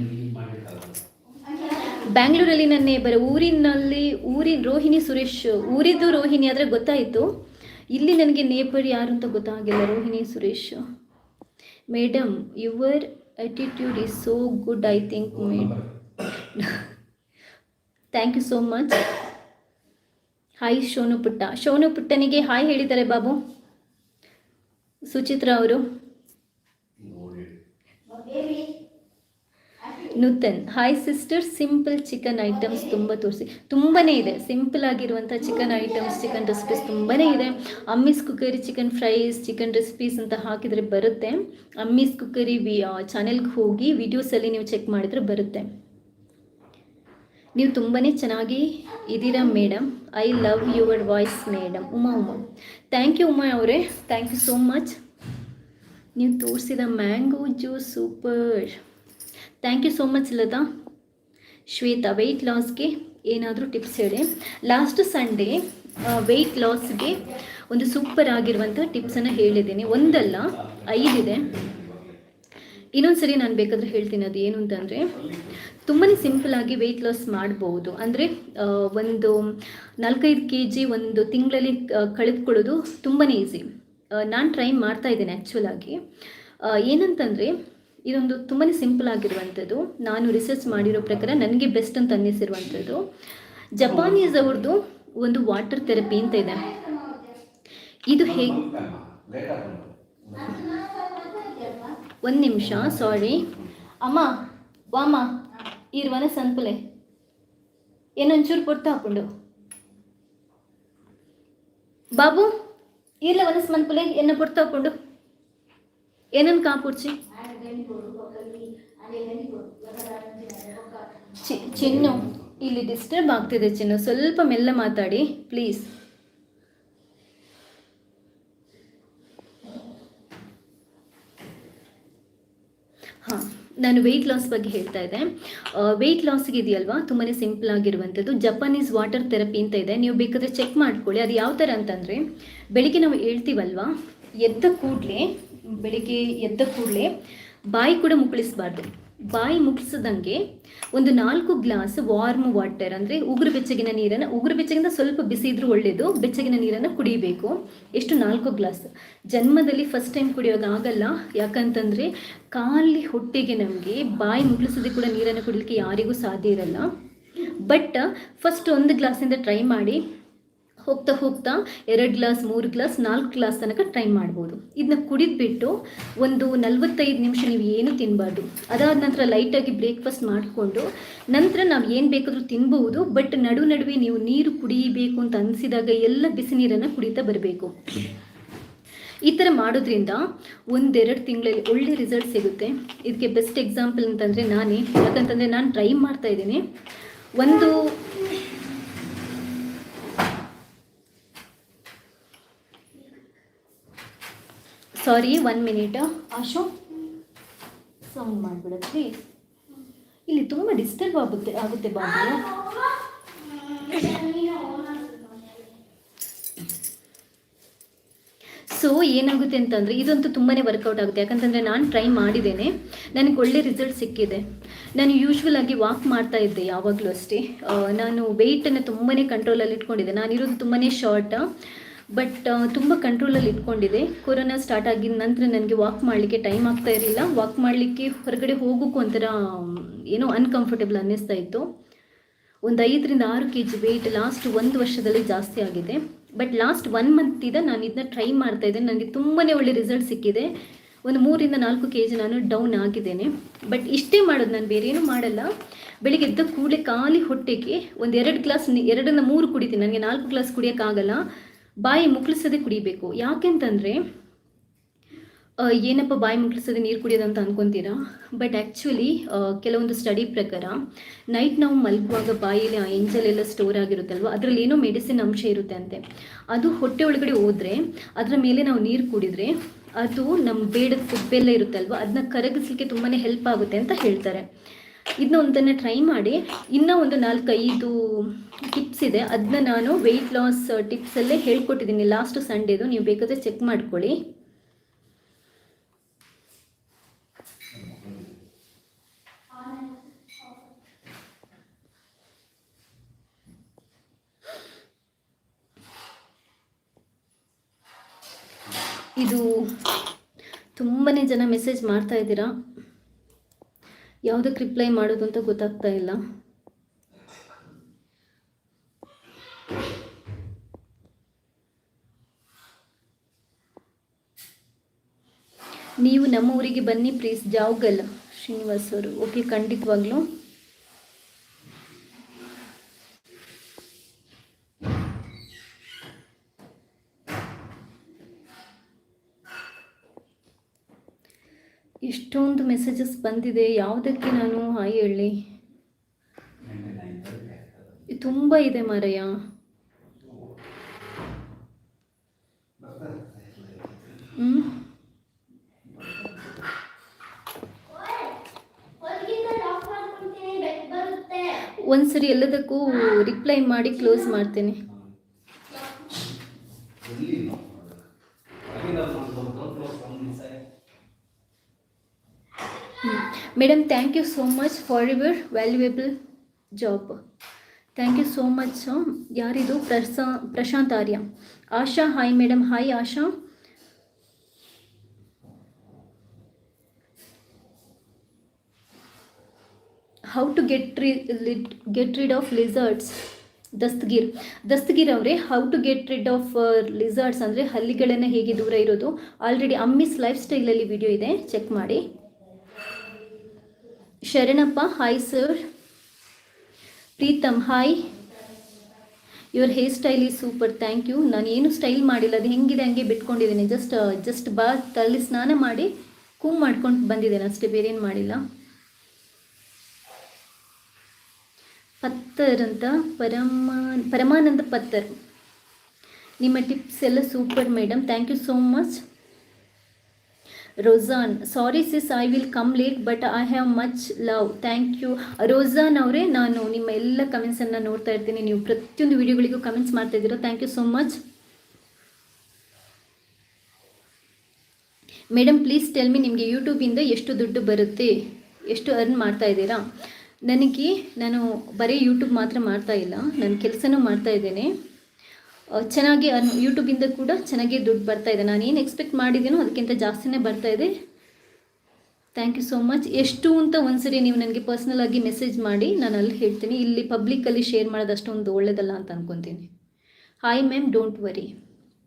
Speaker 1: ಬ್ಯಾಂಗ್ಳೂರಲ್ಲಿ ನನ್ನ ನೇಬರ್. ರೋಹಿಣಿ ಸುರೇಶ್. ಊರಿದ್ದು ರೋಹಿಣಿ ಆದರೆ ಗೊತ್ತಾಯಿತು. ಇಲ್ಲಿ ನನಗೆ ನೇಬರ್ ಯಾರು ಅಂತ ಗೊತ್ತಾಗಿಲ್ಲ. Rohini Suresh. Madam your attitude is so good I think thank you so much. Hi Shonu ಪುಟ್ಟನಿಗೆ ಹಾಯ್ ಹೇಳಿದ್ದಾರೆ ಬಾಬು. ಸುಚಿತ್ರಾ ಅವರು. Nuthan hi sister. Simple chicken items ತುಂಬ ತೋರಿಸಿ. ತುಂಬಾ ಇದೆ ಸಿಂಪಲ್ ಆಗಿರುವಂಥ ಚಿಕನ್ ಐಟಮ್ಸ್, ಚಿಕನ್ ರೆಸಿಪೀಸ್ ತುಂಬಾ ಇದೆ. Ammi's cookery chicken fries, chicken recipes ಅಂತ ಹಾಕಿದರೆ ಬರುತ್ತೆ. ಅಮ್ಮೀಸ್ ಕುಕ್ಕರಿ ಚಾನೆಲ್ಗೆ ಹೋಗಿ ವಿಡಿಯೋಸಲ್ಲಿ ನೀವು ಚೆಕ್ ಮಾಡಿದರೆ ಬರುತ್ತೆ. ನೀವು ತುಂಬಾ ಚೆನ್ನಾಗಿ ಇದ್ದೀರಾ madam. I love your voice madam. Uma. Thank you Uma ಅವರೇ, ಥ್ಯಾಂಕ್ ಯು ಸೋ ಮಚ್. ನೀವು ತೋರಿಸಿದ mango juice super. Thank you so much Latha. Shweta weight ಲಾಸ್ಗೆ ಏನಾದರೂ ಟಿಪ್ಸ್ ಹೇಳಿ. ಲಾಸ್ಟ್ ಸಂಡೇ ವೆಯ್ಟ್ ಲಾಸ್ಗೆ ಒಂದು ಸೂಪರ್ ಆಗಿರುವಂಥ ಟಿಪ್ಸನ್ನು ಹೇಳಿದ್ದೀನಿ. ಒಂದಲ್ಲ 5 ಇದೆ. ಇನ್ನೊಂದು ಸರಿ ನಾನು ಬೇಕಾದರೆ ಹೇಳ್ತೀನಿ. ಅದು ಏನು ಅಂತಂದರೆ ತುಂಬಾ ಸಿಂಪಲಾಗಿ ವೆಯ್ಟ್ ಲಾಸ್ ಮಾಡ್ಬೋದು. ಅಂದರೆ ಒಂದು 4-5 kg ಒಂದು ತಿಂಗಳಲ್ಲಿ ಕಳೆದುಕೊಳ್ಳೋದು ತುಂಬಾ ಈಸಿ. ನಾನು ಟ್ರೈ ಮಾಡ್ತಾ ಇದ್ದೇನೆ ಆ್ಯಕ್ಚುಲಾಗಿ. ಏನಂತಂದರೆ ಇದೊಂದು ತುಂಬಾ ಸಿಂಪಲ್ ಆಗಿರುವಂಥದ್ದು. ನಾನು ರಿಸರ್ಚ್ ಮಾಡಿರೋ ಪ್ರಕಾರ ನನಗೆ ಬೆಸ್ಟ್ ಅಂತ ಅನ್ನಿಸಿರುವಂಥದ್ದು ಜಪಾನೀಸ್ ಅವ್ರದ್ದು ಒಂದು ವಾಟರ್ ಥೆರಪಿ ಅಂತ ಇದೆ. ಇದು ಹೇಗೆ, ಒಂದು ನಿಮಿಷ ಸಾರಿ ಅಮ್ಮ ವಾಮ ಇರುವನ ಸಂಪಲೆ ಏನೊಂಚೂರು ಕೊಡ್ತಾ ಹಾಕೊಂಡು ಬಾಬು ಇಲ್ಲ ವನಸ್ ಮನ್ಪಲೆ ಎನ್ನ ಕೊಡ್ತಾ ಹಾಕೊಂಡು ಏನನ್ನು ಕಾಪುಡ್ಚಿ ಚಿನ್ನು ಇಲ್ಲಿ ಡಿಸ್ಟರ್ಬ್ ಆಗ್ತಿದೆ. ಚಿನ್ನು ಸ್ವಲ್ಪ ಮೆಲ್ಲ ಮಾತಾಡಿ ಪ್ಲೀಸ್. ಹಾಂ, ನಾನು ವೆಯ್ಟ್ ಲಾಸ್ ಬಗ್ಗೆ ಹೇಳ್ತಾ ಇದ್ದೆ. ವೆಯ್ಟ್ ಲಾಸ್ಗೆ ಇದೆಯಲ್ವಾ ತುಂಬಾ ಸಿಂಪಲ್ ಆಗಿರುವಂಥದ್ದು ಜಪಾನೀಸ್ ವಾಟರ್ ಥೆರಪಿ ಅಂತ ಇದೆ. ನೀವು ಬೇಕಾದರೆ ಚೆಕ್ ಮಾಡ್ಕೊಳ್ಳಿ. ಅದು ಯಾವ ಥರ ಅಂತಂದರೆ ಬೆಳಿಗ್ಗೆ ನಾವು ಹೇಳ್ತೀವಲ್ವಾ, ಬೆಳಿಗ್ಗೆ ಎದ್ದ ಕೂಡಲೇ ಬಾಯಿ ಕೂಡ ಮುಕ್ಕಳಿಸಬಾರ್ದು. ಬಾಯಿ ಮುಕ್ಳಿಸದಂಗೆ ಒಂದು 4 ಗ್ಲಾಸ್ ವಾರ್ಮ್ ವಾಟರ್, ಅಂದರೆ ಉಗುರು ಬೆಚ್ಚಗಿನ ನೀರನ್ನು, ಉಗುರು ಬೆಚ್ಚಗಿಂದ ಸ್ವಲ್ಪ ಬಿಸಿ ಇದ್ರೂ ಒಳ್ಳೆಯದು, ಬೆಚ್ಚಗಿನ ನೀರನ್ನು ಕುಡಿಬೇಕು. ಎಷ್ಟು? 4 ಗ್ಲಾಸ್. ಜನ್ಮದಲ್ಲಿ ಫಸ್ಟ್ ಟೈಮ್ ಕುಡಿಯೋದು ಆಗಲ್ಲ. ಯಾಕಂತಂದರೆ ಖಾಲಿ ಹೊಟ್ಟೆಗೆ ನಮಗೆ ಬಾಯಿ ಮುಕ್ಳಿಸೋದಕ್ಕೆ ಕೂಡ ನೀರನ್ನು ಕುಡಿಲಿಕ್ಕೆ ಯಾರಿಗೂ ಸಾಧ್ಯ ಇರಲ್ಲ. ಬಟ್ ಫಸ್ಟ್ 1 ಗ್ಲಾಸಿಂದ ಟ್ರೈ ಮಾಡಿ. ಹೋಗ್ತಾ 2 ಗ್ಲಾಸ್, 3 ಗ್ಲಾಸ್, 4 ಗ್ಲಾಸ್ ತನಕ ಟ್ರೈ ಮಾಡ್ಬೋದು. ಇದನ್ನ ಕುಡಿದ್ಬಿಟ್ಟು ಒಂದು 45 ನಿಮಿಷ ನೀವು ಏನು ತಿನ್ನಬಾರ್ದು. ಅದಾದ ನಂತರ ಲೈಟಾಗಿ ಬ್ರೇಕ್ಫಾಸ್ಟ್ ಮಾಡಿಕೊಂಡು ನಂತರ ನಾವು ಏನು ಬೇಕಾದರೂ ತಿನ್ಬಹುದು. ಬಟ್ ನಡುವೆ ನೀವು ನೀರು ಕುಡಿಯಬೇಕು ಅಂತ ಅನಿಸಿದಾಗ ಎಲ್ಲ ಬಿಸಿ ನೀರನ್ನು ಕುಡಿತಾ ಬರಬೇಕು. ಈ ಥರ ಮಾಡೋದ್ರಿಂದ 1-2 ತಿಂಗಳಲ್ಲಿ ಒಳ್ಳೆ ರಿಸಲ್ಟ್ ಸಿಗುತ್ತೆ. ಇದಕ್ಕೆ ಬೆಸ್ಟ್ ಎಕ್ಸಾಂಪಲ್ ಅಂತಂದರೆ ನಾನೇ. ಯಾಕಂತಂದರೆ ನಾನು ಟ್ರೈ ಮಾಡ್ತಾ ಇದ್ದೀನಿ. ಸಾರಿ 1 ಮಿನಿಟ್ ಆಶು ಸೌಂಡ್ ಮಾಡಿಬಿಡ ಪ್ಲೀಸ್. ಇಲ್ಲಿ ತುಂಬ ಡಿಸ್ಟರ್ಬ್ ಆಗುತ್ತೆ ಬಾಬು. ಸೊ ಏನಾಗುತ್ತೆ ಅಂತಂದರೆ ಇದಂತೂ ತುಂಬಾ ವರ್ಕೌಟ್ ಆಗುತ್ತೆ. ಯಾಕಂತಂದರೆ ನಾನು ಟ್ರೈ ಮಾಡಿದ್ದೇನೆ, ನನಗೆ ಒಳ್ಳೆ ರಿಸಲ್ಟ್ ಸಿಕ್ಕಿದೆ. ನಾನು ಯೂಶ್ವಲ್ ಆಗಿ ವಾಕ್ ಮಾಡ್ತಾ ಇದ್ದೆ ಯಾವಾಗಲೂ ಅಷ್ಟೇ. ನಾನು ವೆಯ್ಟನ್ನು ತುಂಬಾ ಕಂಟ್ರೋಲಲ್ಲಿ ಇಟ್ಕೊಂಡಿದ್ದೆ. ನಾನಿರೋದು ತುಂಬಾ ಶಾರ್ಟ್, ಬಟ್ ತುಂಬ ಕಂಟ್ರೋಲಲ್ಲಿ ಇಟ್ಕೊಂಡಿದ್ದೆ. ಕೊರೋನಾ ಸ್ಟಾರ್ಟ್ ಆಗಿದ ನಂತರ ನನಗೆ ವಾಕ್ ಮಾಡಲಿಕ್ಕೆ ಟೈಮ್ ಆಗ್ತಾ ಇರಲಿಲ್ಲ. ವಾಕ್ ಮಾಡಲಿಕ್ಕೆ ಹೊರಗಡೆ ಹೋಗೋಕ್ಕೂ ಒಂಥರ ಏನೋ ಅನ್ಕಂಫರ್ಟೇಬಲ್ ಅನ್ನಿಸ್ತಾ ಇತ್ತು. ಒಂದು 5ರಿಂದ 6 kg ವೆಯ್ಟ್ ಲಾಸ್ಟ್ 1 ವರ್ಷದಲ್ಲಿ ಜಾಸ್ತಿ ಆಗಿದೆ. ಬಟ್ ಲಾಸ್ಟ್ 1 ಮಂತಿಂದ ನಾನು ಇದನ್ನ ಟ್ರೈ ಮಾಡ್ತಾ ಇದ್ದೇನೆ. ನನಗೆ ತುಂಬಾ ಒಳ್ಳೆ ರಿಸಲ್ಟ್ ಸಿಕ್ಕಿದೆ. ಒಂದು 3ರಿಂದ 4 kg ನಾನು ಡೌನ್ ಆಗಿದ್ದೇನೆ. ಬಟ್ ಇಷ್ಟೇ ಮಾಡೋದು, ನಾನು ಬೇರೆ ಏನೂ ಮಾಡಲ್ಲ. ಬೆಳಿಗ್ಗೆ ಎದ್ದ ಕೂಡಲೇ ಖಾಲಿ ಹೊಟ್ಟೆಗೆ ಒಂದು 2 ಗ್ಲಾಸ್ 2ರಿಂದ 3 ಕುಡಿತೀನಿ. ನನಗೆ 4 ಗ್ಲಾಸ್ ಕುಡಿಯೋಕ್ಕಾಗಲ್ಲ. ಬಾಯಿ ಮುಕ್ಕಳಿಸೋದೇ ಕುಡಿಬೇಕು. ಯಾಕೆಂತಂದರೆ ಏನಪ್ಪ ಬಾಯಿ ಮುಕ್ಕಳಿಸೋದೇ ನೀರು ಕುಡಿಯೋದು ಅಂತ ಅಂದ್ಕೊತೀರಾ, ಬಟ್ ಆ್ಯಕ್ಚುಲಿ ಕೆಲವೊಂದು ಸ್ಟಡಿ ಪ್ರಕಾರ ನೈಟ್ ನಾವು ಮಲಗುವಾಗ ಬಾಯಲ್ಲಿ ಆ ಎಂಜಲೆಲ್ಲ ಸ್ಟೋರ್ ಆಗಿರುತ್ತಲ್ವ, ಅದರಲ್ಲಿ ಏನೋ ಮೆಡಿಸಿನ್ ಅಂಶ ಇರುತ್ತೆ ಅಂತೆ. ಅದು ಹೊಟ್ಟೆ ಒಳಗಡೆ ಹೋದರೆ ಅದರ ಮೇಲೆ ನಾವು ನೀರು ಕುಡಿದ್ರೆ ಅದು ನಮ್ಮ ಬೇಡದ ಕೊಬ್ಬೆಲ್ಲ ಇರುತ್ತಲ್ವ, ಅದನ್ನ ಕರಗಿಸ್ಲಿಕ್ಕೆ ತುಂಬಾ ಹೆಲ್ಪ್ ಆಗುತ್ತೆ ಅಂತ ಹೇಳ್ತಾರೆ. ಇದನ್ನ ಒಂದನ್ನು ಟ್ರೈ ಮಾಡಿ. ಇನ್ನೂ ಒಂದು 4-5 ಟಿಪ್ಸ್ ಇದೆ, ಅದನ್ನ ನಾನು ವೆಯ್ಟ್ ಲಾಸ್ ಟಿಪ್ಸಲ್ಲೇ ಹೇಳ್ಕೊಟ್ಟಿದ್ದೀನಿ ಲಾಸ್ಟ್ ಸಂಡೇದು. ನೀವು ಬೇಕಾದರೆ ಚೆಕ್ ಮಾಡ್ಕೊಳ್ಳಿ. ಇದು ತುಂಬಾ ಜನ ಮೆಸೇಜ್ ಮಾಡ್ತಾ ಇದ್ದೀರಾ, ಯಾವುದಕ್ಕೆ ರಿಪ್ಲೈ ಮಾಡೋದು ಅಂತ ಗೊತ್ತಾಗ್ತಾ ಇಲ್ಲ. ನೀವು ನಮ್ಮ ಊರಿಗೆ ಬನ್ನಿ ಪ್ಲೀಸ್. ಜಾವ್ಗಲ್ ಶ್ರೀನಿವಾಸ್ ಅವರು. ಓಕೆ, ಖಂಡಿತವಾಗ್ಲೂ. ಎಷ್ಟೊಂದು ಮೆಸೇಜಸ್ ಬಂದಿದೆ, ಯಾವುದಕ್ಕೆ ನಾನು ಹಾಯ್ ಹೇಳಿ. ತುಂಬ ಇದೆ ಮಾರಯ್ಯ. ಒಂದ್ಸರಿ ಎಲ್ಲದಕ್ಕೂ ರಿಪ್ಲೈ ಮಾಡಿ ಕ್ಲೋಸ್ ಮಾಡ್ತೇನೆ. Madam, thank you so much for your valuable job. Thank you so much. ಯಾರಿದು? Prashanth Arya. Asha, hi madam. Hi Asha. How to get rid of lizards. Dastagir ಅವರೇ, how to get rid of lizards ಅಂದರೆ ಹಲ್ಲಿಗಳನ್ನು ಹೇಗೆ ದೂರ ಇರೋದು. ಆಲ್ರೆಡಿ ಅಮ್ಮಿಸ್ ಲೈಫ್ ಸ್ಟೈಲಲ್ಲಿ video ಇದೆ, check ಮಾಡಿ. Sharanappa, hi sir. Preetham, hi. Your hair style is super, thank you. ನಾನು ಏನು ಸ್ಟೈಲ್ ಮಾಡಿಲ್ಲ, ಅದು ಹೆಂಗಿದೆ ಹಂಗೆ ಬಿಟ್ಕೊಂಡಿದ್ದೀನಿ. ಜಸ್ಟ್ ತಲೆ ಸ್ನಾನ ಮಾಡಿ ಕೂಮ್ ಮಾಡ್ಕೊಂಡು ಬಂದಿದ್ದೇನೆ ಅಷ್ಟೇ, ಬೇರೆ ಏನು ಮಾಡಿಲ್ಲ. ಪತ್ತರ್ ಅಂತ ಪರಮಾನಂದ ಪತ್ತರ್, ನಿಮ್ಮ ಟಿಪ್ಸ್ ಎಲ್ಲ super madam, thank you so much. Rojan, sorry sis, I will come late but I have much love, thank you. Rojan ಅವರೇ, ನಾನು ನಿಮ್ಮ ಎಲ್ಲ ಕಮೆಂಟ್ಸನ್ನು ನೋಡ್ತಾ ಇರ್ತೀನಿ. ನೀವು ಪ್ರತಿಯೊಂದು ವಿಡಿಯೋಗಳಿಗೂ ಕಮೆಂಟ್ಸ್ ಮಾಡ್ತಾ ಇದ್ದೀರಾ, thank you so much. Madam please tell me, ನಿಮಗೆ ಯೂಟ್ಯೂಬಿಂದ ಎಷ್ಟು ದುಡ್ಡು ಬರುತ್ತೆ, ಎಷ್ಟು ಅರ್ನ್ ಮಾಡ್ತಾ ಇದ್ದೀರಾ? ನಾನು ಬರೀ ಯೂಟ್ಯೂಬ್ ಮಾತ್ರ ಮಾಡ್ತಾ ಇಲ್ಲ, ನಾನು ಕೆಲಸನೂ ಮಾಡ್ತಾ ಇದ್ದೇನೆ. ಚೆನ್ನಾಗಿ ಯೂಟ್ಯೂಬಿಂದ ಕೂಡ ಚೆನ್ನಾಗಿ ದುಡ್ಡು ಬರ್ತಾ ಇದೆ. ನಾನು ಏನು ಎಕ್ಸ್ಪೆಕ್ಟ್ ಮಾಡಿದ್ದೀನೋ ಅದಕ್ಕಿಂತ ಜಾಸ್ತಿನೇ ಬರ್ತಾ ಇದೆ. Thank you so much. ಎಷ್ಟು ಅಂತ ಒಂದ್ಸರಿ ನೀವು ನನಗೆ ಪರ್ಸ್ನಲ್ ಆಗಿ ಮೆಸೇಜ್ ಮಾಡಿ, ನಾನು ಅಲ್ಲಿ ಹೇಳ್ತೀನಿ. ಇಲ್ಲಿ ಪಬ್ಲಿಕ್ಕಲ್ಲಿ ಶೇರ್ ಮಾಡೋದು ಅಷ್ಟೊಂದು ಒಳ್ಳೆಯದಲ್ಲ ಅಂತ ಅಂದ್ಕೊತೀನಿ. Hi ma'am, don't worry.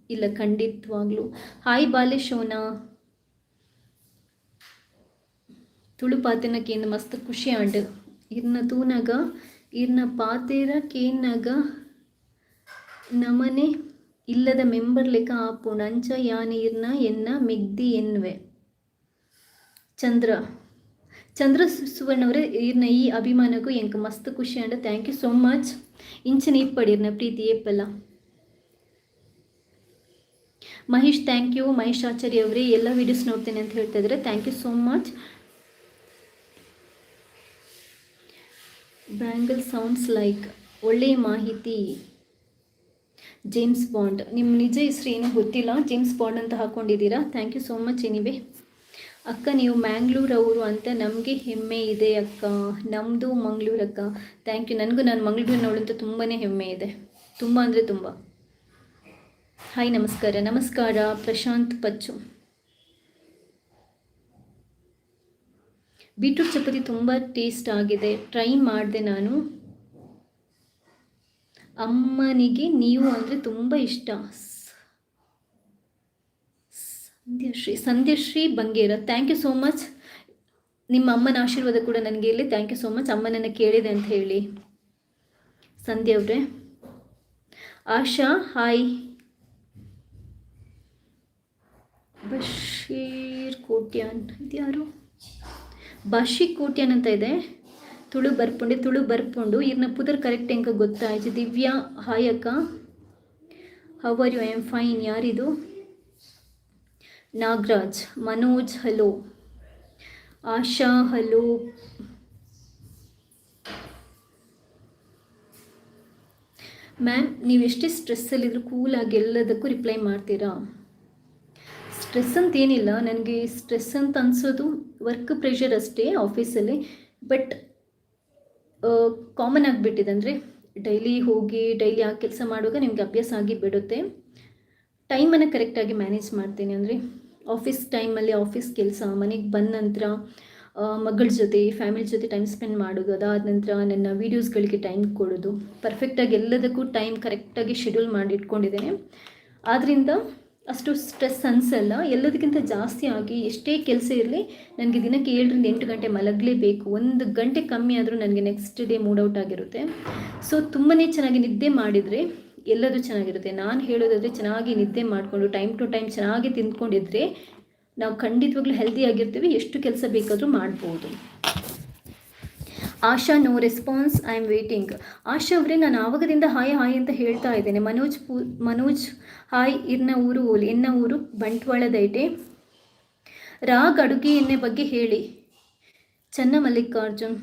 Speaker 1: ಇಲ್ಲ, ಖಂಡಿತವಾಗ್ಲೂ. ಹಾಯ್ ಬಾಲೇಶ್ ಅವನ. ತುಳು ಪಾತಿನಕ್ಕೇನು ಮಸ್ತ್ ಖುಷಿ ಆಂಡ್ ಇರ್ನ ತೂನಗ ಇರ್ನ ಪಾತೇರ ಕೇನಾಗ ನಮನೆ ಇಲ್ಲದ ಮೆಂಬರ್ ಲೆಕ್ಕ ಆಪು ನಂಚ ಯಾನೀರ್ನ ಎನ್ನ ಮೆಗ್ದಿ ಎನ್ವೆ. ಚಂದ್ರ ಸುವರ್ಣವರೇ, ಇರ್ನ ಈ ಅಭಿಮಾನಕ್ಕೂ ಎಂಕ ಮಸ್ತ್ ಖುಷಿ ಅಂಡ, ಥ್ಯಾಂಕ್ ಯು ಸೋ ಮಚ್. ಇಂಚಿನ ಇಪ್ಪಡಿ ಇರ್ನ ಪ್ರೀತಿ ಏಪಲ್ಲ. Mahesh, thank you. ಮಹೇಶ್ ಆಚಾರ್ಯ ಅವರೇ, ಎಲ್ಲ ವೀಡಿಯೋಸ್ ನೋಡ್ತೇನೆ ಅಂತ ಹೇಳ್ತಾ ಇದ್ದಾರೆ, thank you so much. Bangle sounds like, ಒಳ್ಳೆಯ ಮಾಹಿತಿ. ಜೇಮ್ಸ್ ಬಾಂಡ್, ನಿಮ್ಮ ನಿಜ ಹೆಸರು ಏನೂ ಗೊತ್ತಿಲ್ಲ, ಜೇಮ್ಸ್ ಬಾಂಡ್ ಅಂತ ಹಾಕ್ಕೊಂಡಿದ್ದೀರಾ. Thank you so much anyway. ಅಕ್ಕ ನೀವು ಮ್ಯಾಂಗ್ಳೂರವರು ಅಂತ ನಮಗೆ ಹೆಮ್ಮೆ ಇದೆ ಅಕ್ಕ. ನಮ್ಮದು ಮಂಗಳೂರು ಅಕ್ಕ. Thank you. ನನಗೂ ನಾನು ಮಂಗಳೂರಿನವಳು ಅಂತ ತುಂಬಾ ಹೆಮ್ಮೆ ಇದೆ, ತುಂಬ ಅಂದರೆ ತುಂಬ. ಹಾಯ್ ನಮಸ್ಕಾರ. ನಮಸ್ಕಾರ ಪ್ರಶಾಂತ್ ಪಚ್ಚು. ಬೀಟ್ರೂಟ್ ಚಪಾತಿ ತುಂಬ ಟೇಸ್ಟ್ ಆಗಿದೆ, ಟ್ರೈ ಮಾಡಿದೆ ನಾನು. ಅಮ್ಮನಿಗೆ ನೀವು ಅಂದರೆ ತುಂಬ ಇಷ್ಟ. Sandhyashri Bangera, thank you so much. ನಿಮ್ಮ ಅಮ್ಮನ ಆಶೀರ್ವಾದ ಕೂಡ ನನಗೆ ಇರಲಿ. Thank you so much. ಅಮ್ಮನನ್ನು ಕೇಳಿದೆ ಅಂತ ಹೇಳಿ ಸಂಧ್ಯಾ ಅವರೇ. ಆಶಾ ಹಾಯ್. ಬಶೀರ್ ಕೋಟ್ಯಾನ್, ಇದ್ಯಾರು? ಬಾಷಿ ಕೋಟ್ಯಾನ್ ಅಂತ ಇದೆ. ತುಳು ಬರ್ಪುಂಡು ಇರ್ನ ಪುದರ್ ಕರೆಕ್ಟ್ ಎಂಕ ಗೊತ್ತಾಯ್ತು. ದಿವ್ಯಾ ಹಾಯ್ ಅಕ್ಕ, how are you? I am fine. ಯಾರಿದು? Nagaraj. Manoj hello. Asha hello. Ma'am ನೀವು ಎಷ್ಟೇ ಸ್ಟ್ರೆಸ್ಸಲ್ಲಿದ್ದರೂ ಕೂಲಾಗಿ ಎಲ್ಲದಕ್ಕೂ ರಿಪ್ಲೈ ಮಾಡ್ತೀರಾ? ಸ್ಟ್ರೆಸ್ ಅಂತ ಏನಿಲ್ಲ, ನನಗೆ ಸ್ಟ್ರೆಸ್ ಅಂತ ಅನಿಸೋದು ವರ್ಕ್ ಪ್ರೆಷರ್ ಅಷ್ಟೇ ಆಫೀಸಲ್ಲಿ. ಬಟ್ ಕಾಮನ್ ಆಗಿಬಿಟ್ಟಿದೆ, ಅಂದರೆ ಡೈಲಿ ಆ ಕೆಲಸ ಮಾಡುವಾಗ ನಿಮಗೆ ಅಭ್ಯಾಸ ಆಗಿ ಬಿಡುತ್ತೆ. ಟೈಮನ್ನು ಕರೆಕ್ಟಾಗಿ ಮ್ಯಾನೇಜ್ ಮಾಡ್ತೀನಿ. ಅಂದರೆ ಆಫೀಸ್ ಟೈಮಲ್ಲಿ ಆಫೀಸ್ ಕೆಲಸ, ಮನೆಗೆ ಬಂದ ನಂತರ ಮಗಳ ಜೊತೆ ಫ್ಯಾಮಿಲಿ ಜೊತೆ ಟೈಮ್ ಸ್ಪೆಂಡ್ ಮಾಡೋದು, ಅದಾದ ನಂತರ ನನ್ನ ವೀಡಿಯೋಸ್ಗಳಿಗೆ ಟೈಮ್ ಕೊಡೋದು, ಪರ್ಫೆಕ್ಟಾಗಿ ಎಲ್ಲದಕ್ಕೂ ಟೈಮ್ ಕರೆಕ್ಟಾಗಿ ಶೆಡ್ಯೂಲ್ ಮಾಡಿ ಇಟ್ಕೊಂಡಿದ್ದೇನೆ. ಆದ್ದರಿಂದ ಅಷ್ಟು ಸ್ಟ್ರೆಸ್ ಅನಿಸಲ್ಲ. ಎಲ್ಲದಕ್ಕಿಂತ ಜಾಸ್ತಿ ಆಗಿ ಎಷ್ಟೇ ಕೆಲಸ ಇರಲಿ, ನನಗೆ ದಿನಕ್ಕೆ 7 ರಿಂದ 8 ಗಂಟೆ ಮಲಗಲೇಬೇಕು. 1 ಗಂಟೆ ಕಮ್ಮಿ ಆದರೂ ನನಗೆ ನೆಕ್ಸ್ಟ್ ಡೇ ಮೂಡ್ ಆಗಿರುತ್ತೆ. ಸೊ ತುಂಬಾ ಚೆನ್ನಾಗಿ ನಿದ್ದೆ ಮಾಡಿದರೆ ಎಲ್ಲದೂ ಚೆನ್ನಾಗಿರುತ್ತೆ. ನಾನು ಹೇಳೋದಾದರೆ ಚೆನ್ನಾಗಿ ನಿದ್ದೆ ಮಾಡಿಕೊಂಡು ಟೈಮ್ ಟು ಟೈಮ್ ಚೆನ್ನಾಗಿ ತಿಂದ್ಕೊಂಡಿದ್ರೆ ನಾವು ಖಂಡಿತವಾಗ್ಲೂ ಹೆಲ್ದಿ ಆಗಿರ್ತೀವಿ, ಎಷ್ಟು ಕೆಲಸ ಬೇಕಾದರೂ ಮಾಡ್ಬೋದು. Asha no response, I am waiting. Asha ಅವರೇ, ನಾನು ಆವಾಗದಿಂದ ಹಾಯ್ ಅಂತ ಹೇಳ್ತಾ ಇದ್ದೇನೆ. ಮನೋಜ್ ಹಾಯ್. ಎನ್ನ ಊರು ಬಂಟ್ವಾಳದೈಟೆ. ರಾಗ್ ಅಡುಗೆ ಎಣ್ಣೆ ಬಗ್ಗೆ ಹೇಳಿ. ಚನ್ನ ಮಲ್ಲಿಕಾರ್ಜುನ್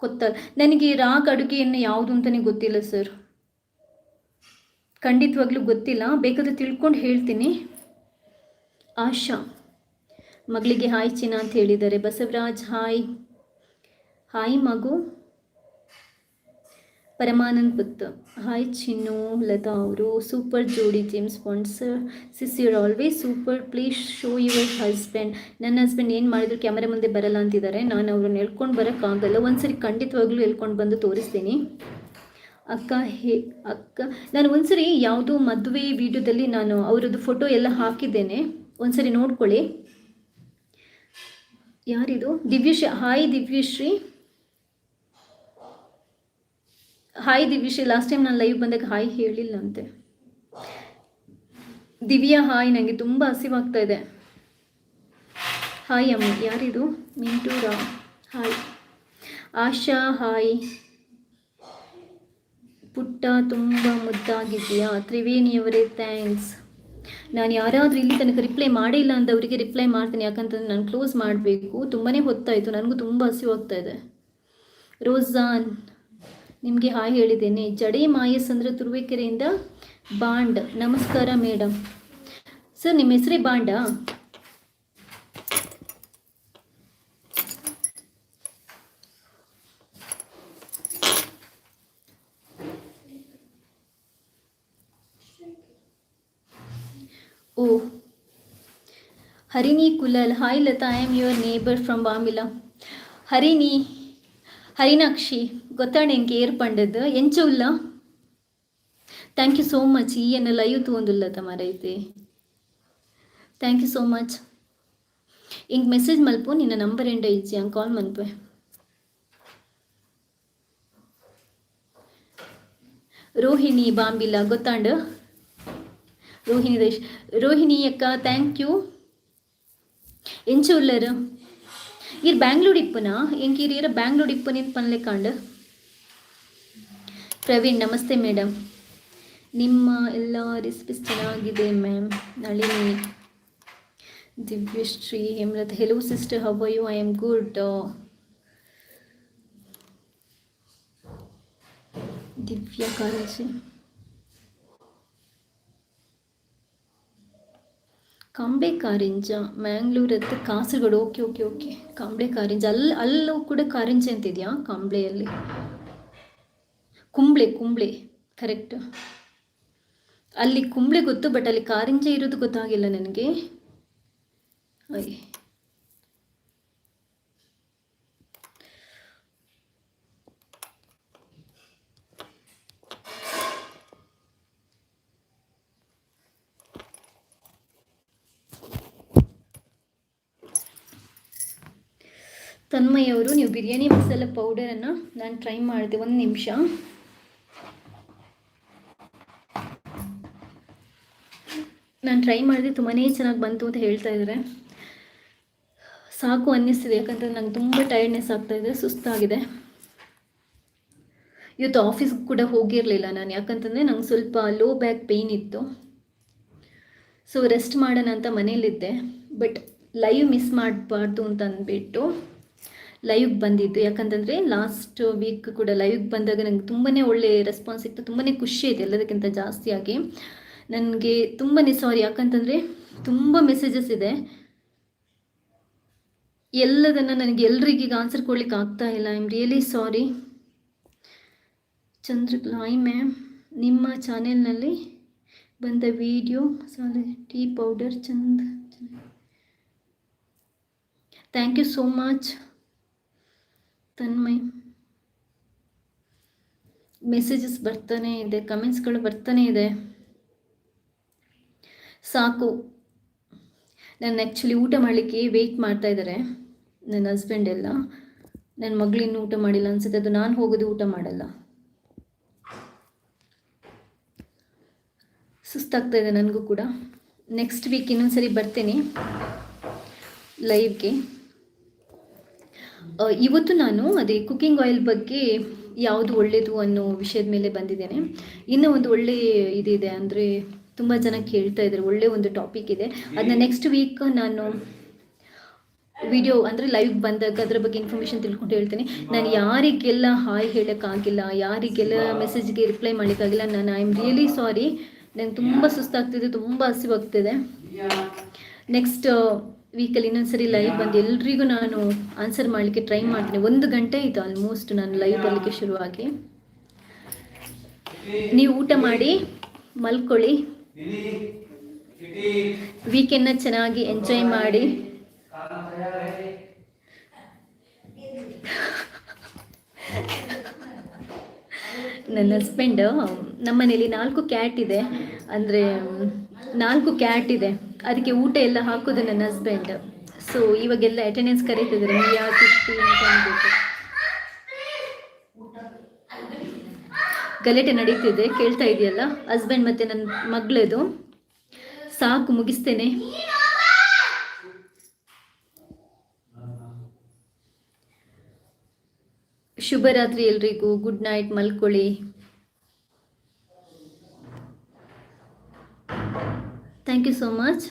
Speaker 1: ಕೊತ್ತಲ್. ನನಗೆ ರಾಗ್ ಅಡುಗೆ ಎಣ್ಣೆ ಯಾವುದು ಅಂತಲೇ ಗೊತ್ತಿಲ್ಲ ಸರ್, ಖಂಡಿತವಾಗ್ಲೂ ಗೊತ್ತಿಲ್ಲ. ಬೇಕಾದರೆ ತಿಳ್ಕೊಂಡು ಹೇಳ್ತೀನಿ. ಆಶಾ ಮಗಳಿಗೆ ಹಾಯ್ ಚಿನ್ನ ಅಂತ ಹೇಳಿದ್ದಾರೆ. ಬಸವರಾಜ್ ಹಾಯ್. ಹಾಯ್ ಮಗು. ಪರಮಾನಂದ್ ಪುತ್ ಹಾಯ್ ಚಿನ್ನು. ಲತಾ ಅವರು ಸೂಪರ್ ಜೋಡಿ. James Bond sir sis you're always super, please show your husband. ನನ್ನ ಹಸ್ಬೆಂಡ್ ಏನು ಮಾಡಿದ್ರು ಕ್ಯಾಮರಾ ಮುಂದೆ ಬರಲ್ಲ ಅಂತಿದ್ದಾರೆ. ನಾನು ಅವ್ರನ್ನ ಹೇಳ್ಕೊಂಡು ಬರೋಕ್ಕಾಗಲ್ಲ. ಒಂದ್ಸರಿ ಖಂಡಿತವಾಗ್ಲೂ ಹೇಳ್ಕೊಂಡು ಬಂದು ತೋರಿಸ್ತೀನಿ. ಅಕ್ಕ ನಾನು ಒಂದ್ಸರಿ ಯಾವುದೋ ಮದುವೆ ವಿಡಿಯೋದಲ್ಲಿ ನಾನು ಅವರದ್ದು ಫೋಟೋ ಎಲ್ಲ ಹಾಕಿದ್ದೇನೆ, ಒಂದ್ಸರಿ ನೋಡ್ಕೊಳ್ಳಿ. ಯಾರಿದು? Divyashree hi. Divyashree hi. Divyashree last time ನಾನು ಲೈವ್ ಬಂದಾಗ ಹಾಯ್ ಹೇಳಿಲ್ಲ ಅಂತೆ. ದಿವ್ಯಾ ಹಾಯ್. ನನಗೆ ತುಂಬ ಹಸಿವಾಗ್ತಾ ಇದೆ. ಹಾಯ್ ಅಮ್ಮ. ಯಾರಿದು? ಮಿಂಟೂರ ಹಾಯ್. ಆಶಾ ಹಾಯ್. ಪುಟ್ಟ ತುಂಬ ಮುದ್ದಾಗಿದೆಯಾ? ತ್ರಿವೇಣಿಯವರೇ ಥ್ಯಾಂಕ್ಸ್. ನಾನು ಯಾರಾದರೂ ಇಲ್ಲಿ ತನಕ ರಿಪ್ಲೈ ಮಾಡಿಲ್ಲ ಅಂದವರಿಗೆ ರಿಪ್ಲೈ ಮಾಡ್ತೀನಿ, ಯಾಕಂತಂದ್ರೆ ನಾನು ಕ್ಲೋಸ್ ಮಾಡಬೇಕು. ತುಂಬಾ ಹೊತ್ತಾಯಿತು, ನನಗೂ ತುಂಬ ಹಸಿವಾಗ್ತಾ ಇದೆ. ರೋಜಾನ್ ನಿಮಗೆ ಹಾಯ್ ಹೇಳಿದ್ದೇನೆ. ಜಡೆ ಮಾಯಸಂದ್ರ ತುರುವೇಕೆರೆಯಿಂದ ಬಾಂಡ್. ನಮಸ್ಕಾರ ಮೇಡಮ್. ಸರ್ ನಿಮ್ಮ ಹೆಸರೇ ಬಾಂಡಾ? ಓ Harini Kulal hi. Lata I am your neighbour from Bambila. Harinakshi ಗೊತ್ತಾಣೆ ಎಂಕೆ ಏರ್ಪಂಡದ್ದು ಎಂಚುಲ್ಲ. Thank you so much. ಈ ಎನ್ನ ಲೈವ್ ತಗೊಂದುಲ್ಲ ತಮಾರೈತೆ. Thank you so much. ಇಂಗೆ ಮೆಸೇಜ್ ಮಲ್ಪು ನಿನ್ನ ನಂಬರ್ ಎಂಡ ಇಜ್ಜಿ ಹಂಗೆ ಕಾಲ್ ಮಲ್ಪೆ. ರೋಹಿಣಿ ಬಾಂಬಿಲಾ ಗೊತ್ತಾಂಡು. ರೋಹಿಣಿ ಅಕ್ಕ ಥ್ಯಾಂಕ್ ಯು. ಎಂಚು ಉಳ್ಳರು ಇರ್ ಬ್ಯಾಂಗ್ಳೂರ್ ಇಪ್ಪನಾ ಎಂಕೀರ ಬ್ಯಾಂಗ್ಳೂರ್ ಇಪ್ಪನಿಂದ ಪನ್ಲೆಕ್ಕಾಂಡು. ಪ್ರವೀಣ್ ನಮಸ್ತೆ ಮೇಡಮ್. ನಿಮ್ಮ ಎಲ್ಲ ರೆಸಿಪೀಸ್ ಚೆನ್ನಾಗಿದೆ ma'am. Nalini. Divyashree Hemalatha hello sister, how are you? I am good. Divya ಕಾಳಜಿ ಕಾಂಬೆ ಕಾರಿಂಜ ಮ್ಯಾಂಗ್ಳೂರ್ ಹತ್ರ Kasaragod. Okay okay okay. Kambe Karinja ಅಲ್ಲೂ ಕೂಡ ಕಾರಿಂಜ ಅಂತಿದೆಯಾ ಕಾಂಬ್ಳೆಯಲ್ಲಿ? ಕುಂಬ್ಳೆ ಕರೆಕ್ಟ್. ಅಲ್ಲಿ ಕುಂಬ್ಳೆ ಗೊತ್ತು, ಬಟ್ ಅಲ್ಲಿ ಕಾರಿಂಜ ಇರೋದು ಗೊತ್ತಾಗಿಲ್ಲ ನನಗೆ. ತನ್ಮಯ್ ಅವರು, ನೀವು ಬಿರಿಯಾನಿ ಮಸಾಲ ಪೌಡರನ್ನು ನಾನು ಟ್ರೈ ಮಾಡಿದೆ, ಒಂದು ನಿಮಿಷ. ನಾನು ಟ್ರೈ ಮಾಡಿದೆ, ತುಂಬಾ ಚೆನ್ನಾಗಿ ಬಂತು ಅಂತ ಹೇಳ್ತಾ ಇದ್ದಾರೆ. ಸಾಕು ಅನ್ನಿಸ್ತಿದೆ, ಯಾಕಂದರೆ ನಂಗೆ ತುಂಬ ಟೈರ್ಡ್ನೆಸ್ ಆಗ್ತಾಯಿದೆ, ಸುಸ್ತಾಗಿದೆ. ಇವತ್ತು ಆಫೀಸ್ಗೆ ಕೂಡ ಹೋಗಿರಲಿಲ್ಲ ನಾನು, ಯಾಕಂತಂದರೆ ನಂಗೆ ಸ್ವಲ್ಪ ಲೋ ಬ್ಯಾಕ್ ಪೇಯ್ನ್ ಇತ್ತು. ಸೊ ರೆಸ್ಟ್ ಮಾಡೋಣ ಅಂತ ಮನೇಲಿದ್ದೆ. ಬಟ್ ಲೈವ್ ಮಿಸ್ ಮಾಡಬಾರ್ದು ಅಂತ ಅಂದ್ಬಿಟ್ಟು ಲೈವ್ಗೆ ಬಂದಿದ್ದು. ಯಾಕಂತಂದರೆ ಲಾಸ್ಟ್ ವೀಕ್ ಕೂಡ ಲೈವ್ಗೆ ಬಂದಾಗ ನನಗೆ ತುಂಬಾ ಒಳ್ಳೆ ರೆಸ್ಪಾನ್ಸ್ ಸಿಕ್ತು, ತುಂಬಾ ಖುಷಿ ಇದೆ ಎಲ್ಲದಕ್ಕಿಂತ ಜಾಸ್ತಿಯಾಗಿ. ನನಗೆ ತುಂಬಾ ಸಾರಿ, ಯಾಕಂತಂದರೆ ತುಂಬ ಮೆಸೇಜಸ್ ಇದೆ, ಎಲ್ಲದನ್ನು ನನಗೆ ಎಲ್ರಿಗೀಗ ಆನ್ಸರ್ ಕೊಡ್ಲಿಕ್ಕೆ ಆಗ್ತಾ ಇಲ್ಲ. I am really sorry. ಚಂದ್ರಕಲಾಯ್ ಮ್ಯಾಮ್, ನಿಮ್ಮ ಚಾನೆಲ್ನಲ್ಲಿ ಬಂದ ವಿಡಿಯೋ ಮಸಾಲೆ tea powder thank you so much Tanmay. Messages ಬರ್ತಾನೆ ಇದೆ, ಕಮೆಂಟ್ಸ್ಗಳು ಬರ್ತಾನೆ ಇದೆ. ಸಾಕು, ನಾನು ಆ್ಯಕ್ಚುಲಿ ಊಟ ಮಾಡಲಿಕ್ಕೆ ವೆಯ್ಟ್ ಮಾಡ್ತಾ ಇದ್ದಾರೆ ನನ್ನ ಹಸ್ಬೆಂಡ್ ಎಲ್ಲ. ನನ್ನ ಮಗಳಿನ್ನೂ ಊಟ ಮಾಡಿಲ್ಲ ಅನ್ಸುತ್ತೆ, ಅದು ನಾನು ಹೋಗೋದು ಊಟ ಮಾಡಲ್ಲ. ಸುಸ್ತಾಗ್ತಾ ಇದೆ ನನಗೂ ಕೂಡ. ನೆಕ್ಸ್ಟ್ ವೀಕ್ ಇನ್ನೊಂದ್ಸರಿ ಬರ್ತೀನಿ ಲೈವ್ಗೆ. ಇವತ್ತು ನಾನು ಅದೇ ಕುಕ್ಕಿಂಗ್ ಆಯಿಲ್ ಬಗ್ಗೆ ಯಾವುದು ಒಳ್ಳೆಯದು ಅನ್ನೋ ವಿಷಯದ ಮೇಲೆ ಬಂದಿದ್ದೇನೆ. ಇನ್ನೂ ಒಂದು ಒಳ್ಳೆ ಇದಿದೆ, ಅಂದರೆ ತುಂಬ ಜನ ಕೇಳ್ತಾ ಇದ್ದಾರೆ, ಒಳ್ಳೆ ಒಂದು ಟಾಪಿಕ್ ಇದೆ. ಅದನ್ನ ನೆಕ್ಸ್ಟ್ ವೀಕ್ ನಾನು ವಿಡಿಯೋ ಅಂದರೆ ಲೈವ್ ಬಂದಾಗ ಅದರ ಬಗ್ಗೆ ಇನ್ಫಾರ್ಮೇಷನ್ ತಿಳ್ಕೊಂಡು ಹೇಳ್ತೀನಿ. ನಾನು ಯಾರಿಗೆಲ್ಲ ಹಾಯ್ ಹೇಳೋಕ್ಕಾಗಿಲ್ಲ, ಯಾರಿಗೆಲ್ಲ ಮೆಸೇಜ್ಗೆ ರಿಪ್ಲೈ ಮಾಡಲಿಕ್ಕಾಗಿಲ್ಲ, ನಾನು ಐ ಆಮ್ ರಿಯಲಿ ಸಾರಿ. ನನಗೆ ತುಂಬ ಸುಸ್ತಾಗ್ತಿದೆ, ತುಂಬ ಹಸಿವಾಗ್ತಿದೆ. ನೆಕ್ಸ್ಟ್ ವೀಕಲ್ಲಿ ಇನ್ನೊಂದ್ಸರಿ ಲೈವ್ ಬಂದು ಎಲ್ರಿಗೂ ನಾನು ಆನ್ಸರ್ ಮಾಡಲಿಕ್ಕೆ ಟ್ರೈ ಮಾಡ್ತೀನಿ. 1 ಗಂಟೆ ಆಯಿತು ಆಲ್ಮೋಸ್ಟ್ ನಾನು ಲೈವ್ ಬರಲಿಕ್ಕೆ ಶುರುವಾಗಿ. ನೀವು ಊಟ ಮಾಡಿ ಮಲ್ಕೊಳ್ಳಿ, ವೀಕೆಂಡ್ನ ಚೆನ್ನಾಗಿ ಎಂಜಾಯ್ ಮಾಡಿ. ನನ್ನ ಹಸ್ಬೆಂಡ್, ನಮ್ಮನೇಲಿ 4 ಕ್ಯಾಟ್ ಇದೆ, ಅಂದರೆ 4 ಕ್ಯಾಟ್ ಇದೆ, ಅದಕ್ಕೆ ಊಟ ಎಲ್ಲ ಹಾಕೋದು ನನ್ನ ಹಸ್ಬೆಂಡ್. ಸೊ ಇವಾಗೆಲ್ಲ ಅಟೆಂಡೆನ್ಸ್ ಕರೀತಿದ್ದಾರೆ, ಮಿಯಾ ಕಿಟ್ಟಿ ಅಂತ ಅಂದ್ಬಿಟ್ಟು. ಗಲಾಟೆ ನಡೀತಿದೆ, ಕೇಳ್ತಾ ಇದೆಯಲ್ಲ ಹಸ್ಬೆಂಡ್ ಮತ್ತು ನನ್ನ ಮಗಳದು. ಸಾಕು, ಮುಗಿಸ್ತೇನೆ. ಶುಭರಾತ್ರಿ ಎಲ್ರಿಗೂ, ಗುಡ್ ನೈಟ್, ಮಲ್ಕೊಳ್ಳಿ. Thank you so much.